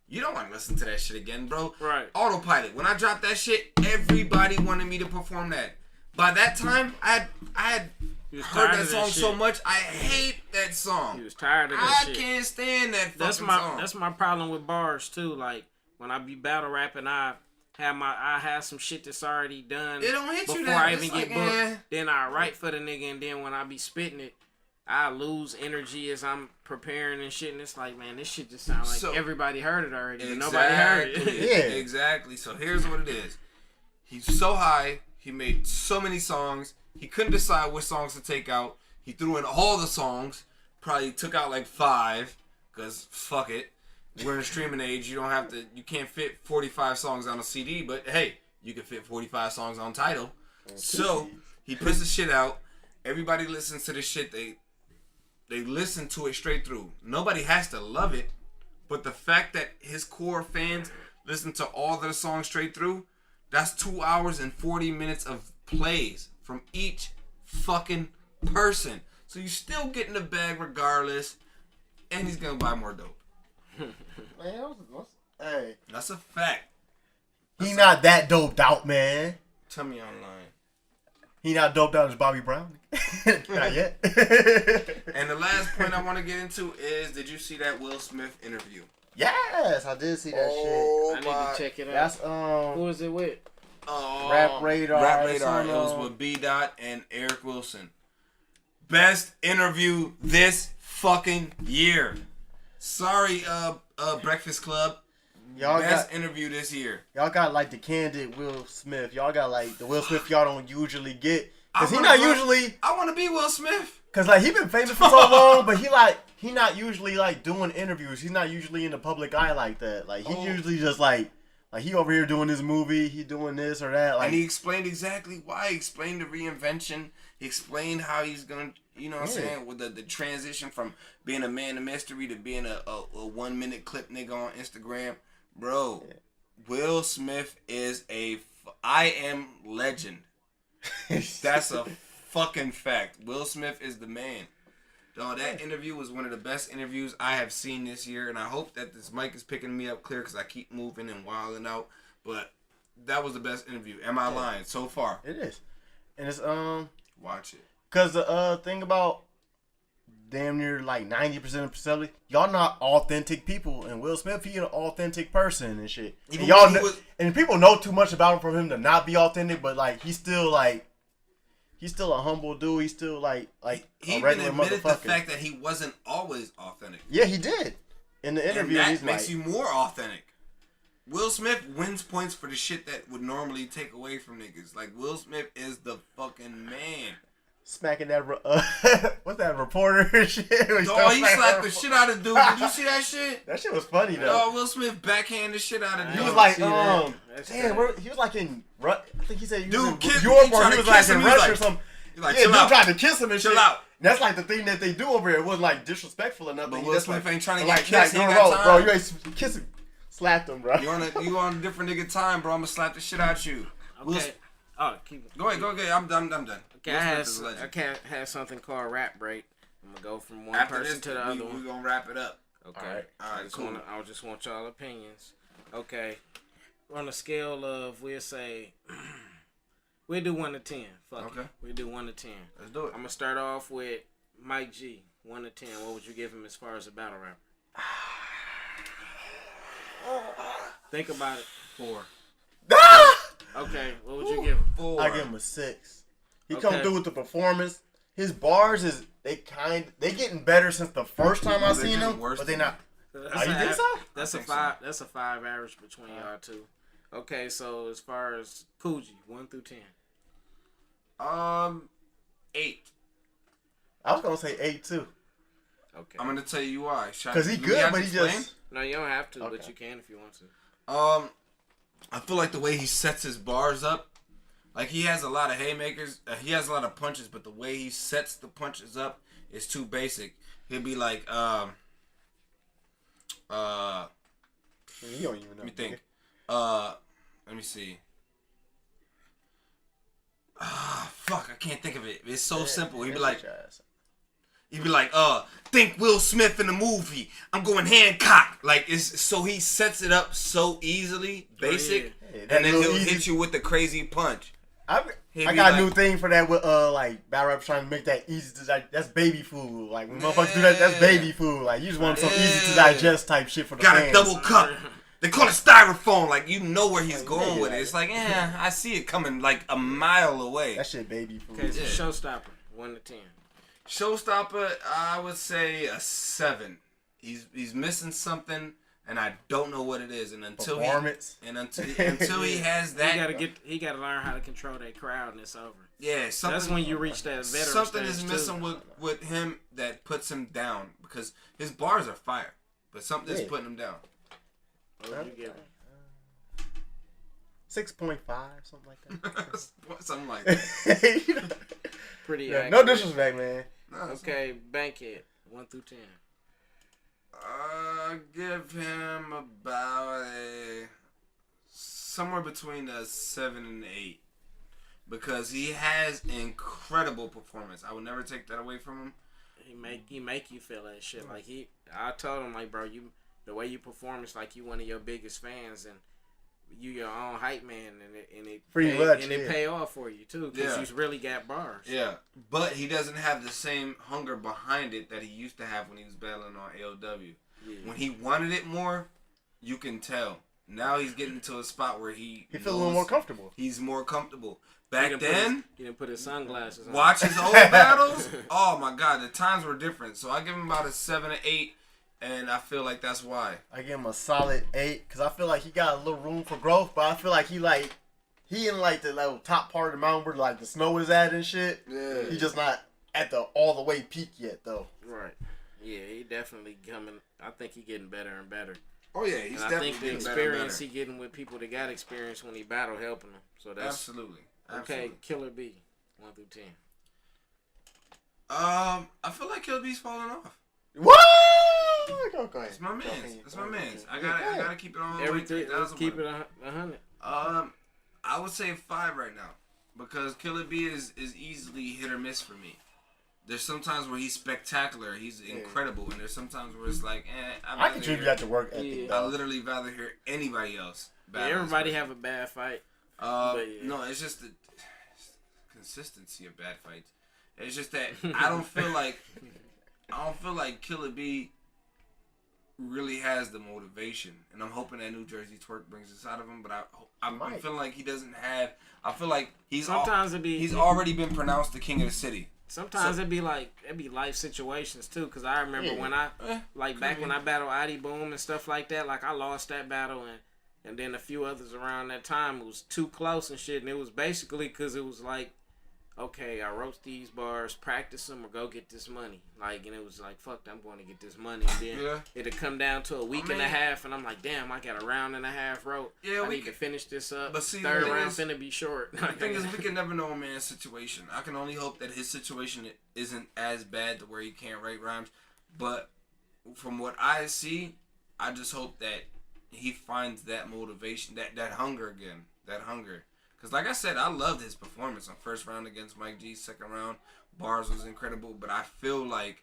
You don't want to listen to that shit again, bro. Right. Autopilot. When I dropped that shit, everybody wanted me to perform that. By that time, I had heard that song so much. I hate that song. He was tired of that shit. I can't stand that fucking song. That's my problem with bars too. Like when I be battle rapping, I have some shit that's already done. It don't hit you before I even get booked. Then I write for the nigga, and then when I be spitting it, I lose energy as I'm preparing and shit, and it's like, man, this shit just sounds like everybody heard it already, but nobody heard it. Yeah, exactly. So here's what it is. He's so high. He made so many songs. He couldn't decide which songs to take out. He threw in all the songs. Probably took out like 5, because fuck it. We're in a streaming age. You can't fit 45 songs on a CD, but hey, you can fit 45 songs on Tidal. So he puts the shit out. Everybody listens to this shit. They listen to it straight through. Nobody has to love it, but the fact that his core fans listen to all the songs straight through, that's 2 hours and 40 minutes of plays from each fucking person. So you still getting the bag regardless, and he's gonna buy more dope. Man, hey, that's a fact. He not that doped out, man. Tell me online. He not doped out as Bobby Brown. Not yet. And the last point I want to get into is, did you see that Will Smith interview? Yes, I did see that shit. I need to check it out. That's who was it with? Rap Radar. Rap Radar. It was with B. Dot and Eric Wilson. Best interview this fucking year. Sorry, Breakfast Club. Best interview this year. Y'all got like the candid Will Smith. Y'all got like the Will Smith y'all don't usually get. Cause he not usually. I want to be Will Smith. Cause like he been famous for so long, but he not usually like doing interviews. He's not usually in the public eye like that. Like he usually just like he over here doing this movie. He doing this or that. Like, and he explained exactly why. He explained the reinvention. He explained how he's gonna, you know what I'm saying, with the transition from being a man of mystery to being a 1 minute clip nigga on Instagram. Bro, Will Smith is I am legend. That's a fucking fact. Will Smith is the man. Dog, that interview was one of the best interviews I have seen this year, and I hope that this mic is picking me up clear because I keep moving and wilding out. But that was the best interview. Am I lying? So far, it is, and it's watch it. Cause the thing about damn near like 90% of facility, y'all not authentic people, and Will Smith, he an authentic person and shit. And y'all and people know too much about him for him to not be authentic, but like he's still like he's still a humble dude. He's still like he a even regular admitted the motherfucker. fact that he wasn't always authentic. Yeah, he did. In the interview, and that he's makes like, you more authentic. Will Smith wins points for the shit that would normally take away from niggas. Like, Will Smith is the fucking man. smacking that what's that reporter shit? Oh, he slapped the shit out of dude. Did you see that shit? That shit was funny though. Oh, Will Smith backhand the shit out of dude. He was like, That's he was like in I think he said he was Dude, in kiss- Europe he or tried he to was like kiss him, in he was Russia like- or something. He's like, Yeah, chill dude out. tried to kiss him and Chill shit. out. That's like the thing that they do over here. It wasn't like disrespectful or nothing. But He Will just Smith like, ain't trying to like, get kissed. He no, ain't bro, got bro, time. you ain't kiss him. Slapped him, bro. You on a different nigga time, bro. I'm gonna slap the shit out you. Okay. Keep. Go ahead. I'm done. Okay, Will I Smith is a legend. have something called rap break. I'm gonna go from one After person this, to the other we one. gonna wrap it up. Okay. All right, cool. I just want y'all opinions. Okay. On a scale of, we'll say, we'll do 1 to 10. Fuck Okay. it. We'll do 1 to 10. Let's do it. I'm gonna start off with Mike G. 1 to 10. What would you give him as far as a battle rapper? Think about it. 4. Okay. What would you give him? 4. I give him a 6. He Okay. come through with the performance. His bars they getting better since the first time I They're seen getting them, worse but they than not. That's Oh, you think so? That's I a think 5. That's a 5 average between y'all two. Okay, so as far as Coogee, 1 through 10. 8. I was gonna say 8 too, Okay. I'm gonna tell you why. cause he Do we good, have but to he explain? just. No, you don't have to, but Okay. you can if you want to. I feel like the way he sets his bars up, like he has a lot of haymakers, he has a lot of punches, but the way he sets the punches up is too basic. He'll be like, You don't even know. let me think. Let me see. Fuck, I can't think of it. It's so simple. He'd be like, think Will Smith in the movie. I'm going Hancock. Like, it's so he sets it up so easily, basic, Yeah, and that then little he'll easy- hit you with the crazy punch. I He'd got be a like- new thing for that with like battle rappers trying to make that easy to digest. That's baby food. Like when motherfuckers do that, that's baby food. Like you just want some easy to digest type shit for the Got fans. a double cup. They call it styrofoam. Like, you know where he's Like, going nigga, with it. It's like, I see it coming like a mile away. That shit baby food. Okay, so Yeah. Showstopper, 1 to 10. Showstopper, I would say a 7. He's missing something, and I don't know what it is. And until Performance. until he has that, He gotta learn how to control that crowd, and it's over. yeah, something. That's when you reach that veteran Something stage is too. missing with him that puts him down, because his bars are fire, but something is Yeah. putting him down. What would you give him? 6.5, something like that. Something like that. Pretty Yeah, accurate. no disrespect, man. No, Okay, Bankhead, 1 through 10. Give him about somewhere between a 7 and 8, because he has incredible performance. I would never take that away from him. He make you feel that shit. Like I told him, like, bro, the way you perform is like you one of your biggest fans, and you your own hype man, and it Pretty much, and it yeah. pay off for you too, because Yeah. you really got bars. Yeah, but he doesn't have the same hunger behind it that he used to have when he was battling on AOW. Yeah. When he wanted it more, you can tell. Now he's getting to a spot where he He feels a little more comfortable. He's more comfortable. He Back didn't then, he didn't put his sunglasses on. watch his old battles. Oh my God, the times were different. So I give him about a 7 or 8, and I feel like that's why. I give him a solid 8 because I feel like he got a little room for growth, but I feel like he in like the little top part of the mountain where like the snow is at and shit. Yeah. He just not at the all the way peak yet though. Right. Yeah, he definitely coming. I think he getting better and better. Oh yeah, he's And I definitely think the getting better and experience better. he getting with people that got experience when he battle helping him. So that's Absolutely. okay. Absolutely. Killer B, 1 through 10. I feel like Kill B's falling off. What? Go ahead. It's my man's. Go It's my ahead. man's. I Yeah. gotta keep it on. Everything. Let's keep it 100. I would say 5 right now, because Killer B is easily hit or miss for me. There's sometimes where he's spectacular, he's incredible, and there's sometimes where it's like, I contribute that to work ethic. Yeah. I Though. literally rather hear anybody else. Yeah, battle everybody this have a bad fight. person. but yeah. No, it's just the consistency of bad fights. It's just that I don't feel like Killer B really has the motivation, and I'm hoping that New Jersey twerk brings this out of him. But I'm feeling like he doesn't have. I feel like he's already been pronounced the king of the city. Sometimes it'd be life situations too. Cause I remember when I back when I battled Adi Boom and stuff like that. Like I lost that battle and then a few others around that time. It was too close and shit. And it was basically cause it was like, okay, I wrote these bars, practice them, or go get this money. Like, and it was like, fuck, I'm going to get this money. And then it'd come down to a week and a half, and I'm like, damn, I got a round and a half wrote. Yeah, I need to finish this up. But see, third round finna be short. The thing is, we can never know a man's situation. I can only hope that his situation isn't as bad to where he can't write rhymes. But from what I see, I just hope that he finds that motivation, that hunger again, that hunger. Because like I said, I loved his performance on first round against Mike G. Second round, bars was incredible. But I feel like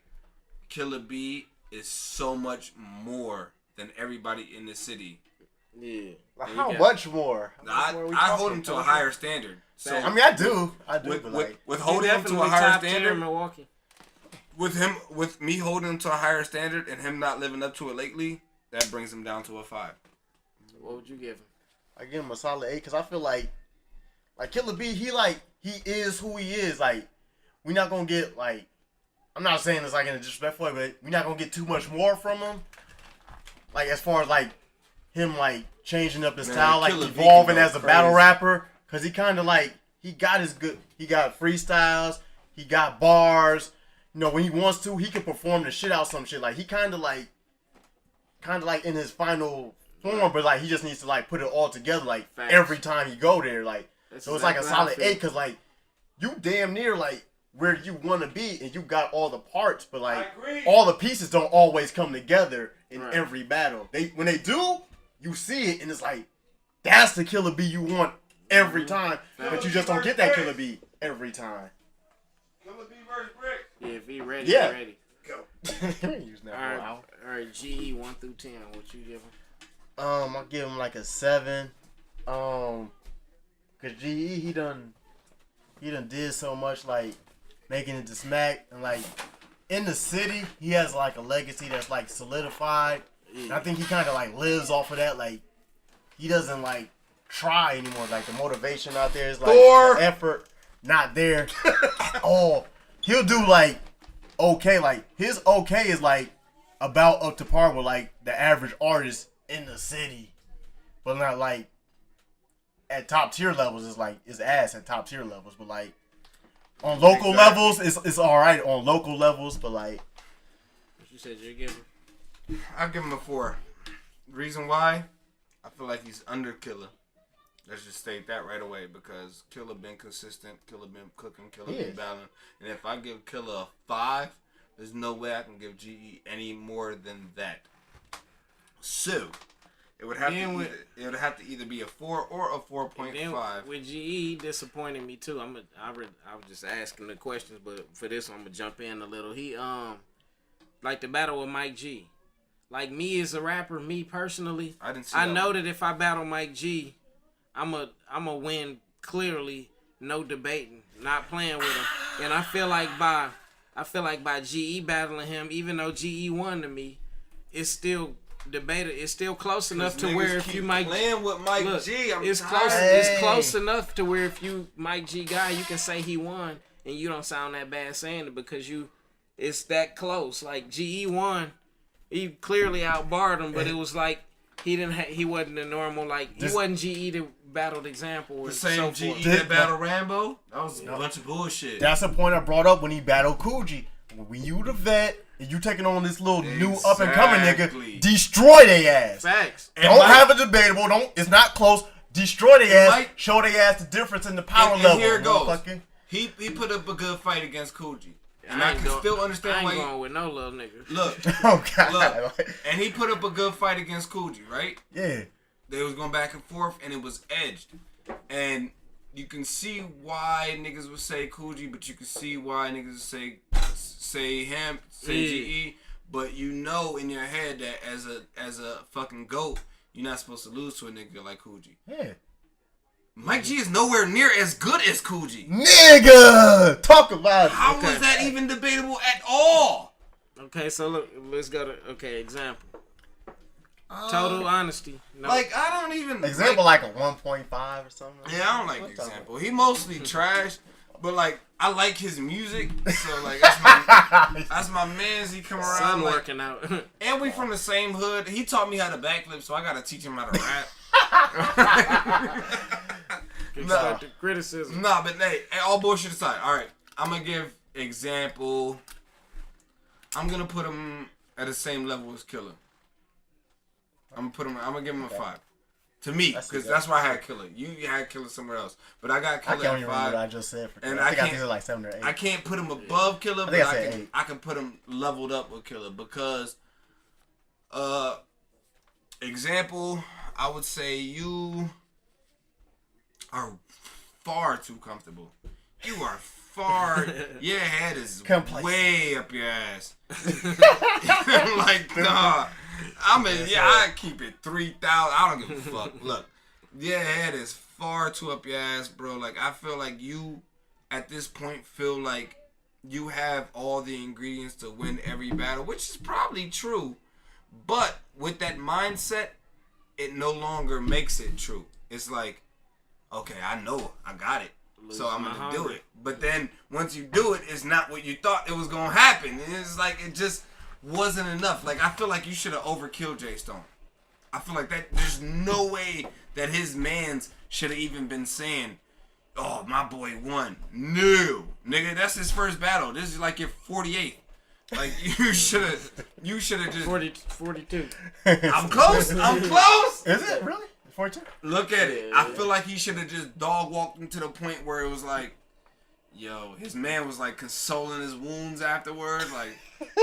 Killer B is so much more than everybody in the city. Yeah. Like how much more? I hold him to a higher standard. So I mean, I do. With holding him to a higher standard, Milwaukee. With me holding him to a higher standard and him not living up to it lately, that brings him down to a 5. What would you give him? I give him a solid 8 because I feel like Killer B, he is who he is. Like, we're not gonna get I'm not saying this like in a disrespectful way, but we're not gonna get too much more from him. Like as far as him changing up his style, evolving as a battle rapper, because he kind of he got freestyles, he got bars. You know, when he wants to, he can perform the shit out some shit. Like he kind of in his final form, but he just needs to put it all together every time you go there. So it's a solid 8 because you damn near where you want to be and you got all the parts, but all the pieces don't always come together in every battle. When they do, you see it and it's that's the Killer B you want every time, but you just don't get that Killer B every time. Killer B versus Brick. Yeah, if he ready, he ready. Go. All right, GE 1 through 10. What you give him? I'll give him a 7. Cause GE he done did so much making it to Smack and in the city he has a legacy that's solidified. Yeah. And I think he kind of lives off of that. He doesn't try anymore. The motivation out there is the effort not there at all. He'll do okay. His okay is about up to par with the average artist in the city, but not at top tier levels is ass at top tier levels, but on local levels it's all right on local levels, but what you said you give him? I'll give him a 4. Reason why? I feel like he's under Killer. Let's just state that right away because Killer been consistent, Killer been cooking, Killer been battling, and if I give Killer a 5, there's no way I can give GE any more than that. So it would have to either be a 4 or a 4.5. With GE disappointed me too. I was just asking the questions, but for this one I'm gonna jump in a little. He the battle with Mike G. Me as a rapper, me personally, I know that if I battle Mike G, I'm a win clearly, no debating, not playing with him. And I feel like by GE battling him, even though GE won to me, it's still debated. It's still close enough to where if you Mike playing with Mike G, it's close enough to where if you Mike G guy, you can say he won and you don't sound that bad saying it because it's that close. GE won, he clearly outbarred him, but it was he wasn't the normal he wasn't GE the battled example or the same GE that battled Rambo. That was a bunch of bullshit. That's the point I brought up when he battled Coogee. When you the vet and you taking on this little new up and coming nigga, destroy their ass. Facts. Don't have a debatable. It's not close. Destroy their ass. Show their ass the difference in the power level. Here it goes. He put up a good fight against Coogee. And I can still understand why. I ain't going with no little nigga. Look. Oh God. Look. And he put up a good fight against Coogee, right? Yeah. They was going back and forth, and it was edged. And you can see why niggas would say Coogee, but you can see why niggas would say him, GE. But you know in your head that as a fucking GOAT, you're not supposed to lose to a nigga like Coogee. Yeah. Mike G is nowhere near as good as Coogee. Nigga! Talk about it. How was that even debatable at all? Okay, so look, let's go to, example. Total honesty. No. Like, I don't even... Example like a 1.5 or something. Yeah, I don't like the example. He mostly trash, but, like, I like his music. So, like, that's my man's. He come around, Son like... working out. And we from the same hood. He taught me how to backflip, so I got to teach him how to rap. Constructive criticism. Nah, but, hey, all bullshit aside. All right, I'm going to give example. I'm going to put him at the same level as Killer. I'm gonna give him a 5. To me, because that's why I had Killer. You had Killer somewhere else, but I got Killer I can't at 5. remember what I just said. And I think I said like 7 or 8. I can't put him above Killer, but I can put him leveled up with Killer because, example, I would say you are far too comfortable. You are far. Your head is way up your ass. Like, nah. I keep it 3,000. I don't give a fuck. Look, your head is far too up your ass, bro. Like, I feel like you, at this point, feel like you have all the ingredients to win every battle, which is probably true. But with that mindset, it no longer makes it true. It's like, okay, I know I got it, so I'm going to do it. But then once you do it, it's not what you thought it was going to happen. And it's like, it just wasn't enough. Like, I feel like you should have overkilled Jay Stone. I feel like that there's no way that his mans should have even been saying, oh, my boy won. No. Nigga, that's his first battle. This is like your 48th. Like, you should have just... 42. I'm close. Is it really? 42? Look at it. I feel like he should have just dog walked him to the point where it was like, yo, his man was like consoling his wounds afterwards. Like,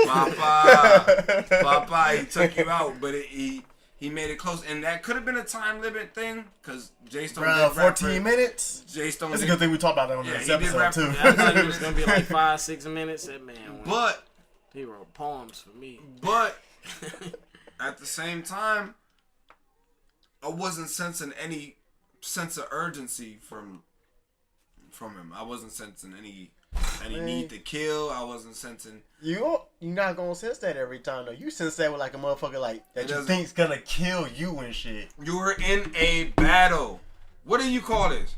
Papa, he took you out, but he made it close. And that could have been a time limit thing, because Jay Stone did 14 minutes? Jay Stone It's a good thing we talked about that on this episode, too. I thought it was going to be like 5-6 minutes. That man But he wrote poems for me. But at the same time, I wasn't sensing any sense of urgency from him. I wasn't sensing any need to kill. I wasn't sensing. You're not gonna sense that every time though. You sense that with like a motherfucker like that you think's gonna kill you and shit. You were in a battle. What do you call this?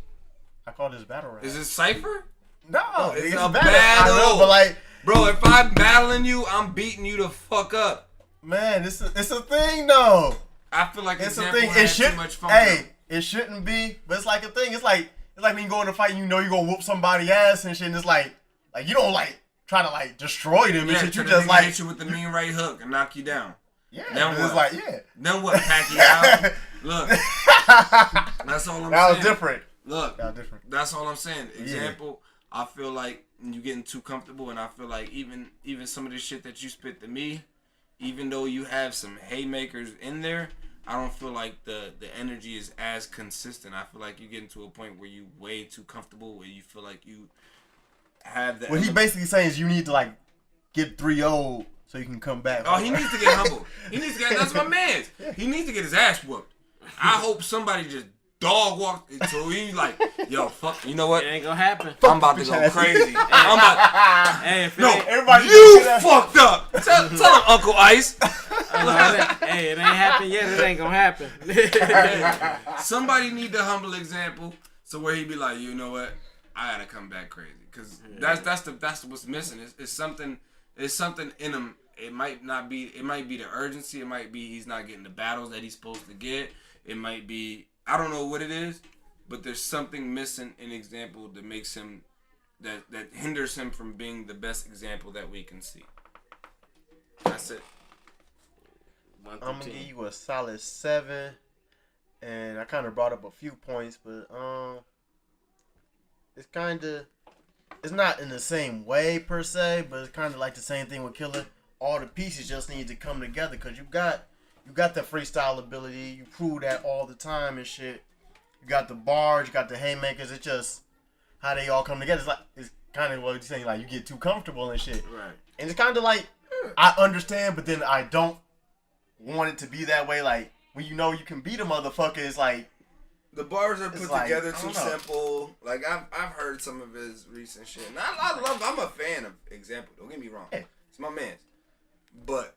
I call this battle rap. Is it cypher? No, it's a a battle. battle. I know, but like, bro, if I'm battling you, I'm beating you the fuck up. Man, it's a thing though. I feel like it's a thing. It should. Too much fun. Hey, it shouldn't be, but it's like a thing. It's like when you go in a fight, you know you're gonna whoop somebody's ass and shit. And it's like you don't like try to like destroy them and shit. You just like hit you with the mean right hook and knock you down. Yeah. Then what? It's like Then what? Pack you out. Look, that's all I'm saying. That was different. Look, that was different. That's all I'm saying. Example, I feel like you getting too comfortable, and I feel like even some of the shit that you spit to me, even though you have some haymakers in there, I don't feel like the energy is as consistent. I feel like you're getting to a point where you way too comfortable, where you feel like you have that. What he basically saying is you need to like get 3-0 so you can come back. Oh, he needs to get humble. He needs to get. That's my man. He needs to get his ass whooped. I hope somebody just dog walked so he like, yo, fuck. You know what? It ain't gonna happen. I'm about to go crazy. Everybody, you fucked up. Tell him, Uncle Ice. Hey, it ain't happened yet. It ain't gonna happen. Somebody need the humble example, so where he be like, you know what? I gotta come back crazy, cause that's what's missing. It's something in him. It might be the urgency. It might be he's not getting the battles that he's supposed to get. It might be, I don't know what it is, but there's something missing in example that makes him that hinders him from being the best example that we can see. That's it. I'm gonna give you a solid 7, and I kind of brought up a few points, but it's not in the same way per se, but it's kind of like the same thing with Killer. All the pieces just need to come together because you got the freestyle ability. You prove that all the time and shit. You got the bars, you got the haymakers. It's just how they all come together. It's kind of what you're saying, like you get too comfortable and shit. Right. And it's kind of like I understand, but then I don't want it to be that way. Like when you know you can beat a motherfucker, it's like the bars are put like, together too simple. Like I've heard some of his recent shit, and I'm a fan of Example. Don't get me wrong, it's my man's. But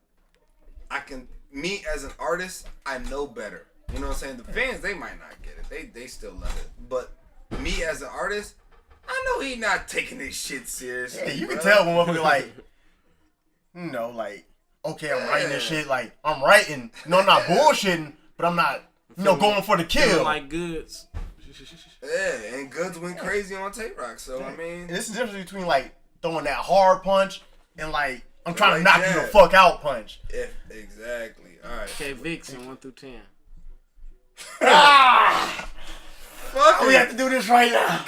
me as an artist, I know better. You know what I'm saying? The fans, they might not get it. They still love it. But me as an artist, I know he not taking this shit seriously. Yeah, you can tell when motherfucker like, you know, like, okay, I'm writing this shit. Like, I'm writing. No, I'm not bullshitting, but I'm not, going for the kill. Like Goods. Yeah, and Goods went crazy on Tape Rock. So, I mean. And this is the difference between, like, throwing that hard punch and, like, I'm trying to Like knock that. you the fuck out punch. Exactly. All right. Okay, Vixen, 1 through 10. We have to do this right now.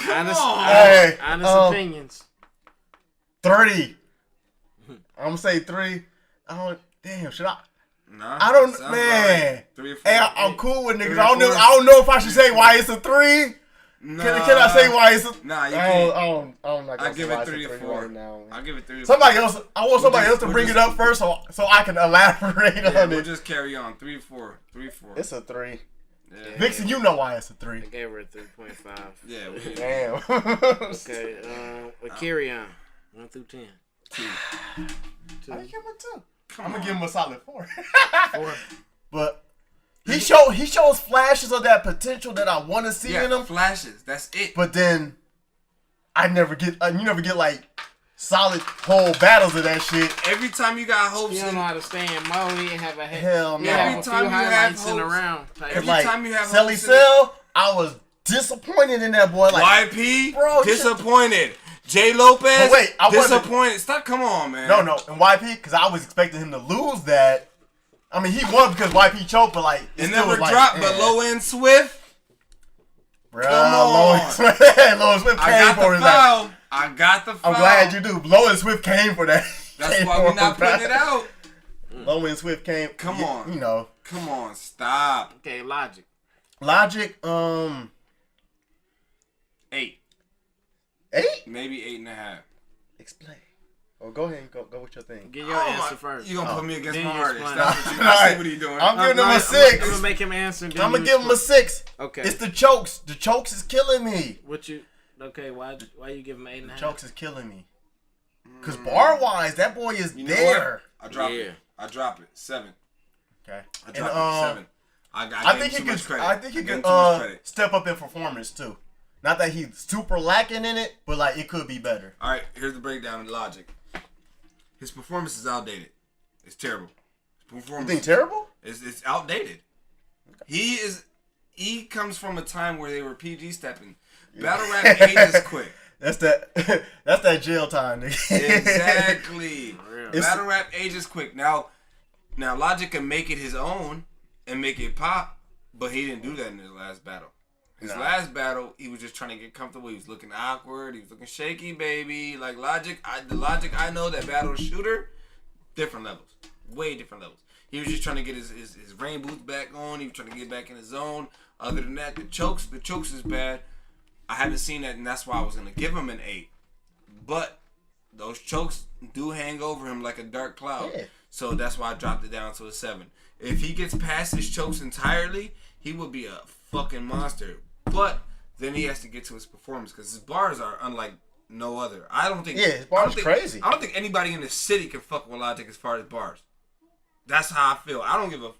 Honest opinions. 30. I'm gonna say 3. Should I? Nah, I don't, sounds man. Like 3 or 4. Hey, I'm cool with niggas. 3 or I 4. don't know if I should say why it's a 3. Nah, Can I say why it's a? Nah, you can't. I'm not gonna I give say why it 3 it's a or 3 4. right now. I'll give it 3 or 4. Somebody else. I want somebody else to bring it up first, so I can elaborate on We'll it. just carry on. 3 or 4. 3 or 4. It's a 3. Yeah. Vixen, you know why it's a 3. I gave her a 3.5. Yeah. Damn. Okay, Akirion, 1 through 10. 2. I give him a 2. Come I'm on. gonna give him a solid 4. 4. But he shows flashes of that potential that I want to see in him. Flashes. That's it. But then you never get like solid whole battles of that shit. Every time you got hopes You don't know how to stay in mode. He have a Hell no. Every time you have highlights in a hopes. round. Every Like time you have Selly hopes in Cell, I was disappointed in that boy. Like YP, bro, disappointed. J Lopez, But wait, I wasn't- disappointed. Stop, come on, man. no, and YP because I was expecting him to lose that. I mean, he won because YP choked, but like It still never was like, dropped, but Low End Swift. Bruh, Come on. Low Swift I came got for the his ass. foul. I got the foul. I'm glad you do. Low and Swift came for that. That's Came why for we're not him, bruh. putting it out. Low and Swift came. Come on. You know, Come on, stop. Okay, Logic. Logic. 8, 8. maybe 8.5. Explain. Oh, go ahead and go with your thing. Get your answer first. You gonna put me against Then my you artist? explain. That's what you. All I see right. what he doing. I'm giving him a I'm 6. gonna make him answer. And then I'm gonna you give him a explain. 6. Okay. It's the chokes. The chokes is killing me. Okay, why you give him 8.5? Chokes is killing me. Cause bar wise, that boy is You know there. what? I drop it. 7. Okay. I drop it 7. I think he could. I think he could step up in performance too. Not that he's super lacking in it, but like it could be better. All right, here's the breakdown of Logic. His performance is outdated. It's terrible. His You performance think terrible? It's outdated. He comes from a time where they were PG stepping. Battle rap ages quick. That's that jail time, nigga. Exactly. It's- Battle rap ages quick. Now Logic can make it his own and make it pop, but he didn't do that in his last battle. His last battle, he was just trying to get comfortable. He was looking awkward. He was looking shaky, baby. Like the Logic I know that battle shooter, different levels, way different levels. He was just trying to get his rain boots back on. He was trying to get back in the zone. Other than that, the chokes is bad. I haven't seen that, and that's why I was gonna give him an 8. But those chokes do hang over him like a dark cloud. Yeah. So that's why I dropped it down to a 7. If he gets past his chokes entirely, he would be a fucking monster. But then he has to get to his performance because his bars are unlike no other. I don't think. Yeah, his bars crazy. I don't think anybody in the city can fuck with Logic as far as bars. That's how I feel. I don't give a.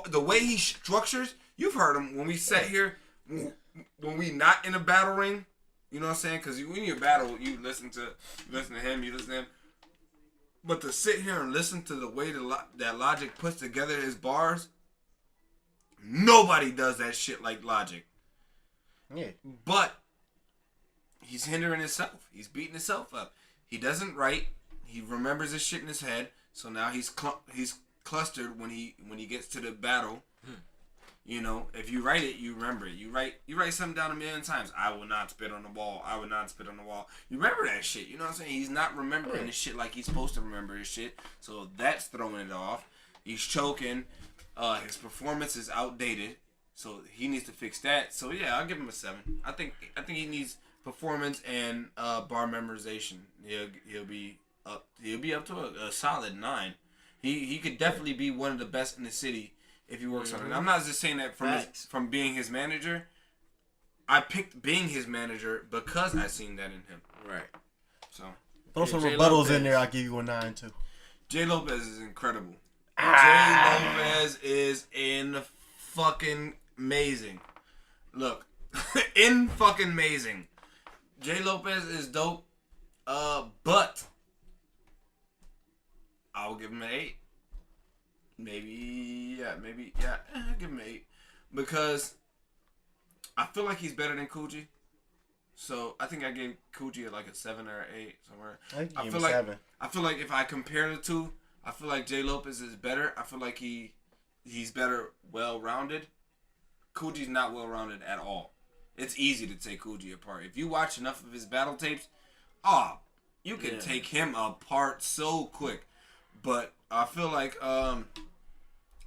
The way he structures. You've heard him when we sat here. When we not in a battle ring, you know what I'm saying? Because when you're battle, you listen to him. But to sit here and listen to the way that Logic puts together his bars, nobody does that shit like Logic. Yeah. But he's hindering himself. He's beating himself up. He doesn't write. He remembers his shit in his head. So now he's clustered when he gets to the battle. You know, if you write it, you remember it. You write something down 1,000,000 times. I will not spit on the wall. I will not spit on the wall. You remember that shit. You know what I'm saying? He's not remembering his shit like he's supposed to remember his shit. So that's throwing it off. He's choking. His performance is outdated. So he needs to fix that. So yeah, I'll give him a 7. I think he needs performance and bar memorization. He'll be up to a solid 9. He could definitely be one of the best in the city. If he works on it. I'm not just saying that from being his manager. I picked being his manager because I seen that in him. Right. So Throw some J. rebuttals Lopez. in there. I'll give you a 9 too. J Lopez is incredible. Jay Lopez is in fucking amazing. Look, in fucking amazing. Jay Lopez is dope. But I'll give him an 8. Maybe, I'll give him an 8 because I feel like he's better than Coogee. So I think I gave Coogee like a 7 or 8 somewhere. I feel like 7. I feel like if I compare the two, I feel like Jay Lopez is better. I feel like he's better, well-rounded. Coogie's not well-rounded at all. It's easy to take Coogee apart. If you watch enough of his battle tapes, you can take him apart so quick. But I feel like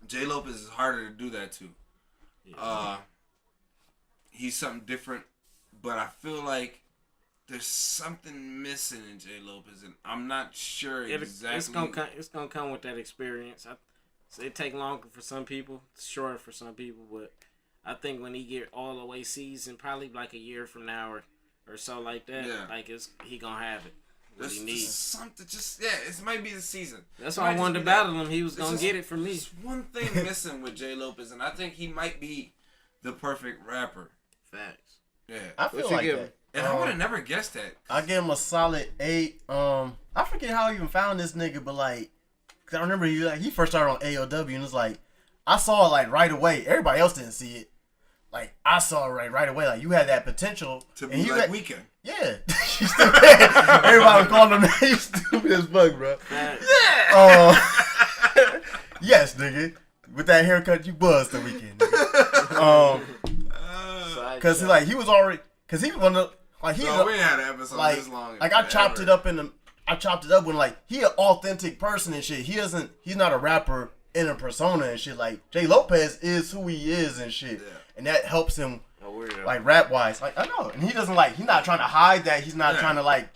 Jay Lopez is harder to do that to. Yeah. He's something different, but I feel like there's something missing in Jay Lopez, and I'm not sure exactly. It's gonna come with that experience. So it take longer for some people, shorter for some people, but I think when he get all the way seasoned, probably like a year from now or so like that, he gonna have it. What he needs. Something it might be the season. That's why I wanted to battle him. He was gonna get it from me. There's one thing missing with Jay Lopez, and I think he might be the perfect rapper. Facts. Yeah, I feel like that. And I would have never guessed that. I give him a solid 8. I forget how I even found this nigga, but like, cause I remember he first started on AOW, and it's like I saw it like right away. Everybody else didn't see it. Like I saw it right away. Like you had that potential to be like Weekend. Yeah. Everybody was calling him that. You stupid as fuck, bro. Yeah. Yes, nigga. With that haircut, you buzzed the Weekend. Cause he was already. Cause he was one of like he. No, we ain't had an episode like, this long. Like I chopped it up when like he an authentic person and shit. He's not a rapper in a persona and shit. Like Jay Lopez is who he is and shit, and that helps him. Like rap wise, like I know, and he doesn't he's not trying to hide that. He's not trying to like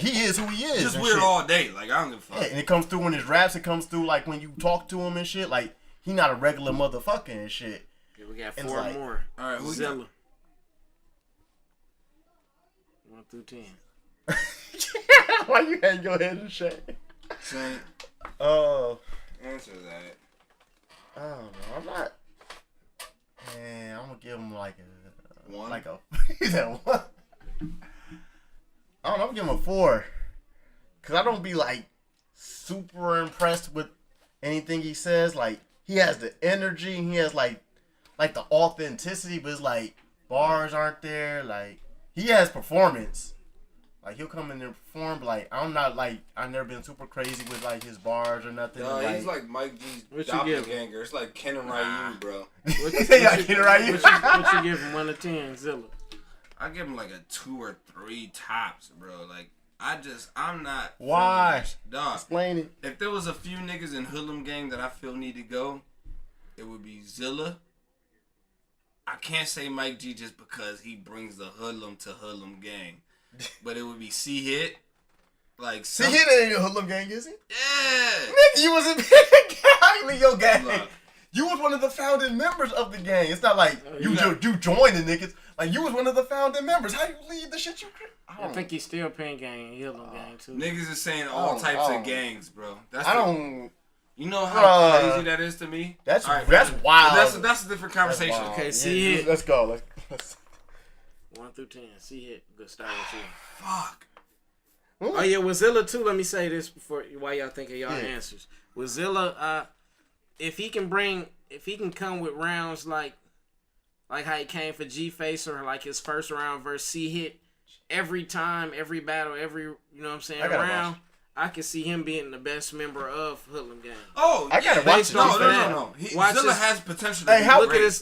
he is who he is. Just weird shit. All day, like I don't give a fuck. Yeah, and it comes through in his raps. It comes through like when you talk to him and shit. Like he not a regular motherfucker and shit. Yeah, we got 4 more. All right, who's Zilla? 1 through 10. Why you hang your head and shake? Saint. Answer that. I don't know. I'm not. Man, I'm gonna give him like a 1. Like a. He's at 1. I don't know. I'm gonna give him a 4. Cause I don't be like super impressed with anything he says. Like he has the energy. He has like the authenticity, but it's like bars aren't there. Like he has performance. Like he'll come in there and perform, but like I'm not like I've never been super crazy with like his bars or nothing. No, like, he's like Mike G's doppelganger. It's like Ken and Ryu, bro. What you give him 1 to 10, Zilla? I give him like a 2 or 3 tops, bro. Like I'm not. Why? Dog. Explain it. If there was a few niggas in Hoodlum Gang that I feel need to go, it would be Zilla. I can't say Mike G just because he brings the Hoodlum to Hoodlum Gang. But it would be C-Hit. Like C-Hit ain't a Hoodlum Gang, is he? Yeah. Nigga, you was in your gang. Look. You was one of the founding members of the gang. It's not like you joined the niggas. Like you was one of the founding members. How you lead the shit you create? I think he's still paying gang, Hoodlum Gang too. Niggas is saying all types of gangs, bro. You know how crazy that is to me? That's right, wild. That's a different conversation. Okay, C-Hit. Let's go. 1 through 10. C-Hit. Good start with you. Fuck. Oh yeah, with Zilla too. Let me say this while y'all think of y'all answers. With Zilla, if he can come with rounds like how he came for G-Face or like his first round versus C-Hit, every time, every battle, round, I can see him being the best member of Hoodlum Gang. Oh, I gotta watch it. No. Zilla has potential.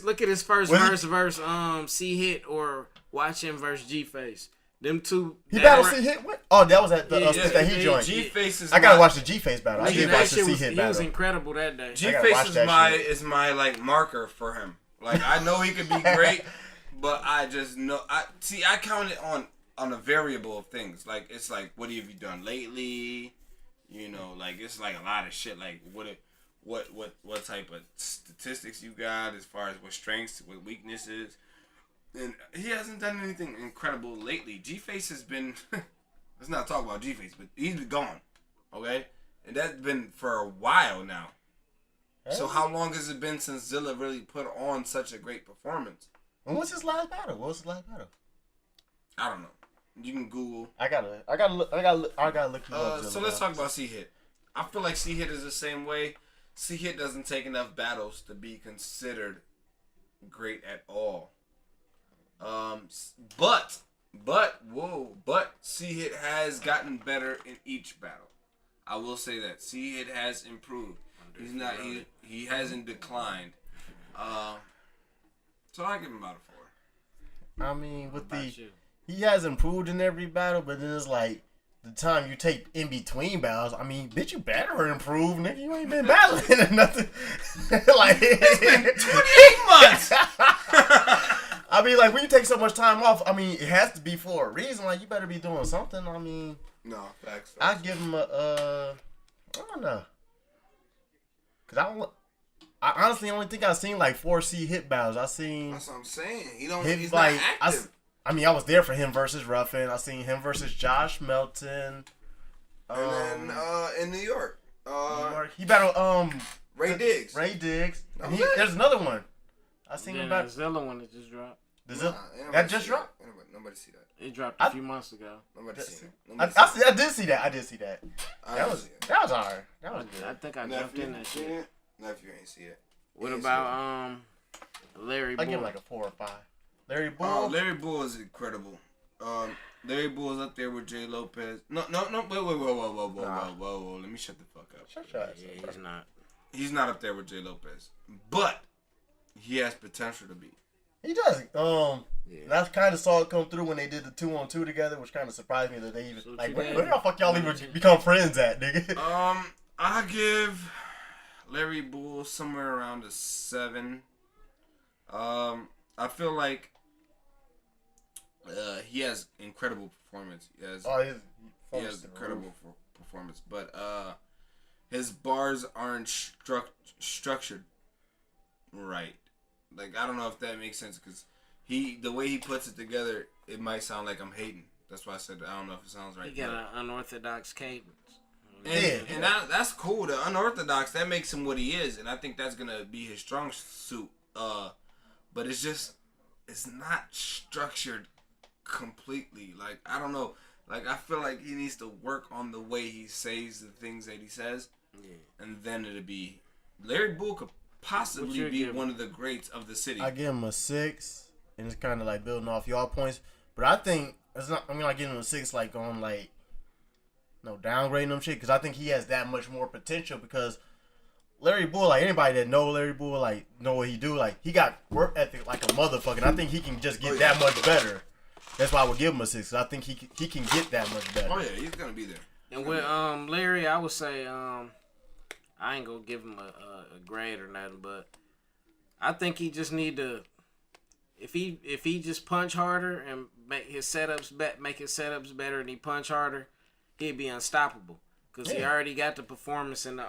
Look at his first verse C-Hit or watch him versus G-Face. Them two. He battled C-Hit? What? Oh, that was at the that he joined. G-Face is. I gotta watch the G-Face battle. I did watch the C-Hit battle. He was incredible that day. G-Face is my like marker for him. Like I know he could be great, but I just know I count it on a variable of things. Like it's like what have you done lately? You know, like it's like a lot of shit. Like what type of statistics you got as far as what strengths, what weaknesses. And he hasn't done anything incredible lately. G-Face has been... let's not talk about G-Face, but he's been gone. Okay? And that's been for a while now. So how long has it been since Zilla really put on such a great performance? When was his last battle? What was his last battle? I don't know. You can Google. I gotta look you up. So let's talk about C-Hit. I feel like C-Hit is the same way. C-Hit doesn't take enough battles to be considered great at all. But C-Hit has gotten better in each battle. I will say that C-Hit has improved. He hasn't declined. So I give him about a 4. I mean, he has improved in every battle, but then it's like the time you take in between battles. I mean, bitch, you better improve, nigga. You ain't been battling or nothing. Like it's been 28 months. I mean, like when you take so much time off, I mean, it has to be for a reason. Like you better be doing something. I mean, no facts. I give him I don't know, cause I honestly only think I've seen like 4 C-Hit battles. That's what I'm saying. He's like, not active. I was there for him versus Ruffin. I seen him versus Josh Melton. And then in New York. He battled Ray Diggs. And there's another one. I seen him battle. The Zilla one that just dropped. That just dropped? Nobody see that. It dropped a few months ago. Nobody seen it. I did see that. That was alright. That was good. I think I jumped in that shit. Nephew ain't see it. What about Larry Bull? I give him like a 4 or 5. Larry Bull. Oh, Larry Bull is incredible. Larry Bull is up there with Jay Lopez. No. Wait. Whoa. Let me shut the fuck up. Shut your ass up. He's not. He's not up there with Jay Lopez, but he has potential to be. He does. That's kind of saw it come through when they did the 2-on-2 together, which kind of surprised me that they even where the fuck y'all even become friends at, nigga? I give Larry Bull somewhere around a 7. I feel like he has incredible performance. He has incredible performance, but his bars aren't structured right. Like I don't know if that makes sense because the way he puts it together, it might sound like I'm hating. That's why I said I don't know if it sounds right. He got an unorthodox cadence. And that's cool. The unorthodox, that makes him what he is, and I think that's gonna be his strong suit. But it's not structured completely. Like I don't know. Like I feel like he needs to work on the way he says the things that he says, and then it'll be. Larry Bull could possibly be one of the greats of the city. I give him a 6, and it's kind of like building off y'all points. But I think it's not. I give him a 6 like on like. No, downgrading them shit because I think he has that much more potential because Larry Bull, like anybody that know Larry Bull, like know what he do, like he got work ethic like a motherfucker. And I think he can just get that much better. That's why I would give him a 6. Cause I think he can get that much better. Oh yeah, he's gonna be there. And with Larry, I would say I ain't gonna give him a grade or nothing, but I think he just need to if he just punch harder and make his setups better and he punch harder. He'd be unstoppable because he already got the performance and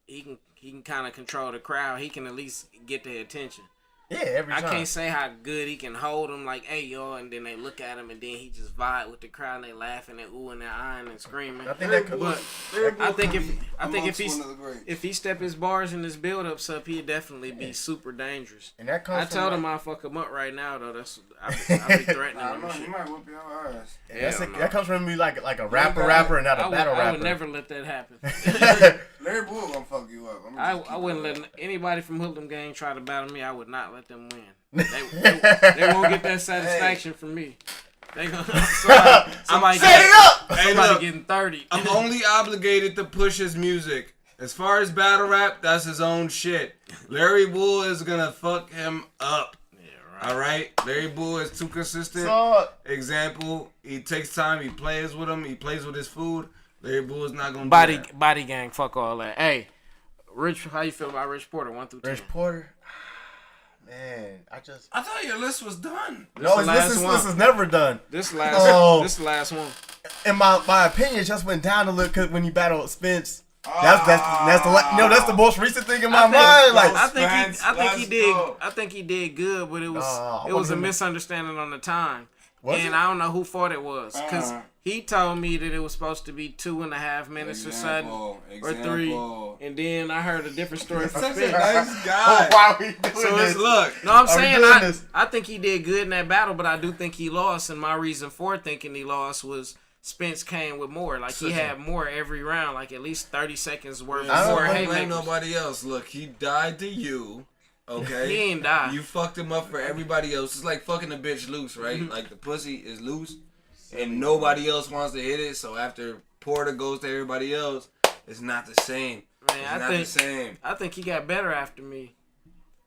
he can kind of control the crowd. He can at least get their attention. Yeah, every time. I can't say how good he can hold them like, hey, yo, and then they look at him and then he just vibe with the crowd and they laughing and oohing and eyeing and screaming. I think that could. But if he step his bars and his build ups up, he'd definitely be super dangerous. And that comes. I told him I'll fuck him up right now though. I'll be threatening him. He might whoop your ass. That comes from me like a rapper and not a battle rapper. I would never let that happen. Larry Bull gonna fuck you up. I wouldn't let anybody from Hoodlum Gang try to battle me. I would not let them win. They won't get that satisfaction from me. They gonna somebody getting 30. I'm only obligated to push his music. As far as battle rap, that's his own shit. Larry Bull is gonna fuck him up. Yeah, right. All right. Larry Bull is too consistent. Example: he takes time. He plays with him. He plays with his food. Larry Bull is not gonna do that. Body gang. Fuck all that. Hey, Rich, how you feel about Rich Porter? 1 through 10. Rich Porter. Man, I thought your list was done. No, this is never done. This the last one. In my opinion, just went down a little when you battled Spence. That's the most recent thing in my mind. Like I think he did good, but it was a misunderstanding on the time. And I don't know who fought it was because He told me that it was supposed to be 2.5 minutes or something, or 3, and then I heard a different story from Such a Spence. nice guy. Why we doing So this? look. No, I'm Are we saying doing this? I think he did good in that battle, but I do think he lost, and my reason for thinking he lost was Spence came with more. Like, he had more every round, like at least 30 seconds worth I of more don't blame haymakers. nobody else. Look, he died to you. Okay? He ain't die. You fucked him up for everybody else. It's like fucking a bitch loose, right? Like the pussy is loose and nobody else wants to hit it. So after Porter goes to everybody else, it's not the same. Man, the same. I think he got better after me.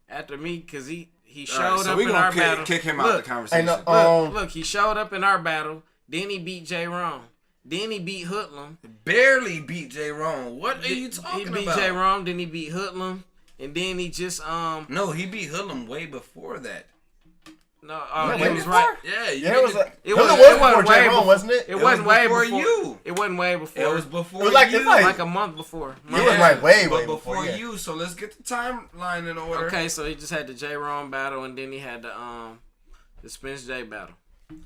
Because he showed So up we in our battle. kick him out of the conversation. Look, he showed up in our battle. Then he beat J. Rom. Then he beat Hoodlum. Barely beat J. Ron. What are you talking about? He beat J. Rom. Then he beat Hoodlum. And then he just No, he beat Hoodlum way before that. No, Yeah, he was right. Yeah, you Yeah, It wasn't wasn't way way before, wasn't it? It wasn't way before before you. It wasn't way before. It was before It was like- you. it's like- like a month before. It was like way before, yeah. you. So let's get the timeline in order. Okay, so he just had the J. Ron battle, and then he had the Spence J battle.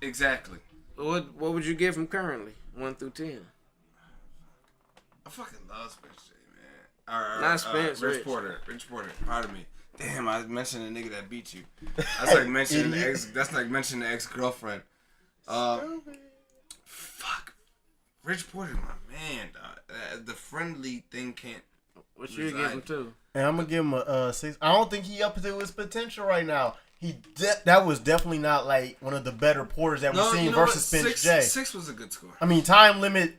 Exactly. What would you give him currently, 1 through 10? I fucking love Spence J, man. Not Spence, Rich Porter. Pardon me. Damn, I mentioned the nigga that beat you. That's like mentioning the ex. That's like mentioning the ex-girlfriend. Fuck. Rich Porter, my man, dog. The friendly thing can't. What you give him to? And I'm gonna give him a 6. I don't think he up to his potential right now. That was definitely not like one of the better Porters that we've seen versus Spence J. 6 was a good score. I mean, time limit.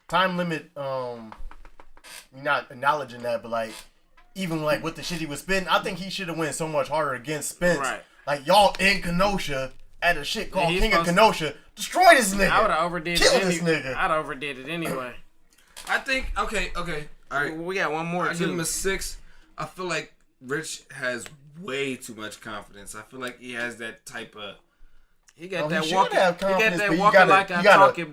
You're not acknowledging that, but like, even like with the shit he was spitting, I think he should have went so much harder against Spence. Right. Like, y'all in Kenosha at a shit called he's King of supposed Kenosha. Destroy this nigga. I would have overdid Kill it. this nigga. I'd overdid it anyway. I think. Okay. All right. We got one more. I too. give him a 6. I feel like Rich has way too much confidence. I feel like he has that type of. He got Oh, that he walking. should have He got confidence, that but you walking gotta- like I you gotta- talk and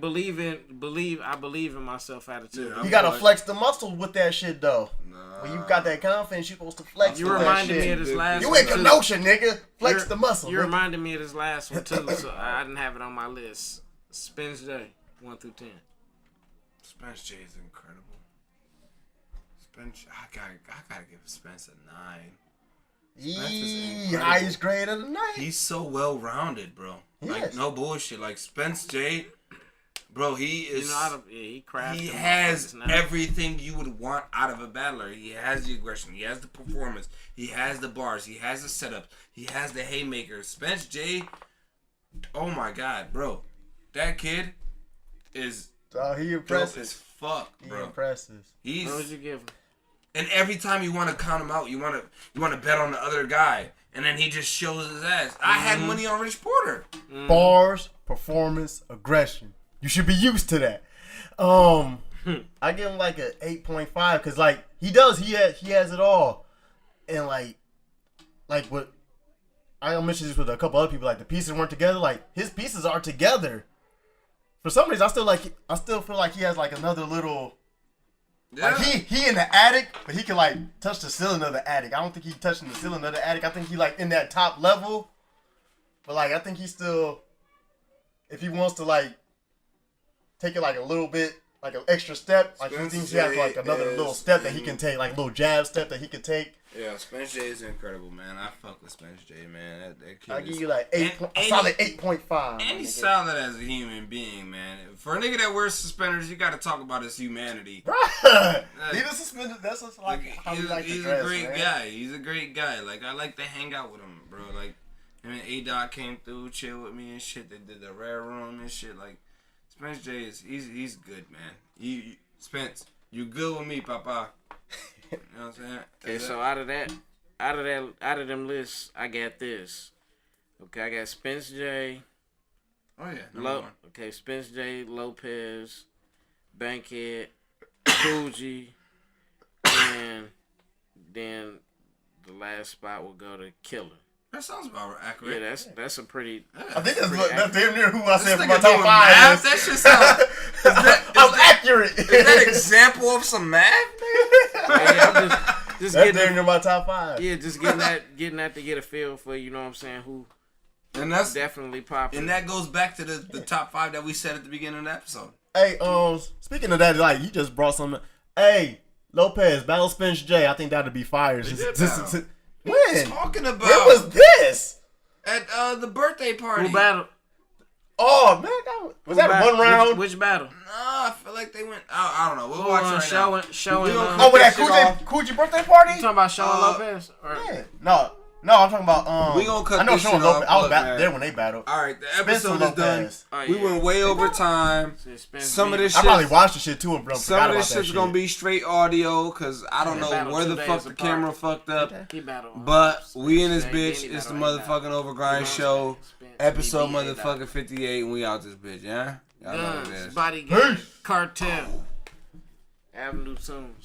I believe in myself attitude. Yeah, You gotta like- flex the muscle with that shit though. Nah. When you got that confidence, you supposed to flex. You with reminded that me shit. of this last You one. in too. Kenosha, nigga. Flex You're- the muscle. You nigga. reminded me of this last one too, so I didn't have it on my list. Spence J, 1 through 10. Spence J is incredible. Spence, I gotta give Spence a 9. Spence is incredible. Highest grade of the night. He's so well rounded, bro. Like Yes. no bullshit. Like Spence J, bro. He is. He crafted. He them has motherfuckers now. everything you would want out of a battler. He has the aggression. He has the performance. He has the bars. He has the setup. He has the haymakers. Spence J, oh my god, bro. That kid is He dope impressive. as fuck, He bro. impressive. He's What would you give him? and every time you want to count him out, you want to bet on the other guy, and then he just shows his ass. I had money on Rich Porter. Bars, performance, aggression. You should be used to that. I give him like a 8.5 because like he has it all, and like what I mentioned this with a couple other people. Like the pieces weren't together. Like his pieces are together. For some reason, I still feel like he has like another little. Yeah. Like he in the attic, but he can like touch the ceiling of the attic. I don't think he's touching the ceiling of the attic. I think he like in that top level. But like I think he still, if he wants to like take it like a little bit, like an extra step, like he thinks he has like another little step that he can take, like a little jab step that he can take. Yeah, Spence J is incredible, man. I fuck with Spence J, man. That kid I is- give you like And a solid 8.5. And he's solid as a human being, man. For a nigga that wears suspenders, you got to talk about his humanity. Bruh, he was suspended. That's just like how he's we like to he's dress, a great man. guy. He's a great guy. Like I like to hang out with him, bro. Like him and A-Dot came through, chill with me and shit. They did the rare room and shit. Like Spence J he's good, man. Spence, you good with me, Papa? You know what I'm saying? Okay, so out of them lists, I got this. Okay, I got Spence J. Oh yeah, number one. Okay, Spence J, Lopez, Bankhead, Fuji, and then the last spot will go to Killer. That sounds about accurate. Yeah, that's a pretty. I think that's Pretty damn near who I said for nigga my top doing 5. math? That shit sound. I'm accurate. Is that example of some math? Yeah, I'm just That's getting damn near my top 5. yeah, just getting that to get a feel for, you know what I'm saying, who And that's definitely popular. And that goes back to the top 5 that we said at the beginning of the episode. Hey, speaking of that, like you just brought something. Hey, Lopez, Battle Spence J. I think that'd be fire. When? Talking about? When was this? At the birthday party. Who battle? Oh man, was that one round? Which battle? Nah, I feel like they went. I don't know. We'll watch it right now. Showing. Oh, with that Coogee birthday party? You talking about Shawn Lopez? Or? Yeah. No, I'm talking about We gonna cut I know this Shawn shit Lopez. off. I was Look, there when they battled. All right, the episode is done. Oh, We went way over time. Some of this I shit. probably watched the shit too, bro. Some of this shit's gonna be straight audio because I don't know battled where 2 the days fuck the apart. camera fucked up. He battled. But we in this Yeah, bitch. he It's the battled, motherfucking Overgrind show. Episode motherfucking 58, and we out this bitch, yeah? Y'all know what it Guns, is. Bodyguard, Cartel, Avenue Tunes.